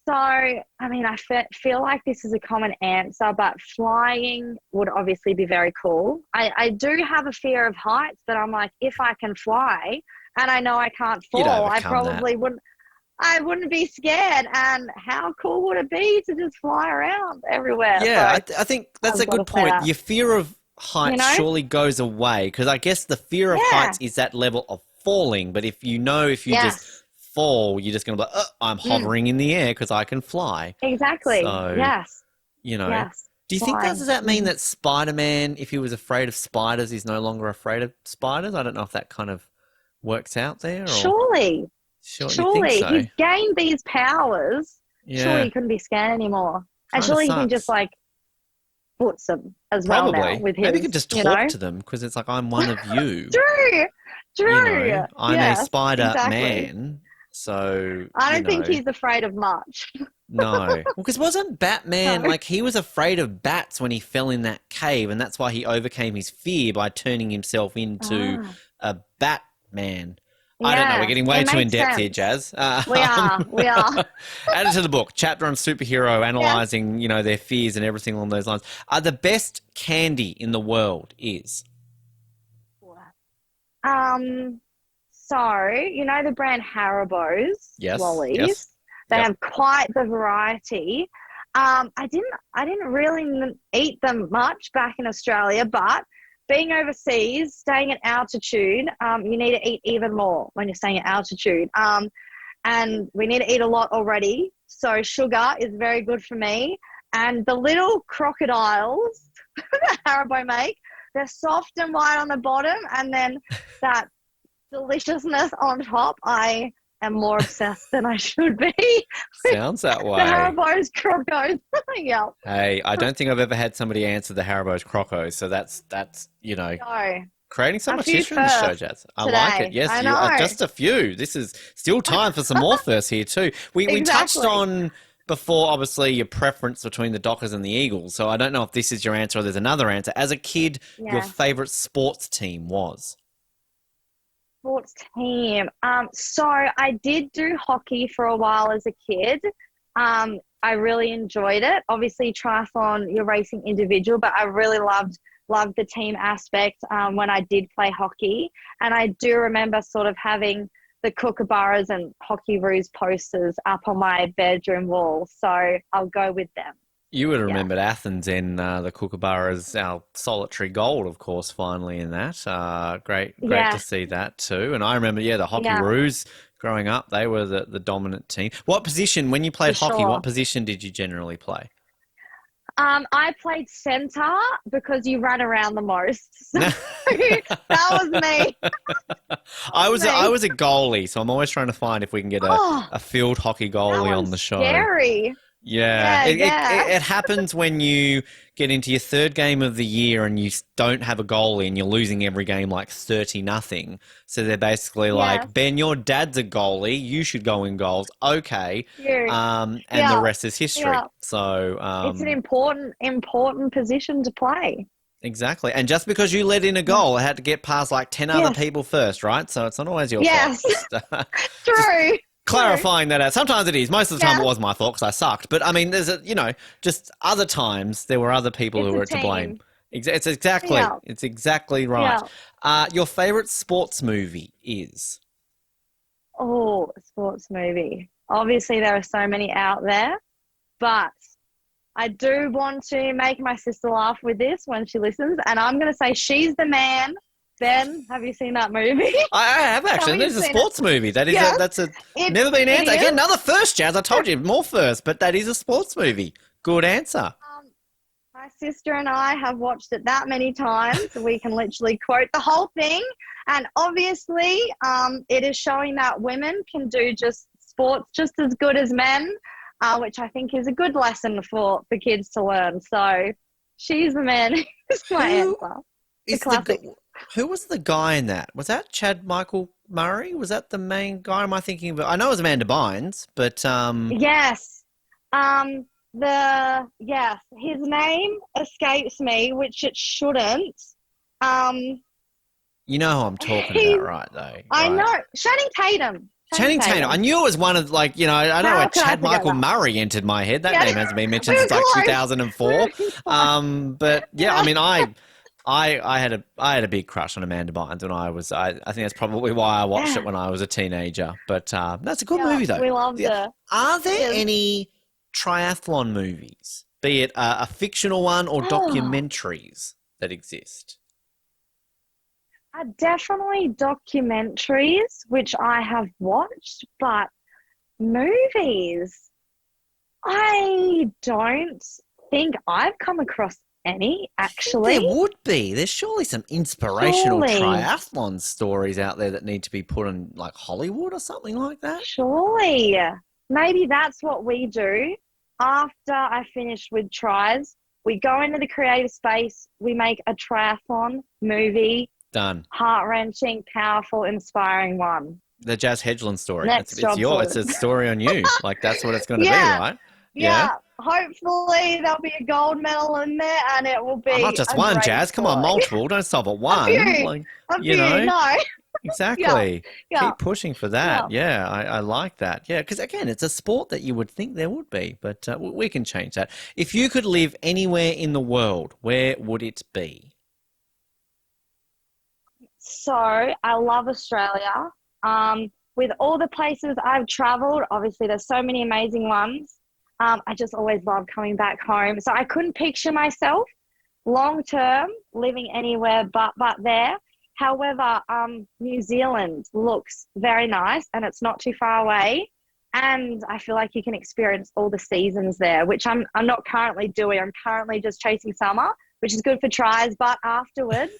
So, I mean, I feel like this is a common answer, but flying would obviously be very cool. I do have a fear of heights, but I'm like, if I can fly and I know I can't fall, I probably wouldn't. I wouldn't be scared. And how cool would it be to just fly around everywhere? Yeah, so I think that's a good point. Your fear of heights surely goes away, because I guess the fear of heights is that level of falling. But if you just fall, you're just going to be like, I'm hovering in the air because I can fly. Exactly. So, do you think does that mean that Spider-Man, if he was afraid of spiders, is no longer afraid of spiders? I don't know if that kind of works out there. Or... Surely. You think so? He's gained these powers surely Yeah, he couldn't be scared anymore. And kind of surely he can just sucks. like foots them as well now Probably. with Maybe you could his, just talk to them because it's like, I'm one of you. True, You true. know, I'm a Yes, spider exactly. man. So, I you don't think know, he's afraid of much. no. Well, because wasn't Batman, No. like, he was afraid of bats when he fell in that cave, and that's why he overcame his fear by turning himself into Ah, a Batman. I don't know. We're yeah, getting it way too in makes depth here, sense. Jazz. We are, we are. Add it to the book. Chapter on superhero, Yes. analyzing, their fears and everything along those lines. The best candy in the world is. Um, so you know the brand Haribo's Yes, yes, lollies? They yep. have quite the variety. I didn't really eat them much back in Australia, but being overseas, staying at altitude, you need to eat even more when you're staying at altitude. And we need to eat a lot already. So sugar is very good for me. And the little crocodiles that Haribo make, they're soft and white on the bottom, and then that deliciousness on top. I am more obsessed than I should be with Sounds that the way. Haribo's crocos. Yeah. Hey, I don't think I've ever had somebody answer the Haribo's Crocos, so that's No, creating so a much few history in the show, firsts Jazz. I like it. today. Yes, I you know. just a few. This is still time for some more firsts here too. We touched Exactly. on before, obviously, your preference between the Dockers and the Eagles. So I don't know if this is your answer or there's another answer. As a kid, your Yeah. favourite sports team was? Sports team. So I did do hockey for a while as a kid. I really enjoyed it. Obviously, triathlon, you're racing individual, but I really loved the team aspect when I did play hockey. And I do remember sort of having the Kookaburras and Hockeyroos posters up on my bedroom wall. So I'll go with them. You would have Yeah. remembered Athens and the Kookaburras, our solitary gold, of course, finally in that. Great to Yes. see that too. And I remember, the Yeah, Hockeyroos growing up, they were the dominant team. What position, when you for played hockey, what sure. position did you generally play? I played centre because you ran around the most. So that was me. That I was was I me. was a goalie, so I'm always trying to find if we can get Oh, a field hockey that goalie on one's the show. scary. Yeah, Yeah, yeah. it happens when you get into your third game of the year and you don't have a goalie and you're losing every game like 30-0. So they're basically Yes, like, Ben, your dad's a goalie. You should go in goals. Okay. you. And the Yeah, rest is history. yeah. So, It's an important position to play. exactly. And just because you let in a Yeah. goal, it had to get past like 10 other Yes. people first, right? So it's not always your fault. Yes. Just True. True. clarifying that out. Sometimes it is. Most of the time it Yeah. was my fault because I sucked. But I mean, just other times there were other people who It's a were to blame. team. Yeah. It's exactly right. Yeah. Your favorite sports movie is? Oh, sports movie. Obviously, there are so many out there, but I do want to make my sister laugh with this when she listens, and I'm going to say She's the Man. Ben, have you seen that movie? I have Tell actually. me That you've is a seen it. sports movie. Yes, That's a it never been it answered. Again, is. another first, Jazz. I told you more first, but that is a sports movie. Good answer. My sister and I have watched it that many times. We can literally quote the whole thing. And obviously, it is showing that women can do just sports just as good as men, which I think is a good lesson for kids to learn. So She's the Man is my Who answer. The is classic. who was the guy in that? Was that Chad Michael Murray? Was that the main guy? Am I thinking of? I know it was Amanda Bynes, but Yes. Yes, his name escapes me, which it shouldn't. Um, you know who I'm talking he, about, right? Though, I right? know Channing Tatum. Channing Tatum. I knew it was one of I don't know How why could I Chad forget Michael that? Murray entered my head. That Yeah, name hasn't been mentioned we were since like close. 2004. We were close. But yeah, I Yeah. mean, I had a big crush on Amanda Bynes when I was. I think that's probably why I watched it Yeah, when I was a teenager. But that's a good yeah, movie though. we loved Yeah. it. Are there Yes. any triathlon movies, be it a fictional one or Oh, documentaries that exist? definitely documentaries, which I have watched, but movies, I don't think I've come across any, There actually. would be. There's surely some inspirational Surely, triathlon stories out there that need to be put in like Hollywood or something like that. surely. maybe that's what we do. After I finish with tries, we go into the creative space, we make a triathlon movie. Done. Heart-wrenching, powerful, inspiring one. The Jaz Hedgeland story. Next job It's a sorted. story on you. Like, that's what it's going to be, Yeah, right? yeah. Hopefully there'll be a gold medal in there and it will be Not just a one, great Jazz. Come on, story. multiple. Don't stop at one. A few, no. Exactly. Yeah. Keep pushing for that. Yeah, I like that. Yeah, because again, it's a sport that you would think there would be, but we can change that. If you could live anywhere in the world, where would it be? So I love Australia. With all the places I've traveled, obviously there's so many amazing ones. I just always love coming back home. So I couldn't picture myself long term living anywhere but there. However, New Zealand looks very nice and it's not too far away. And I feel like you can experience all the seasons there, which I'm not currently doing. I'm currently just chasing summer, which is good for tries. But afterwards,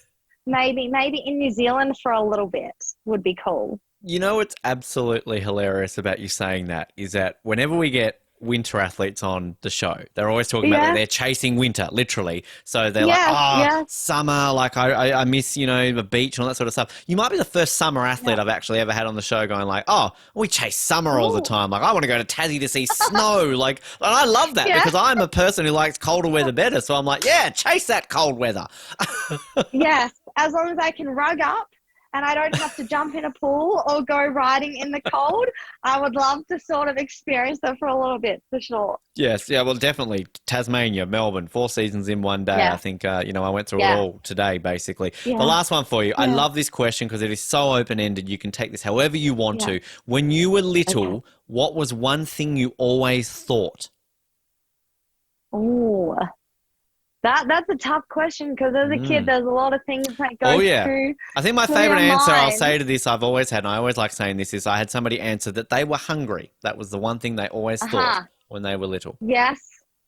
maybe in New Zealand for a little bit would be cool. You know what's absolutely hilarious about you saying that is that whenever we get winter athletes on the show, they're always talking about that they're chasing winter, literally. So they're summer, like I miss, the beach and all that sort of stuff. You might be the first summer athlete I've actually ever had on the show going like, oh, we chase summer all the time. Like, I want to go to Tassie to see snow. Like, and I love that because I'm a person who likes colder weather better. So I'm like, yeah, chase that cold weather. Yes, as long as I can rug up and I don't have to jump in a pool or go riding in the cold, I would love to sort of experience that for a little bit, for sure. Yes, yeah, well, definitely. Tasmania, Melbourne, 4 seasons in one day. I think, I went through it all today, basically. Yeah. The last one for you. I love this question because it is so open-ended. You can take this however you want to. When you were little, what was one thing you always thought? Oh, that's a tough question because as a kid, there's a lot of things that go through. I think my favorite answer I'll say to this, I've always had, and I always like saying this, is I had somebody answer that they were hungry. That was the one thing they always thought when they were little. Yes,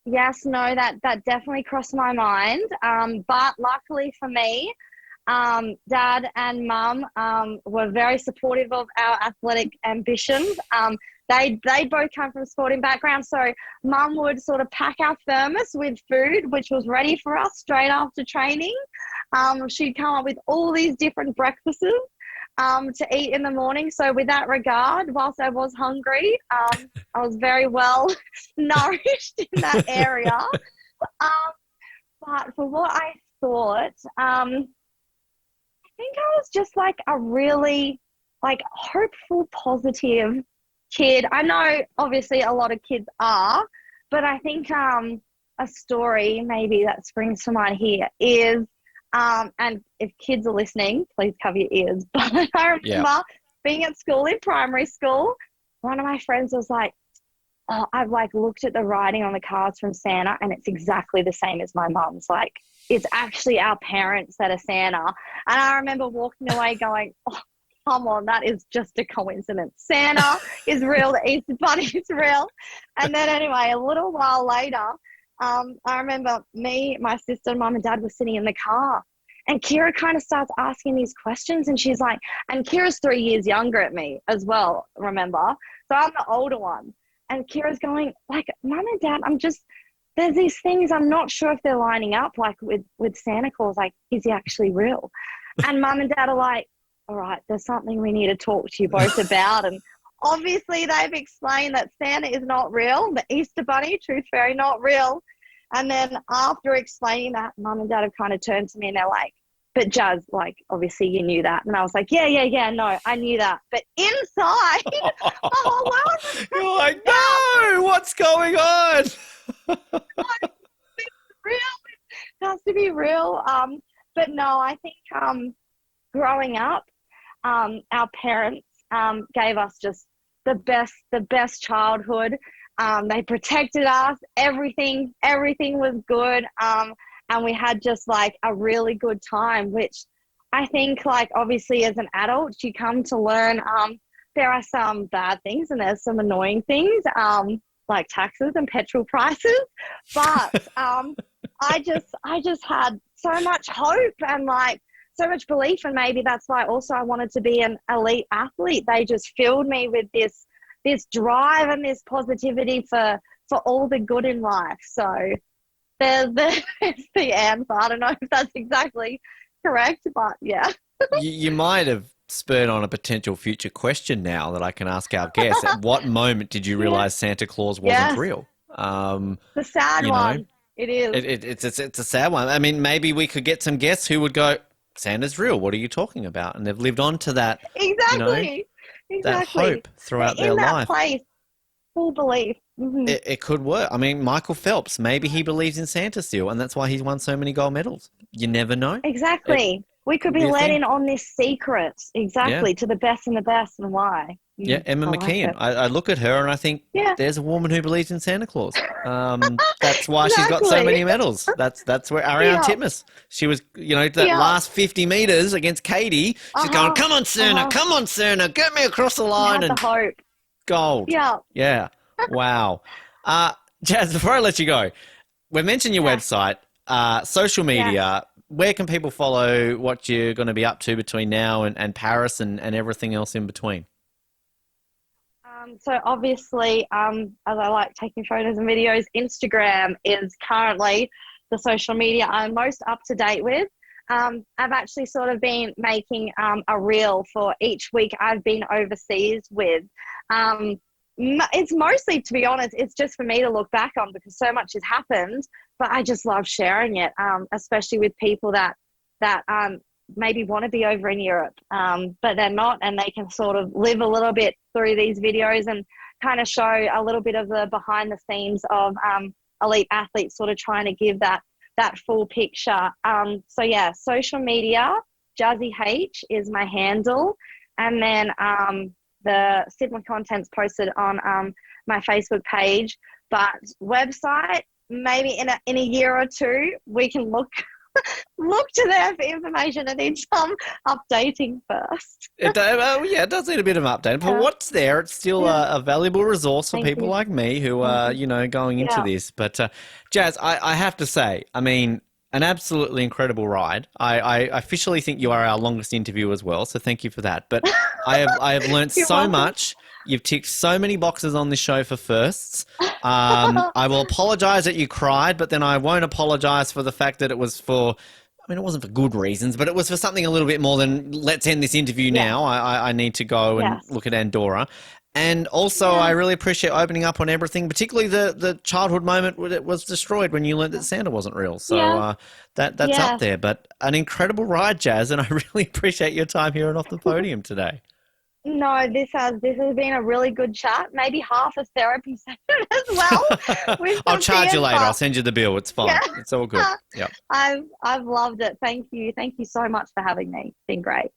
no, that definitely crossed my mind. But luckily for me, Dad and Mum were very supportive of our athletic ambitions. They both come from sporting backgrounds, so Mum would sort of pack our thermos with food, which was ready for us straight after training. She'd come up with all these different breakfasts to eat in the morning. So with that regard, whilst I was hungry, I was very well nourished in that area. But for what I thought, I think I was just like a really hopeful, positive kid. I know obviously a lot of kids are, but I think a story maybe that springs to mind here is, and if kids are listening, please cover your ears, but I remember being at school in primary school, one of my friends was like, oh, I've looked at the writing on the cards from Santa and it's exactly the same as my mum's. Like, it's actually our parents that are Santa. And I remember walking away going, oh, come on, that is just a coincidence. Santa is real, the Easter Bunny is real. And then anyway, a little while later, I remember me, my sister, Mum and Dad were sitting in the car and Kira kind of starts asking these questions and she's like, and Kira's 3 years younger at me as well, remember? So I'm the older one. And Kira's going like, Mum and Dad, there's these things, I'm not sure if they're lining up with Santa Claus, like, is he actually real? And Mum and Dad are like, all right, there's something we need to talk to you both about. And obviously they've explained that Santa is not real. The Easter Bunny, Tooth Fairy, not real. And then after explaining that, Mum and Dad have kind of turned to me and they're like, but Jaz, obviously you knew that. And I was like, yeah, no, I knew that. But inside, the whole world was you're like, no, what's going on? Real. It has to be real. But no, I think growing up, our parents gave us just the best childhood. They protected us. Everything was good. And we had just a really good time, which I think obviously as an adult, you come to learn there are some bad things and there's some annoying things like taxes and petrol prices. But I just had so much hope and so much belief, and maybe that's why also I wanted to be an elite athlete. They just filled me with this this drive and this positivity for all the good in life. So there's the answer. I don't know if that's exactly correct, but yeah. You might have spurred on a potential future question now that I can ask our guests. At what moment did you realize Santa Claus wasn't real? The sad you know, one. It is. It's a sad one. I mean, maybe we could get some guests who would go, Santa's real. What are you talking about? And they've lived on to that, Exactly. that hope throughout their in that life. place, full belief. Mm-hmm. It could work. I mean, Michael Phelps, maybe he believes in Santa still, and that's why he's won so many gold medals. You never know. Exactly. We could be let in on this secret. Exactly. To the best and the best, and why. Yeah, Emma McKeon. Like I look at her and I think, there's a woman who believes in Santa Claus. That's why she's got so many medals. That's where Ariane Titmus, she was, that last 50 meters against Katie, she's going, come on, Santa, get me across the line. And the hope. Gold. Yeah. Yeah. Wow. Jaz, before I let you go, we mentioned your website, social media. Where can people follow what you're going to be up to between now and Paris and everything else in between? So obviously, as I like taking photos and videos, Instagram is currently the social media I'm most up to date with. I've actually sort of been making a reel for each week I've been overseas with. It's mostly, to be honest, it's just for me to look back on because so much has happened, but I just love sharing it, especially with people that maybe want to be over in Europe, but they're not, and they can sort of live a little bit through these videos and kind of show a little bit of the behind the scenes of elite athletes, sort of trying to give that full picture. So yeah, social media, Jazzy H is my handle, and then the similar content's posted on my Facebook page, but website, maybe in a year or two we can look to there for information. It needs some updating first. It does need a bit of updating. But what's there, it's still a valuable resource for people like me who are, going into this. But Jaz, I have to say, I mean, an absolutely incredible ride. I officially think you are our longest interview as well, so thank you for that. But I have learnt so much. You've ticked so many boxes on this show for firsts. I will apologise that you cried, but then I won't apologise for the fact that it was for, it wasn't for good reasons, but it was for something a little bit more than let's end this interview now. I need to go and look at Andorra. And also, I really appreciate opening up on everything, particularly the childhood moment when it was destroyed when you learned that Santa wasn't real. So that's up there. But an incredible ride, Jaz, and I really appreciate your time here and off the podium today. No, this has been a really good chat. Maybe half a therapy session as well. I'll charge you later. I'll send you the bill. It's fine. It's all good. Yep. I've loved it. Thank you. Thank you so much for having me. It's been great.